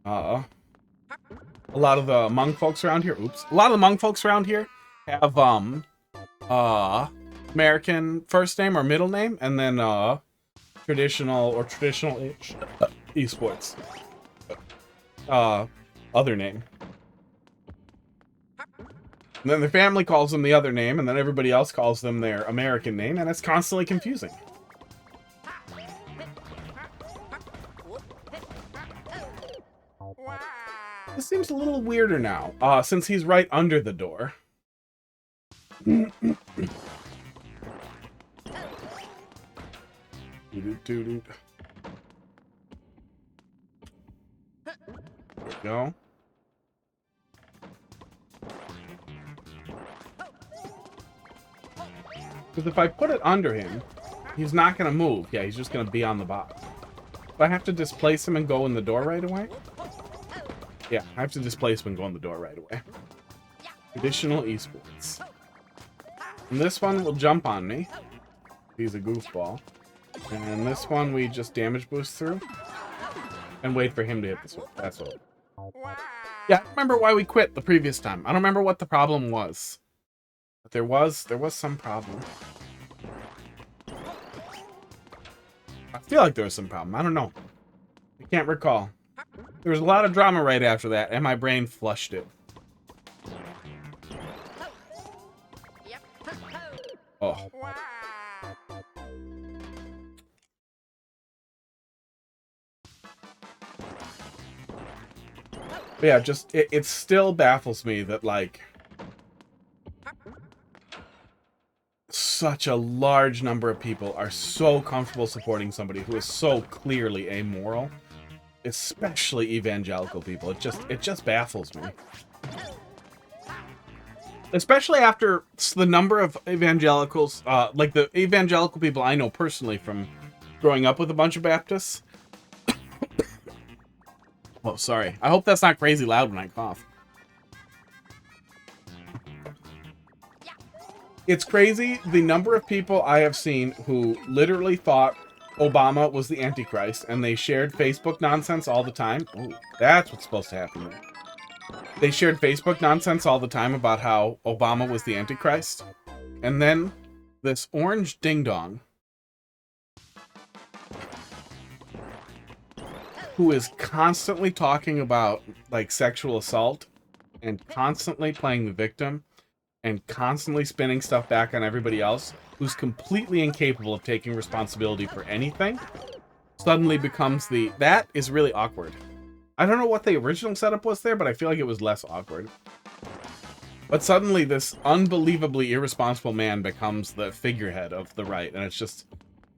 [SPEAKER 2] A lot of the Hmong folks around here. Oops. A lot of the Hmong folks around here have American first name or middle name, and then traditional esports other name. And then their family calls them the other name, and then everybody else calls them their American name, and it's constantly confusing. This seems a little weirder now, since he's right under the door. There we go. Because if I put it under him, he's not going to move. Yeah, he's just going to be on the box. Do I have to displace him and go in the door right away? Yeah, I have to displace him and go in the door right away. Traditional esports. And this one will jump on me. He's a goofball. And this one we just damage boost through. And wait for him to hit this one. That's all. Yeah, I don't remember why we quit the previous time. I don't remember what the problem was. But there was some problem. I feel like there was some problem. I don't know. I can't recall. There was a lot of drama right after that, and my brain flushed it. Oh. But yeah, just, it still baffles me that, like, such a large number of people are so comfortable supporting somebody who is so clearly amoral. Especially evangelical people. It just baffles me. Especially after the number of evangelicals, like the evangelical people I know personally from growing up with a bunch of Baptists. Oh, sorry. I hope that's not crazy loud when I cough. It's crazy the number of people I have seen who literally thought Obama was the Antichrist, and they shared Facebook nonsense all the time. Ooh, that's what's supposed to happen there. They shared Facebook nonsense all the time about how Obama was the Antichrist. And then this orange ding-dong who is constantly talking about, like, sexual assault and constantly playing the victim and constantly spinning stuff back on everybody else, who's completely incapable of taking responsibility for anything, suddenly becomes that is really awkward. I don't know what the original setup was there, but I feel like it was less awkward. But suddenly this unbelievably irresponsible man becomes the figurehead of the right, and it's just,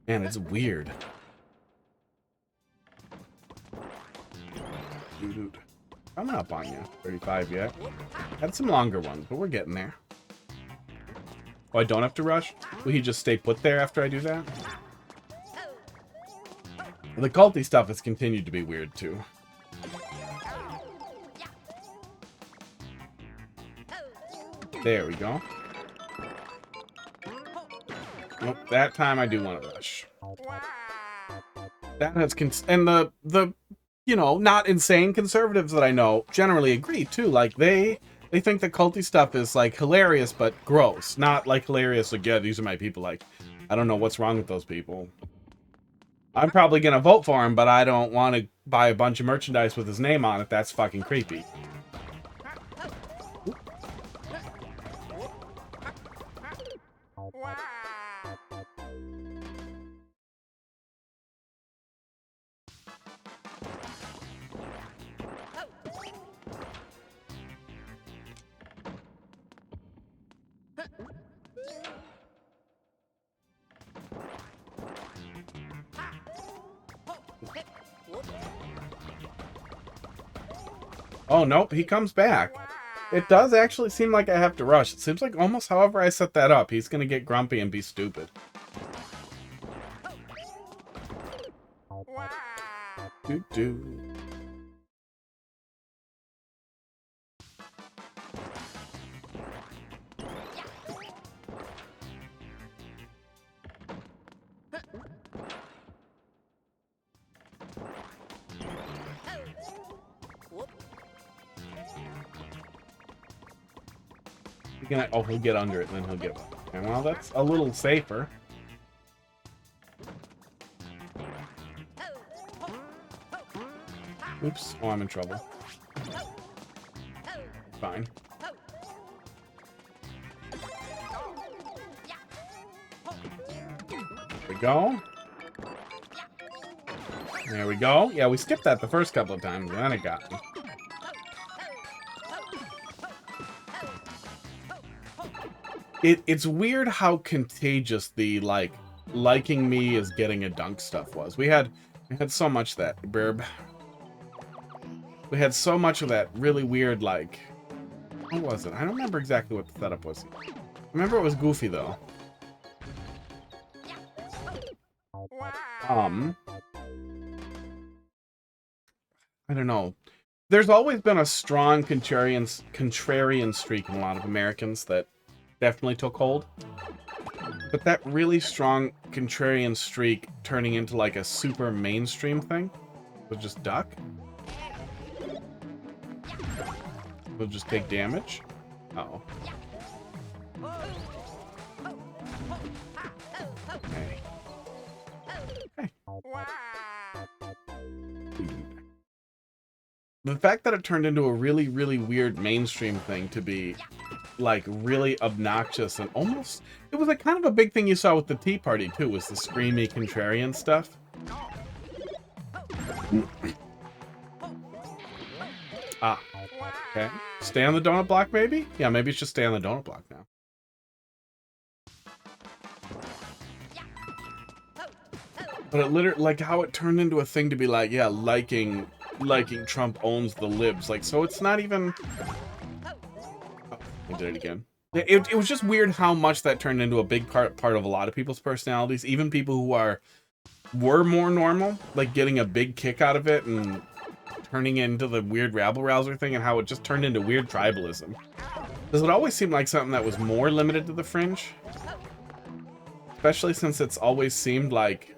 [SPEAKER 2] man, it's weird. Dude. I'm up on you. 35 yet. Had some longer ones, but we're getting there. Oh, I don't have to rush? Will he just stay put there after I do that? The culty stuff has continued to be weird, too. There we go. Nope, that time I do want to rush. That has and the you know, not insane conservatives that I know generally agree too. Like they think the culty stuff is like hilarious but gross, not like hilarious like, yeah, these are my people. Like, I don't know what's wrong with those people. I'm probably gonna vote for him, but I don't want to buy a bunch of merchandise with his name on it. That's fucking creepy. Oh, nope, he comes back. It does actually seem like I have to rush. It seems like almost however I set that up, he's going to get grumpy and be stupid. Doo-doo. Oh, he'll get under it, and then he'll give up. Okay, well, that's a little safer. Oops. Oh, I'm in trouble. Fine. There we go. There we go. Yeah, we skipped that the first couple of times, and then it got me. It's weird how contagious the liking me is getting a dunk stuff was. We had so much of that, Burb. We had so much of that really weird, like, what was it? I don't remember exactly what the setup was. I remember it was goofy though. I don't know. There's always been a strong contrarian streak in a lot of Americans that definitely took hold. But that really strong contrarian streak turning into like a super mainstream thing. We'll just duck. We'll just take damage. Uh-oh. Okay. Okay. The fact that it turned into a really, really weird mainstream thing to be like really obnoxious and almost, it was like kind of a big thing you saw with the Tea Party too, was the screamy contrarian stuff. Ah, okay. Stay on the donut block, maybe? Yeah, maybe it's just stay on the donut block now. But it literally, like how it turned into a thing to be like, yeah, liking Trump owns the libs. Like, so it's not even... Oh, I did it again. It was just weird how much that turned into a big part of a lot of people's personalities. Even people who were more normal, like getting a big kick out of it and turning into the weird rabble-rouser thing, and how it just turned into weird tribalism. Because it always seemed like something that was more limited to the fringe. Especially since it's always seemed like...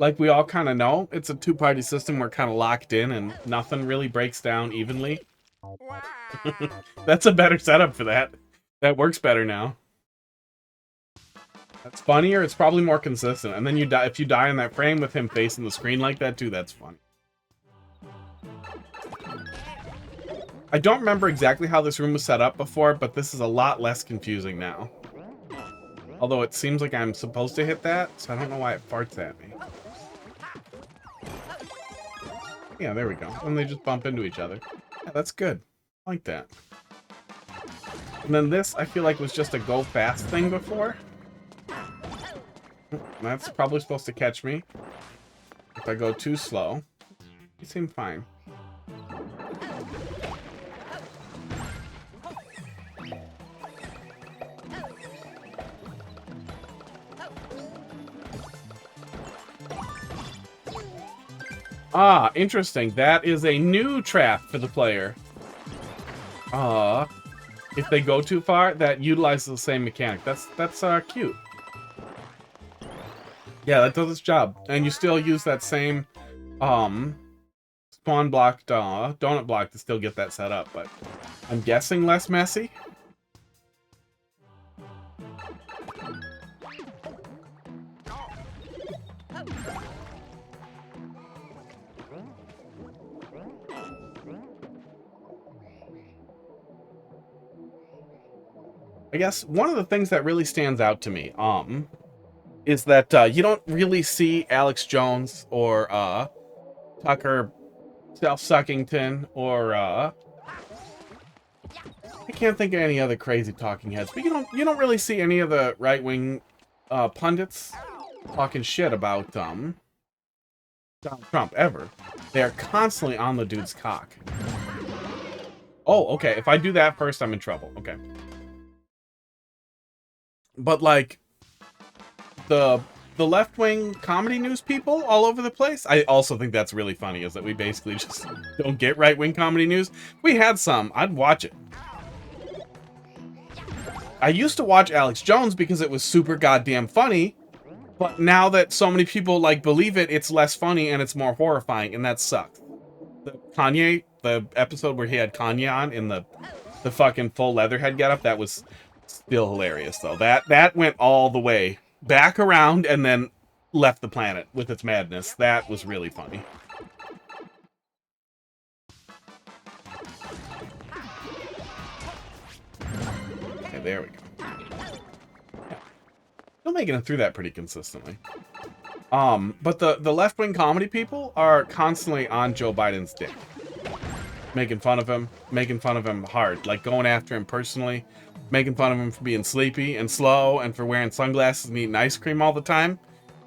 [SPEAKER 2] Like we all kind of know, it's a two-party system. We're kind of locked in and nothing really breaks down evenly. That's a better setup for that. That works better now. That's funnier. It's probably more consistent. And then you die if you die in that frame with him facing the screen like that too. That's funny. I don't remember exactly how this room was set up before, but this is a lot less confusing now. Although it seems like I'm supposed to hit that, so I don't know why it farts at me. Yeah, there we go. And they just bump into each other. Yeah, that's good. I like that. And then this, I feel like, was just a go fast thing before. That's probably supposed to catch me. If I go too slow. You seem fine. Ah, interesting. That is a new trap for the player. If they go too far, that utilizes the same mechanic. That's cute. Yeah, that does its job. And you still use that same spawn block, donut block to still get that set up, but I'm guessing less messy. I guess one of the things that really stands out to me, is that you don't really see Alex Jones or Tucker Self-Suckington or I can't think of any other crazy talking heads, but you don't really see any of the right-wing pundits talking shit about Donald Trump ever. They are constantly on the dude's cock. Oh, okay. If I do that first, I'm in trouble. Okay. But like the left-wing comedy news people all over the place, I also think that's really funny, is that we basically just don't get right-wing comedy news. If we had some, I'd watch it. I used to watch Alex Jones because it was super goddamn funny, but now that so many people like believe it, it's less funny and it's more horrifying, and that sucks. The episode where he had Kanye on in the fucking full Leatherhead getup, that was still hilarious though. That went all the way back around and then left the planet with its madness. That was really funny. Okay, there we go. Yeah. Still making it through that pretty consistently. But the left-wing comedy people are constantly on Joe Biden's dick. Making fun of him hard, like going after him personally, making fun of him for being sleepy and slow and for wearing sunglasses and eating ice cream all the time.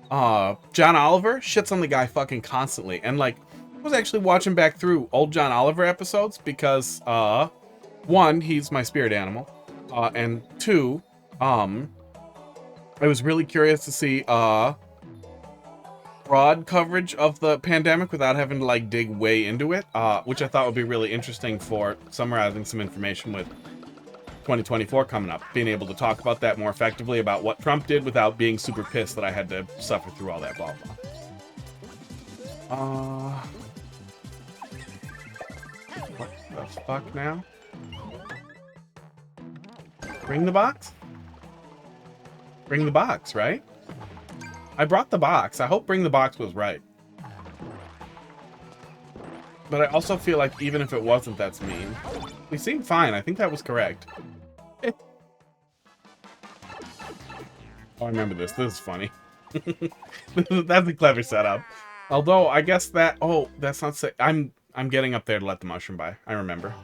[SPEAKER 2] John Oliver shits on the guy fucking constantly. And like, I was actually watching back through old John Oliver episodes because, one, he's my spirit animal. And two, I was really curious to see, broad coverage of the pandemic without having to like dig way into it, which I thought would be really interesting for summarizing some information with 2024 coming up, being able to talk about that more effectively, about what Trump did without being super pissed that I had to suffer through all that blah blah. What the fuck now? Bring the box? Bring the box, right? I brought the box. I hope bring the box was right. But I also feel like even if it wasn't, that's mean. We seem fine. I think that was correct. Oh, I remember this. This is funny. That's a clever setup. Although, I guess that... Oh, that's not... I'm getting up there to let the mushroom by. I remember.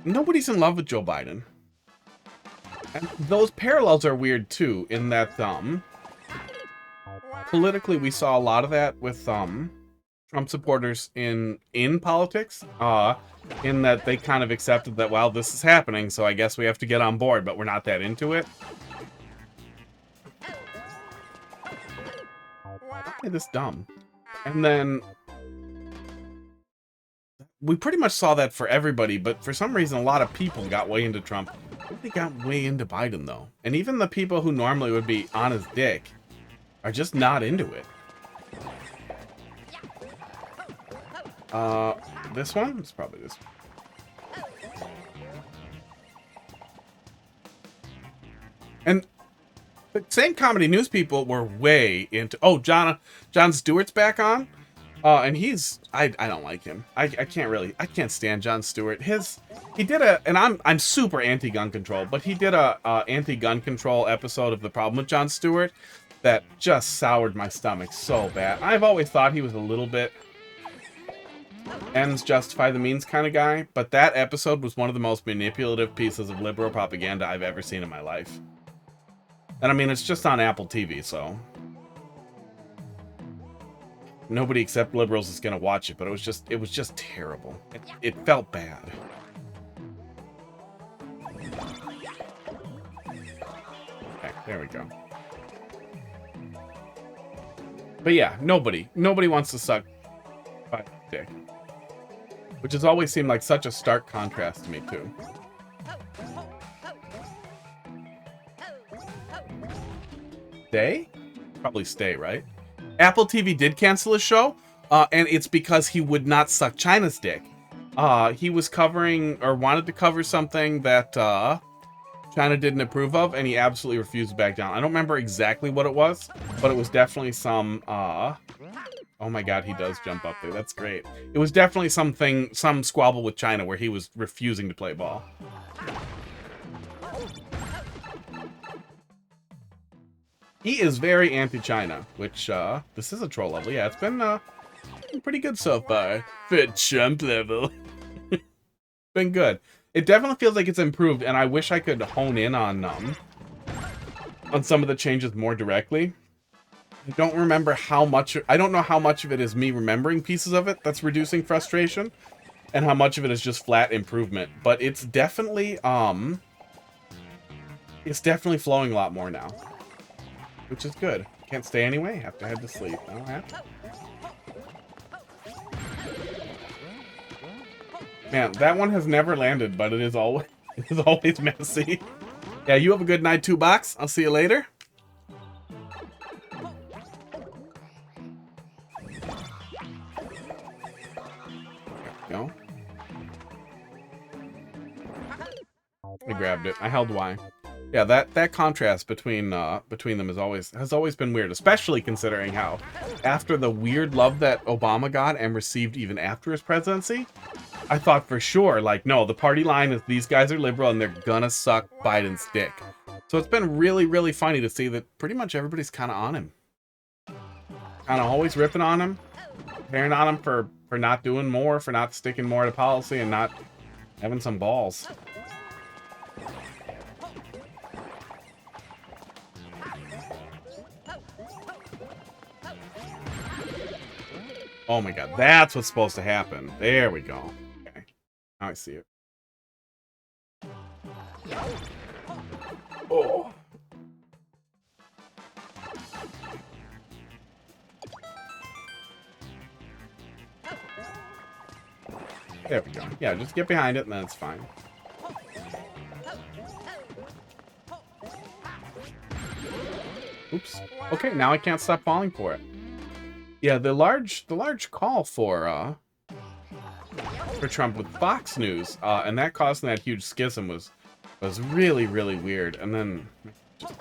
[SPEAKER 2] Nobody's in love with Joe Biden. And those parallels are weird, too, in that, politically, we saw a lot of that with, Trump supporters in politics, in that they kind of accepted that, well, this is happening, so I guess we have to get on board, but we're not that into it. Why is this dumb? And then we pretty much saw that for everybody, but for some reason, a lot of people got way into Trump. I think they got way into Biden, though. And even the people who normally would be on his dick are just not into it. This one? It's probably this one. And the same comedy news people were way into... Oh, Jon Stewart's back on? And he's... I don't like him. I can't stand Jon Stewart. He did a... And I'm super anti-gun control, but he did a anti-gun control episode of The Problem with Jon Stewart. that just soured my stomach so bad. I've always thought he was a little bit ends justify the means kind of guy, but that episode was one of the most manipulative pieces of liberal propaganda I've ever seen in my life. And I mean, it's just on Apple TV, so nobody except liberals is gonna watch it, but it was just terrible. It felt bad. Okay, there we go. But yeah, nobody wants to suck my dick. Which has always seemed like such a stark contrast to me, too. Stay? Probably stay, right? Apple TV did cancel his show, and it's because he would not suck China's dick. He was covering, or wanted to cover something that China didn't approve of, and he absolutely refused to back down. I don't remember exactly what it was, but it was definitely some, oh my god, he does jump up there. That's great. It was definitely some squabble with China where he was refusing to play ball. He is very anti-China, which, this is a troll level. Yeah, it's been pretty good so far for a Trump level. Been good. It definitely feels like it's improved, and I wish I could hone in on some of the changes more directly. I don't remember how much, I don't know how much of it is me remembering pieces of it that's reducing frustration, and how much of it is just flat improvement. But it's definitely flowing a lot more now, which is good. Can't stay anyway, have to head to sleep. I don't have to. Man, that one has never landed, but it is always messy. Yeah, you have a good night, 2Box. I'll see you later. Go. I grabbed it. I held Y. Yeah, that contrast between them has always been weird, especially considering how after the weird love that Obama got and received even after his presidency, I thought for sure, like, no, the party line is these guys are liberal and they're gonna suck Biden's dick. So it's been really, really funny to see that pretty much everybody's kind of on him. Kind of always ripping on him, tearing on him for not doing more, for not sticking more to policy and not having some balls. Oh my god, that's what's supposed to happen. There we go. Okay, now I see it. Oh. There we go. Yeah, just get behind it and then it's fine. Oops. Okay, now I can't stop falling for it. Yeah, the large call for Trump with Fox News, and that causing that huge schism was really, really weird. And then just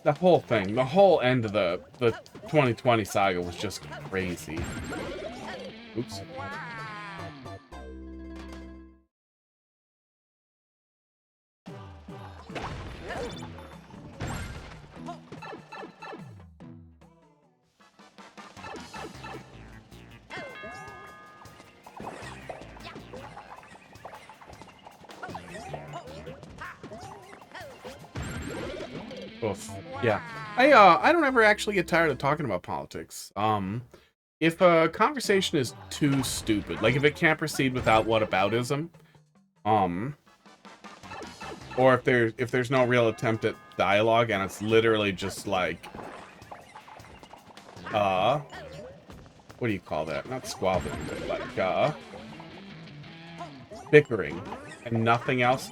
[SPEAKER 2] the whole thing, the whole end of the 2020 saga was just crazy. Oops. Oof. Yeah, I don't ever actually get tired of talking about politics. If a conversation is too stupid, like if it can't proceed without whataboutism, or if there's no real attempt at dialogue and it's literally just like, what do you call that? Not squabbling, but like, bickering and nothing else.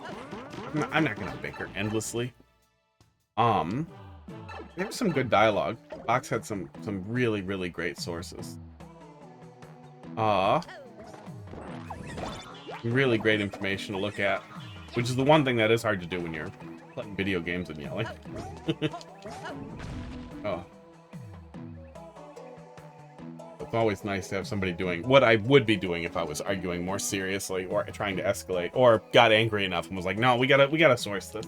[SPEAKER 2] I'm not gonna bicker endlessly. There was some good dialogue. Fox had some really, really great sources. Really great information to look at, which is the one thing that is hard to do when you're playing video games and yelling. Oh. It's always nice to have somebody doing what I would be doing if I was arguing more seriously or trying to escalate or got angry enough and was like, no, we gotta source this.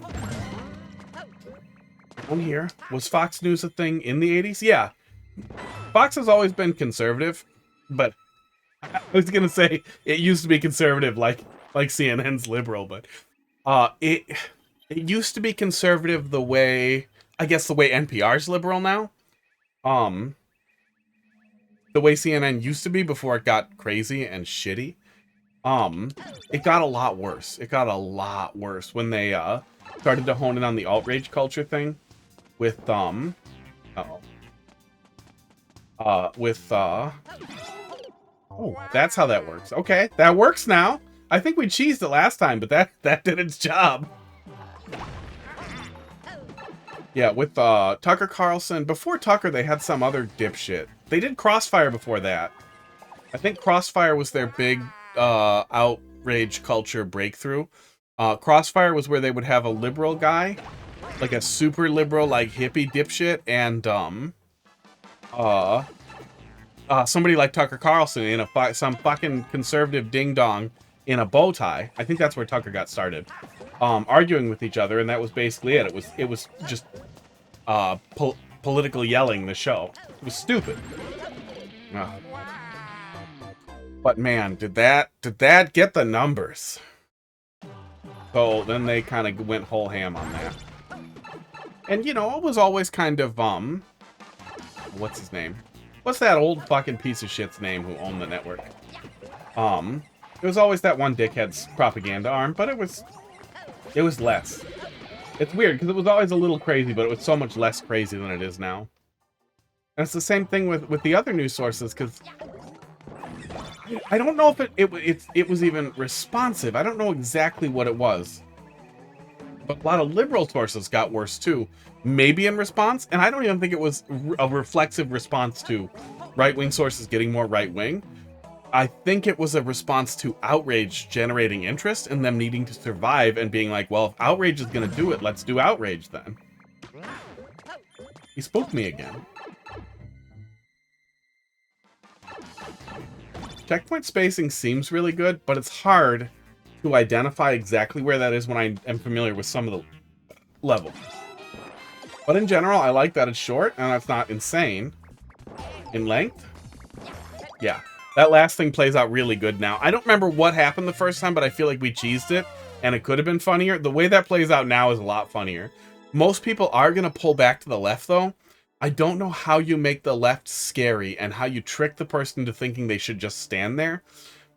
[SPEAKER 2] On here. Was Fox News a thing in the 80s? Yeah. Fox has always been conservative, but I was gonna say it used to be conservative like CNN's liberal, but it used to be conservative the way, I guess, the way NPR's liberal now. The way CNN used to be before it got crazy and shitty. It got a lot worse. It got a lot worse when they started to hone in on the alt-rage culture thing with oh, that's how that works. Okay, that works now. I think we cheesed it last time, but that did its job. Yeah, with Tucker Carlson. Before Tucker, they had some other dipshit. They did Crossfire before that. I think Crossfire was their big outrage culture breakthrough. Crossfire was where they would have a liberal guy, like a super liberal, like hippie dipshit, and somebody like Tucker Carlson in some fucking conservative ding dong in a bow tie. I think that's where Tucker got started, arguing with each other, and that was basically it. It was just political yelling. The show. It was stupid. But man, did that get the numbers? So then they kind of went whole ham on that. And you know, it was always kind of what's his name? What's that old fucking piece of shit's name who owned the network? It was always that one dickhead's propaganda arm, but it was less. It's weird because it was always a little crazy, but it was so much less crazy than it is now. And it's the same thing with the other news sources, because I don't know if it was even responsive. I don't know exactly what it was. But a lot of liberal sources got worse too. Maybe in response, and I don't even think it was a reflexive response to right-wing sources getting more right-wing. I think it was a response to outrage generating interest and them needing to survive and being like, well, if outrage is going to do it, let's do outrage then. He spooked me again. Checkpoint spacing seems really good, but it's hard to identify exactly where that is when I am familiar with some of the level. But in general, I like that it's short and it's not insane in length. Yeah, that last thing plays out really good now. I don't remember what happened the first time, but I feel like we cheesed it and it could have been funnier. The way that plays out now is a lot funnier. Most people are going to pull back to the left, though. I don't know how you make the left scary and how you trick the person into thinking they should just stand there.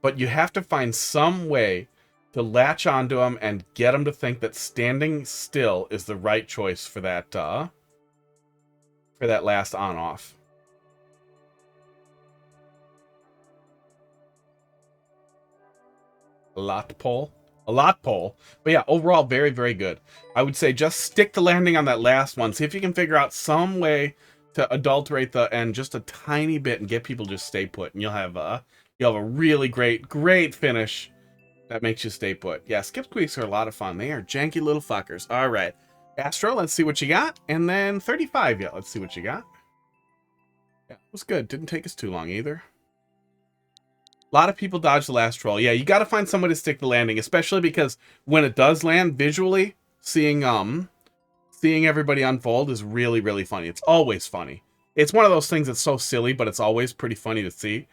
[SPEAKER 2] But you have to find some way to latch onto them and get them to think that standing still is the right choice for that last on-off. A lot pole. But yeah, overall, very, very good. I would say just stick to landing on that last one. See if you can figure out some way to adulterate the end just a tiny bit and get people to just stay put. And you'll have a really great finish that makes you stay put. Yeah, skip squeaks are a lot of fun. They are janky little fuckers. All right. Astro, let's see what you got. And then 35, yeah, let's see what you got. Yeah, it was good. Didn't take us too long either. A lot of people dodge the last troll. Yeah, you got to find someone to stick the landing, especially because when it does land, visually, seeing everybody unfold is really, really funny. It's always funny. It's one of those things that's so silly, but it's always pretty funny to see.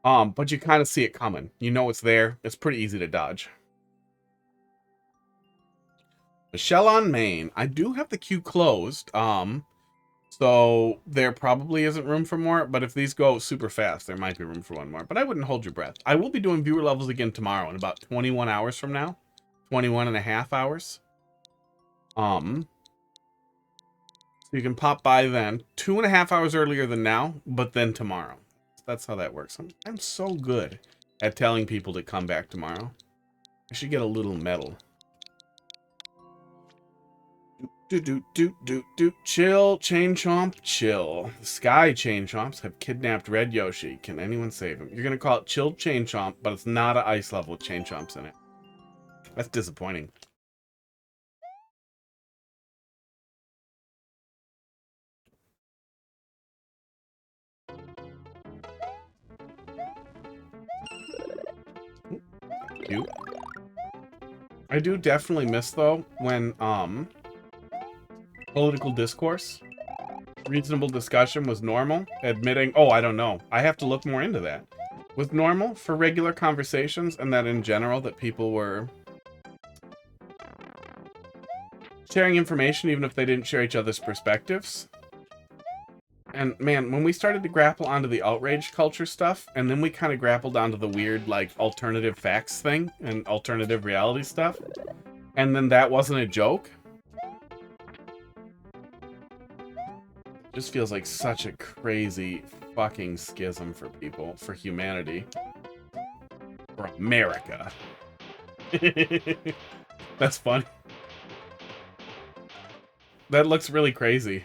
[SPEAKER 2] But you kind of see it coming. You know it's there. It's pretty easy to dodge. Michelle on main. I do have the queue closed. So there probably isn't room for more, but if these go super fast, there might be room for one more. But I wouldn't hold your breath. I will be doing viewer levels again tomorrow in about 21 hours from now. 21 and a half hours. So you can pop by then. 2.5 hours earlier than now, but then tomorrow. That's how that works. I'm so good at telling people to come back tomorrow. I should get a little medal. Chill, Chain-Chomp, chill. The Sky Chain-Chomps have kidnapped Red Yoshi. Can anyone save him? You're gonna call it Chill Chain-Chomp, but it's not an ice level with Chain-Chomps in it. That's disappointing. Cute. I do definitely miss though when Political discourse. Reasonable discussion was normal. Admitting, oh, I don't know. I have to look more into that. Was normal for regular conversations, and that in general that people were sharing information even if they didn't share each other's perspectives. And man, when we started to grapple onto the outrage culture stuff, and then we kind of grappled onto the weird, like, alternative facts thing and alternative reality stuff, and then that wasn't a joke, just feels like such a crazy fucking schism for people, for humanity, for America. That's funny. That looks really crazy.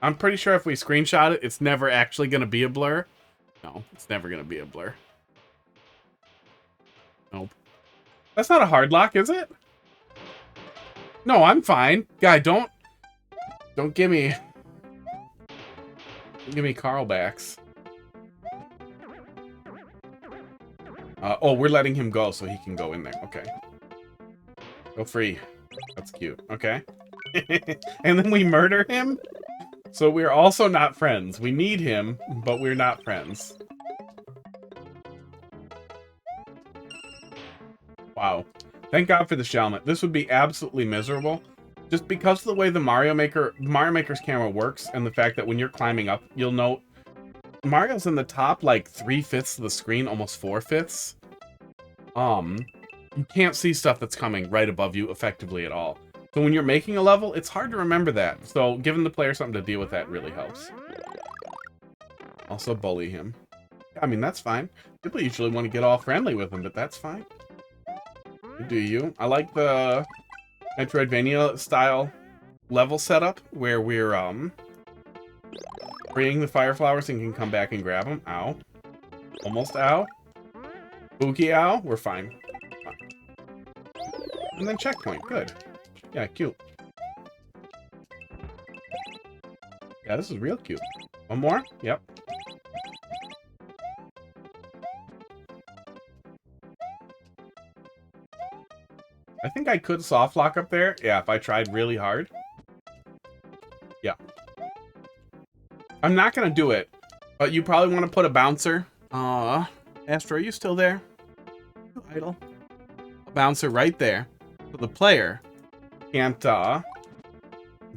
[SPEAKER 2] I'm pretty sure if we screenshot it, it's never actually going to be a blur. No, it's never going to be a blur. Nope. That's not a hard lock, is it? No, I'm fine. Guy, don't give me Carl backs. Oh, we're letting him go so he can go in there. Okay. Go free. That's cute. Okay. And then we murder him? So we're also not friends. We need him, but we're not friends. Wow. Thank God for the Shelmet. This would be absolutely miserable. Just because of the way the Mario Maker's camera works, and the fact that when you're climbing up, you'll note Mario's in the top like 3/5 of the screen, almost 4/5. You can't see stuff that's coming right above you effectively at all. So when you're making a level, it's hard to remember that. So giving the player something to deal with that really helps. Also bully him. I mean, that's fine. People usually want to get all friendly with him, but that's fine. Do you? I like the Metroidvania style level setup where we're freeing the fire flowers and can come back and grab them. Ow. Almost ow. Spooky ow. We're fine. And then checkpoint. Good. Yeah, cute. Yeah, this is real cute. One more? Yep. I think I could soft lock up there. Yeah, if I tried really hard. Yeah. I'm not gonna do it, but you probably want to put a bouncer. Astro, are you still there? You idle. A bouncer right there. So the player can't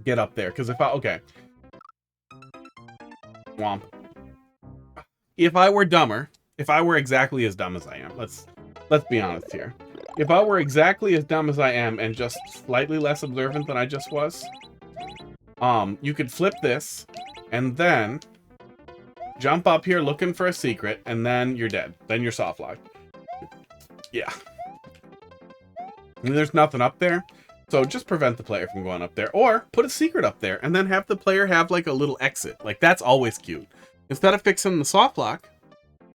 [SPEAKER 2] get up there. Because if I... Okay. Womp. If I were dumber, if I were exactly as dumb as I am, let's be honest here. If I were exactly as dumb as I am and just slightly less observant than I just was, you could flip this and then jump up here looking for a secret, and then you're dead. Then you're soft locked. Yeah. And there's nothing up there, so just prevent the player from going up there, or put a secret up there and then have the player have like a little exit. Like, that's always cute. Instead of fixing the soft lock,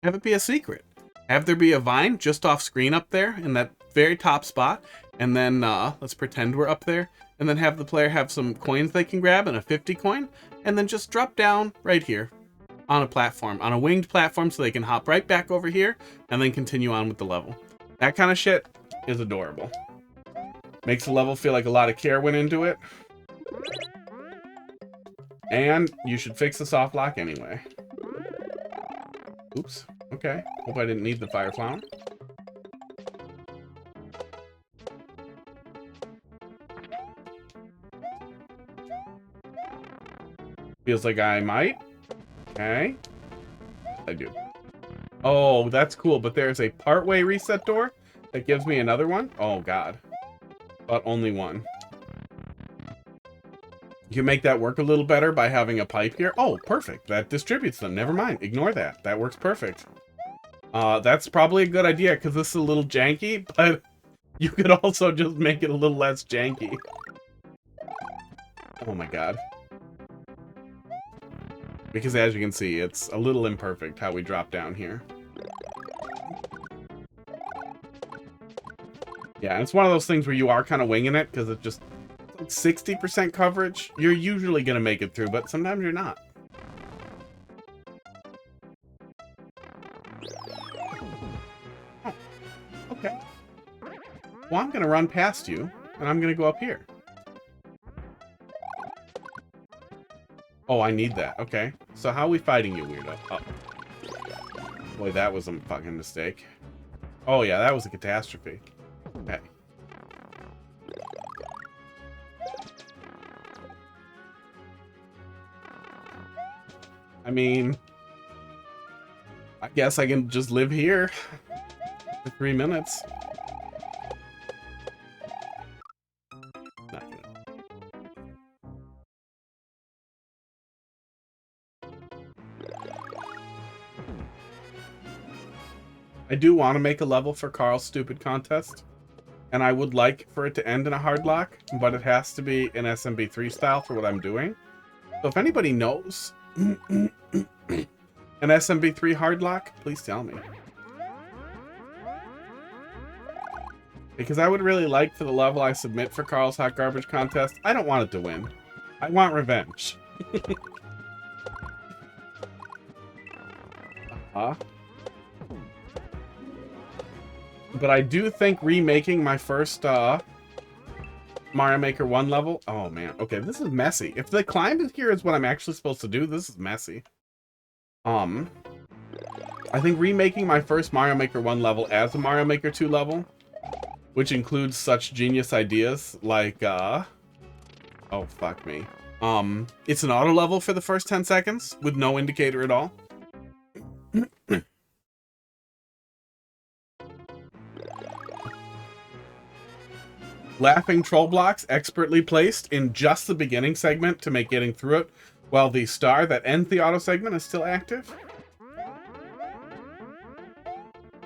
[SPEAKER 2] have it be a secret. Have there be a vine just off screen up there in that very top spot, and then let's pretend we're up there, and then have the player have some coins they can grab and a 50 coin, and then just drop down right here on a platform, on a winged platform, so they can hop right back over here and then continue on with the level. That kind of shit is adorable. Makes the level feel like a lot of care went into it. And you should fix the soft lock anyway. Oops. Okay. Hope I didn't need the fire flower. Feels like I might. Okay. I do. Oh, that's cool. But there's a partway reset door that gives me another one. Oh, God. But only one. You can make that work a little better by having a pipe here. Oh, perfect. That distributes them. Never mind. Ignore that. That works perfect. That's probably a good idea because this is a little janky, but you could also just make it a little less janky. Oh my God. Because as you can see, it's a little imperfect how we drop down here. Yeah, and it's one of those things where you are kind of winging it because it's just like 60% coverage. You're usually going to make it through, but sometimes you're not. Oh, okay. Well, I'm going to run past you, and I'm going to go up here. Oh, I need that. Okay. So how are we fighting you, weirdo? Oh. Boy, that was a fucking mistake. Oh, yeah, that was a catastrophe. Okay. I mean, I guess I can just live here for 3 minutes. Not good. I do want to make a level for Carl's stupid contest, and I would like for it to end in a hard lock, but it has to be in SMB3 style for what I'm doing. So if anybody knows an SMB3 hard lock, please tell me. Because I would really like for the level I submit for Carl's Hot Garbage contest, I don't want it to win. I want revenge. But I do think remaking my first Mario Maker 1 level... Oh, man. Okay, this is messy. If the climb is here is what I'm actually supposed to do, this is messy. I think remaking my first Mario Maker 1 level as a Mario Maker 2 level, which includes such genius ideas like, oh, fuck me. It's an auto level for the first 10 seconds with no indicator at all. Laughing troll blocks expertly placed in just the beginning segment to make getting through it, while the star that ends the auto segment is still active.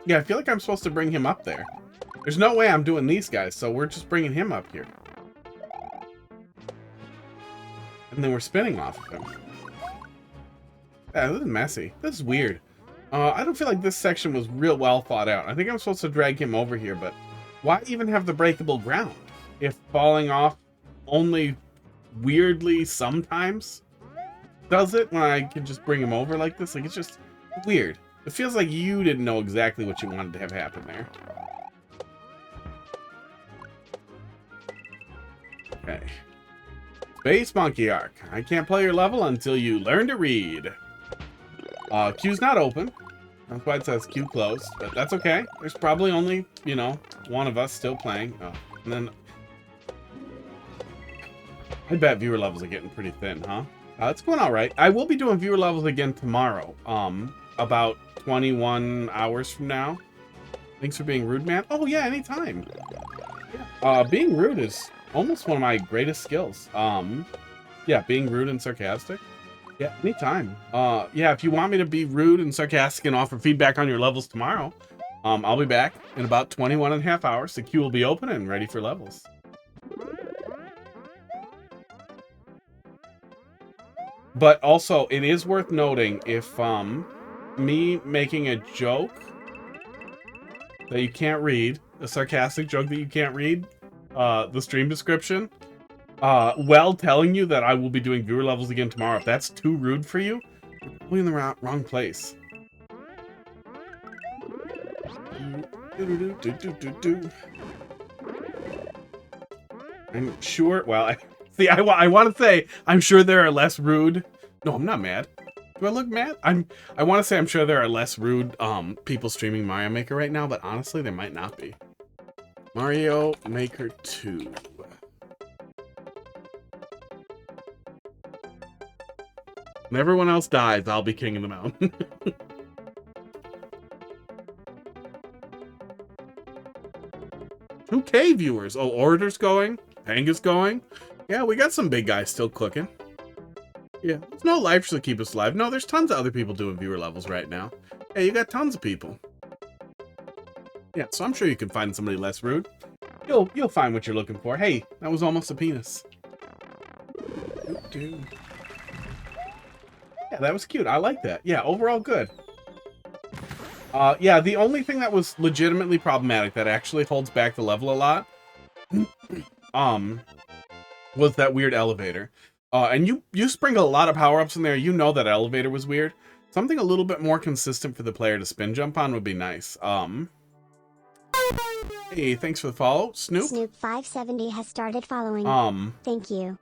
[SPEAKER 2] Yeah, I feel like I'm supposed to bring him up there. There's no way I'm doing these guys, so we're just bringing him up here. And then we're spinning off of him. Yeah, this is messy. This is weird. I don't feel like this section was real well thought out. I think I'm supposed to drag him over here, but why even have the breakable ground if falling off only weirdly sometimes does it when I can just bring him over like this? Like, it's just weird. It feels like you didn't know exactly what you wanted to have happen there. Okay. Space Monkey Arc. I can't play your level until you learn to read. Queue's not open. That's why it says queue closed, but that's okay. There's probably only, you know, one of us still playing. Oh, and then I bet viewer levels are getting pretty thin, huh? It's going all right. I will be doing viewer levels again tomorrow, about 21 hours from now. Thanks for being rude, man. Oh yeah, anytime. Being rude is almost one of my greatest skills. Yeah, being rude and sarcastic. Yeah, anytime. Yeah, if you want me to be rude and sarcastic and offer feedback on your levels tomorrow, I'll be back in about 21.5 hours. The queue will be open and ready for levels. But also, it is worth noting if me making a joke that you can't read, a sarcastic joke that you can't read, the stream description, while telling you that I will be doing viewer levels again tomorrow, if that's too rude for you, you're probably in the wrong place. I'm sure, well, I want to say, I'm sure there are less rude. No, I'm not mad. Do I look mad? I want to say I'm sure there are less rude people streaming Mario Maker right now, but honestly, there might not be. Mario Maker 2. When everyone else dies, I'll be king of the mountain. 2K viewers. Oh, Orator's going. Panga's going. Yeah, we got some big guys still cooking. Yeah, there's no life to keep us alive. No, there's tons of other people doing viewer levels right now. Yeah, you got tons of people. Yeah, so I'm sure you can find somebody less rude. You'll find what you're looking for. Hey, that was almost a penis. Dude. Yeah, that was cute. I like that. Yeah, overall good. Yeah, the only thing that was legitimately problematic that actually holds back the level a lot was that weird elevator. And you sprinkle a lot of power-ups in there. You know that elevator was weird. Something a little bit more consistent for the player to spin jump on would be nice. Hey, thanks for the follow. Snoop?
[SPEAKER 3] Snoop570 has started following. Thank you.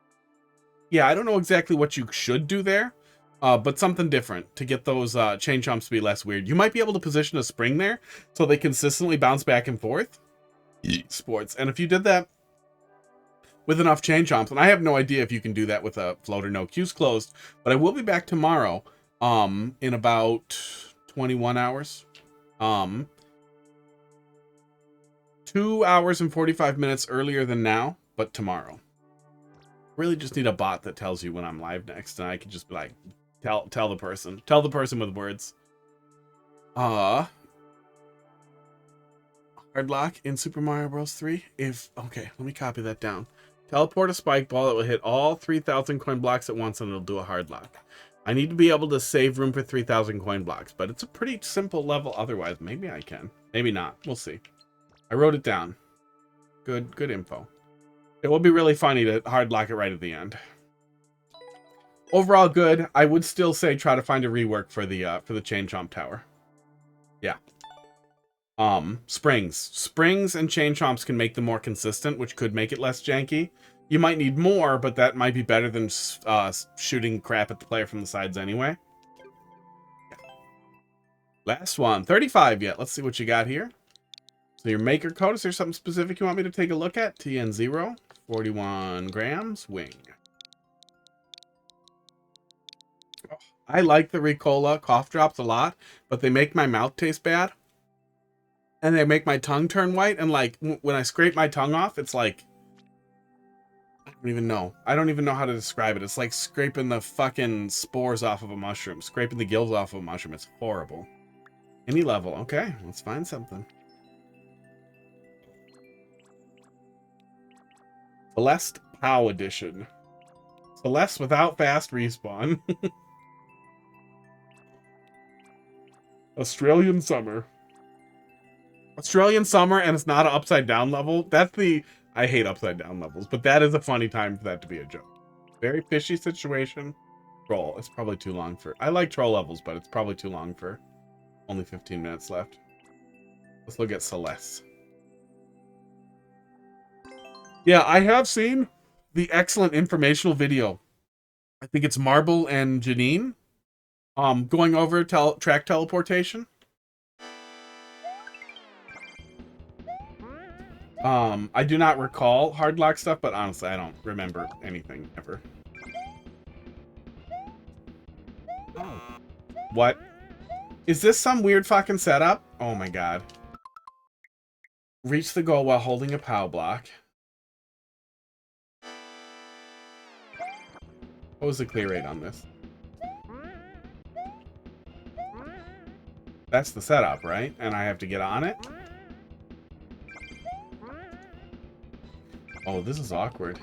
[SPEAKER 2] Yeah, I don't know exactly what you should do there, but something different to get those Chain-Chomps to be less weird. You might be able to position a spring there so they consistently bounce back and forth. Sports. And if you did that with enough Chain-Chomps, and I have no idea if you can do that with a floater no queues closed, but I will be back tomorrow in about 21 hours. 2 hours and 45 minutes earlier than now, but tomorrow. Really just need a bot that tells you when I'm live next, and I can just be like, tell the person with words. Hard lock in Super Mario Bros. 3. Okay, let me copy that down. Teleport a spike ball that will hit all 3,000 coin blocks at once, and it'll do a hard lock. I need to be able to save room for 3,000 coin blocks, but it's a pretty simple level otherwise. Maybe I can, maybe not. We'll see. I wrote it down. Good info. It will be really funny to hard lock it right at the end. Overall good. I would still say try to find a rework for the Chain-Chomp tower. Yeah. Springs and Chain-Chomps can make them more consistent, which could make it less janky. You might need more, but that might be better than shooting crap at the player from the sides anyway. Yeah. Last one. 35 yet. Let's see what you got here. So your maker code, is there something specific you want me to take a look at? TN0, 41 grams, wing. Oh, I like the Ricola cough drops a lot, but they make my mouth taste bad. And they make my tongue turn white, and like, when I scrape my tongue off, it's like, I don't even know. I don't even know how to describe it. It's like scraping the fucking spores off of a mushroom. Scraping the gills off of a mushroom. It's horrible. Any level. Okay, let's find something. Celeste POW edition. Celeste without fast respawn. Australian summer. Australian summer, and it's not an upside down level. That's the... I hate upside down levels, but that is a funny time for that to be a joke. Very fishy situation. Troll. It's probably too long for... I like troll levels, but it's probably too long for only 15 minutes left. Let's look at Celeste. Yeah, I have seen the excellent informational video. I think it's Marble and Janine going over track teleportation. I do not recall hard lock stuff, but honestly, I don't remember anything ever. Oh. What? Is this some weird fucking setup? Oh my god. Reach the goal while holding a POW block. What was the clear rate on this? That's the setup, right? And I have to get on it? Oh, this is awkward.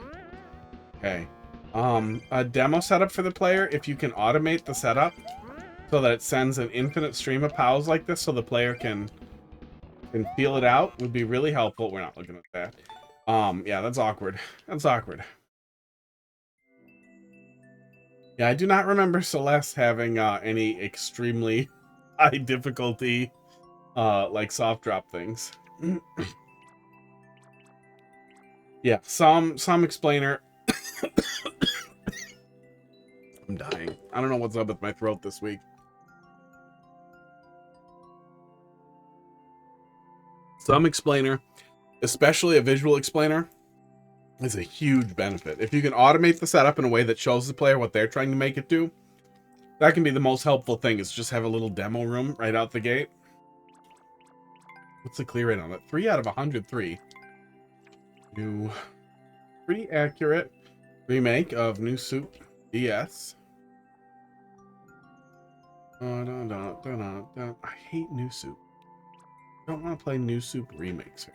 [SPEAKER 2] Okay. A demo setup for the player, if you can automate the setup so that it sends an infinite stream of POWs like this so the player can feel it out, would be really helpful. We're not looking at that. Yeah, that's awkward. That's awkward. Yeah, I do not remember Celeste having any extremely high difficulty like soft drop things. Yeah, some explainer. I'm dying. I don't know what's up with my throat this week. Some explainer, especially a visual explainer, is a huge benefit. If you can automate the setup in a way that shows the player what they're trying to make it do, that can be the most helpful thing, is just have a little demo room right out the gate. What's the clear rate on it? 3 out of 103. New, pretty accurate remake of New Soup DS. I hate New Soup. I don't want to play New Soup remakes.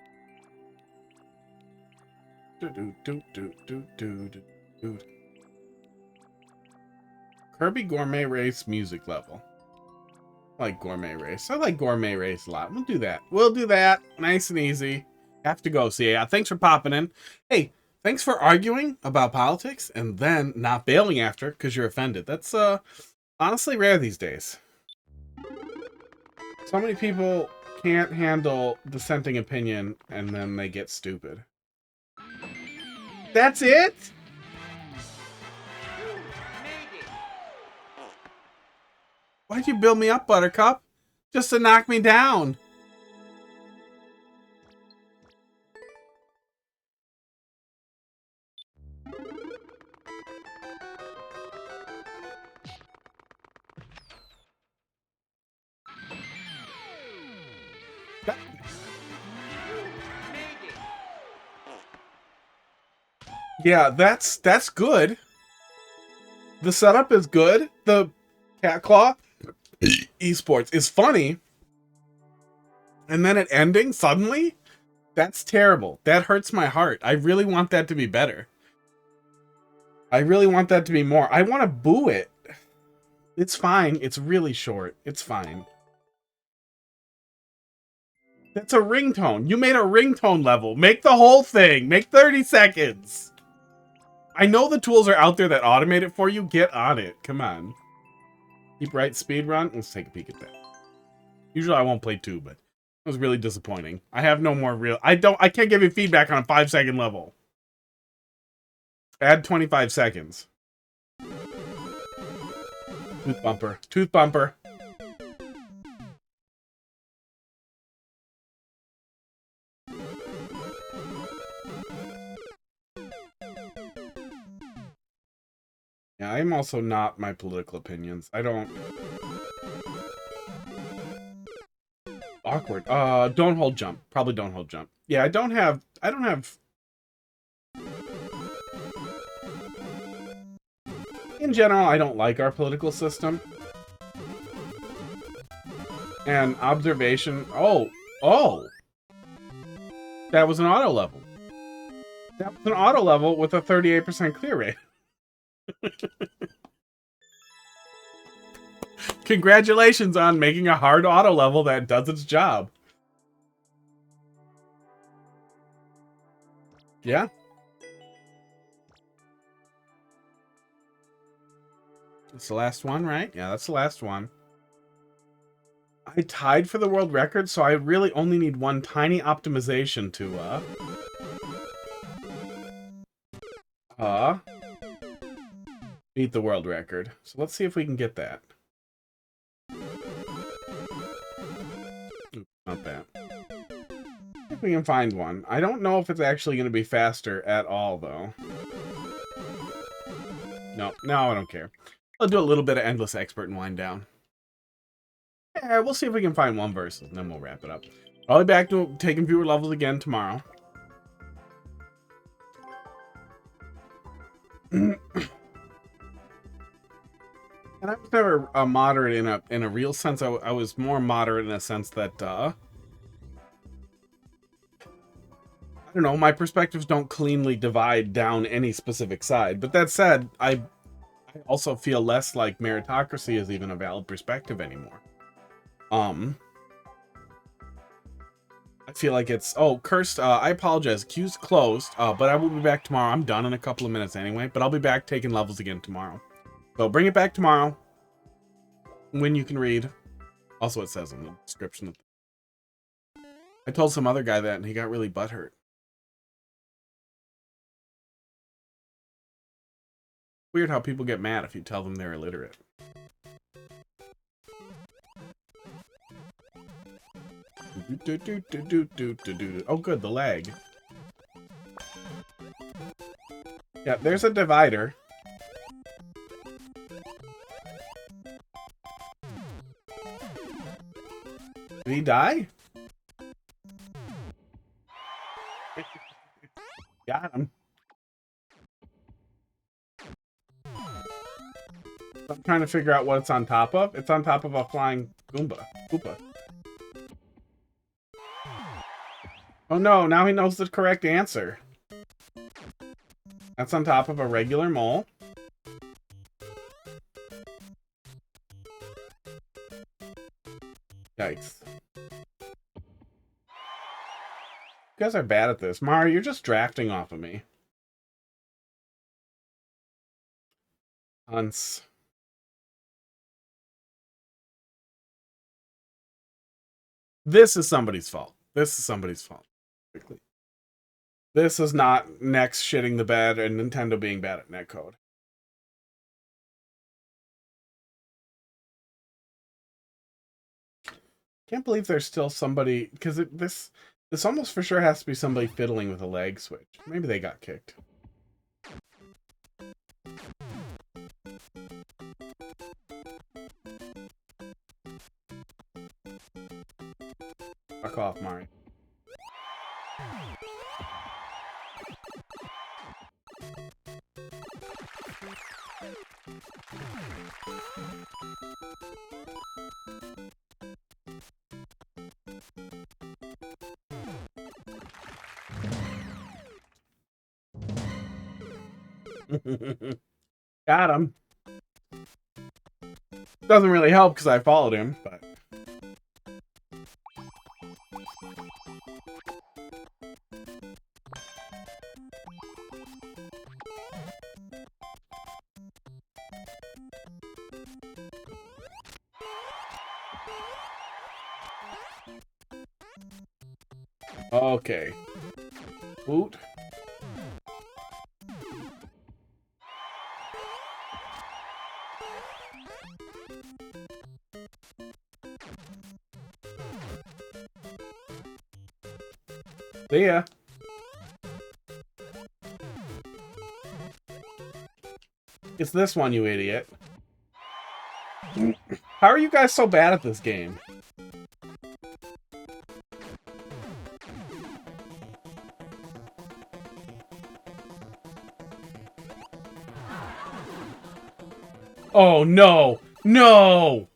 [SPEAKER 2] Kirby Gourmet Race music level. I like Gourmet Race. I like Gourmet Race a lot. We'll do that. We'll do that. Nice and easy. Have to go, CA. Thanks for popping in. Hey, thanks for arguing about politics and then not bailing after because you're offended. That's honestly rare these days. So many people can't handle dissenting opinion and then they get stupid. That's it? Why'd you build me up, Buttercup? Just to knock me down. Yeah, that's good. The setup is good. The Cat Claw esports is funny. And then it ending suddenly? That's terrible. That hurts my heart. I really want that to be better. I really want that to be more. I want to boo it. It's fine. It's really short. It's fine. That's a ringtone. You made a ringtone level. Make the whole thing. Make 30 seconds. I know the tools are out there that automate it for you. Get on it. Come on. Keepright Speedrun. Let's take a peek at that. Usually I won't play 2, but it was really disappointing. I have no more real... I can't give you feedback on a 5-second level. Add 25 seconds. Tooth bumper. Tooth bumper. Yeah, I'm also not my political opinions. I don't... Awkward. Don't hold jump. Probably don't hold jump. Yeah, I don't have... In general, I don't like our political system. And observation... Oh! That was an auto level. That was an auto level with a 38% clear rate. Congratulations on making a hard auto level that does its job. Yeah. That's the last one, right? Yeah, that's the last one. I tied for the world record, so I really only need one tiny optimization to, beat the world record. So let's see if we can get that. Oops, not that. If we can find one. I don't know if it's actually going to be faster at all, though. No, I don't care. I'll do a little bit of Endless Expert and wind down. Yeah, we'll see if we can find one versus, and then we'll wrap it up. I'll be back to taking viewer levels again tomorrow. And I was never moderate in a real sense. I was more moderate in a sense that I don't know, my perspectives don't cleanly divide down any specific side. But that said, I also feel less like meritocracy is even a valid perspective anymore. I feel like it's... Oh, Cursed, I apologize. Queue's closed, but I will be back tomorrow. I'm done in a couple of minutes anyway, but I'll be back taking levels again tomorrow. So bring it back tomorrow when you can read. Also, it says in the description. I told some other guy that, and he got really butthurt. Weird how people get mad if you tell them they're illiterate. Oh, good, the lag. Yeah, there's a divider. Did he die? Got him. I'm trying to figure out what it's on top of. It's on top of a flying Goomba. Koopa. Oh no, now he knows the correct answer. That's on top of a regular mole. Yikes. You guys are bad at this. Mario, you're just drafting off of me. Hunts. This is somebody's fault. This is somebody's fault. This is not Nex shitting the bed and Nintendo being bad at netcode. Can't believe there's still somebody, because this almost for sure has to be somebody fiddling with a lag switch. Maybe they got kicked. Fuck off, Mario. Got him. Doesn't really help because I followed him, but... Okay. Boot. See ya. It's this one, you idiot. How are you guys so bad at this game? Oh, no! No!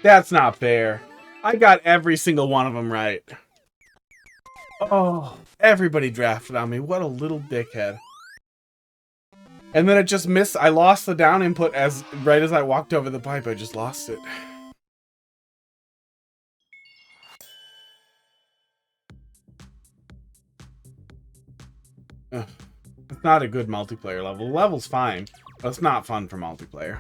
[SPEAKER 2] That's not fair. I got every single one of them right. Oh, everybody drafted on me. What a little dickhead. And then it just missed. I lost the down input right as I walked over the pipe. I just lost it. Ugh. It's not a good multiplayer level. The level's fine, but it's not fun for multiplayer.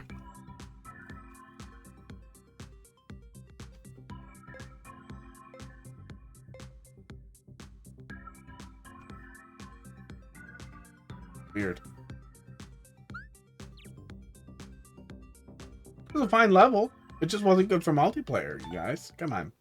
[SPEAKER 2] Weird. It was a fine level. It just wasn't good for multiplayer, you guys. Come on.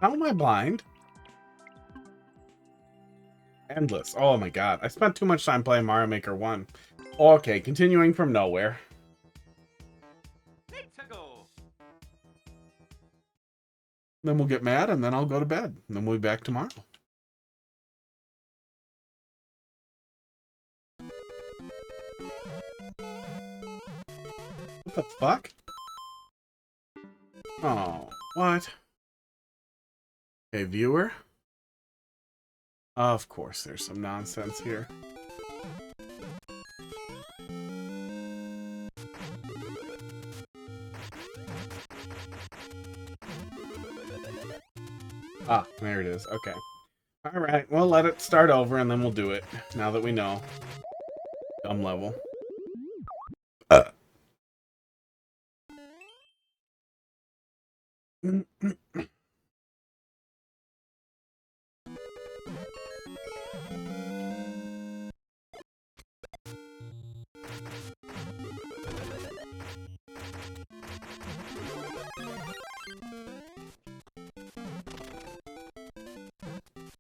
[SPEAKER 2] How am I blind? Endless. Oh my god. I spent too much time playing Mario Maker 1. Okay, continuing from nowhere. Then we'll get mad, and then I'll go to bed. And then we'll be back tomorrow. What the fuck? Oh, what? Okay, viewer. Of course, there's some nonsense here. Ah, there it is. Okay. Alright, well, let it start over and then we'll do it. Now that we know. Dumb level.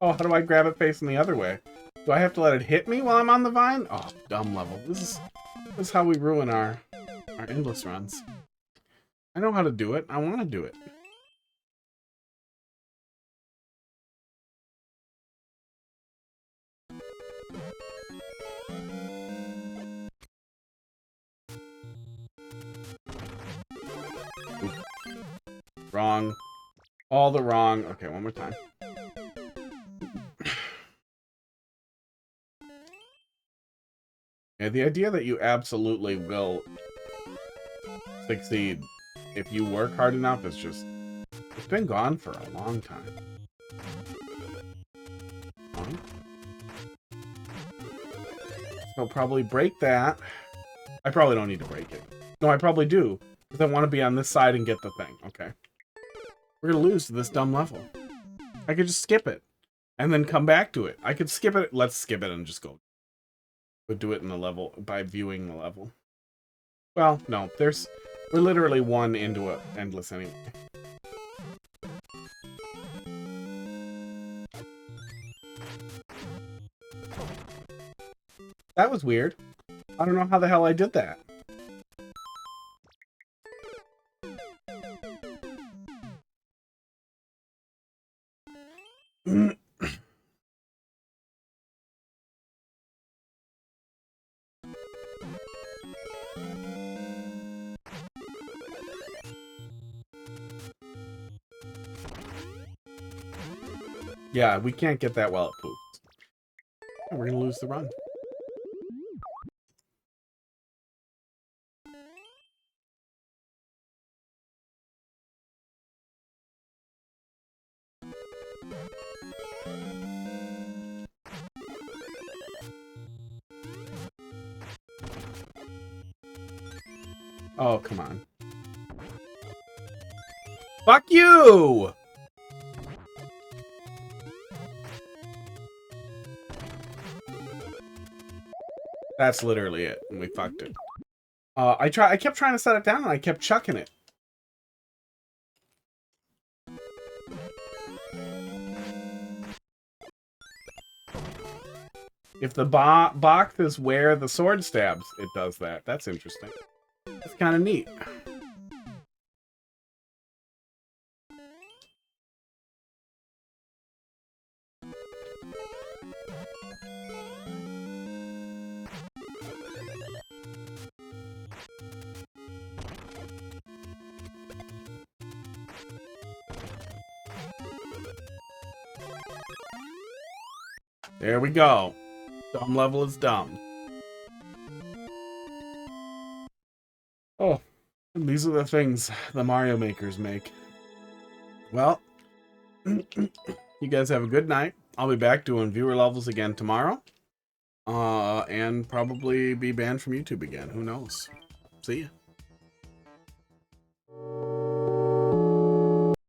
[SPEAKER 2] Oh, how do I grab it facing the other way? Do I have to let it hit me while I'm on the vine? Oh, dumb level. This is how we ruin our endless runs. I know how to do it. I want to do it. Wrong. All the wrong. Okay, one more time. Yeah, the idea that you absolutely will succeed if you work hard enough is just... It's been gone for a long time. I'll probably break that. I probably don't need to break it. No, I probably do. Because I want to be on this side and get the thing. Okay. We're gonna lose to this dumb level. I could just skip it and then come back to it. I could skip it. Let's skip it and just go. We'll do it in the level by viewing the level. Well, no, we're literally one into it endless anyway. That was weird. I don't know how the hell I did that. Yeah, we can't get that while it poops. We're gonna lose the run. Oh, come on. Fuck you! That's literally it, and we fucked it. I kept trying to set it down, and I kept chucking it. If the box is where the sword stabs, it does that. That's interesting. That's kind of neat. There we go. Dumb level is dumb. Oh, and these are the things the Mario makers make. Well, you guys have a good night. I'll be back doing viewer levels again tomorrow. And probably be banned from YouTube again. Who knows? See ya.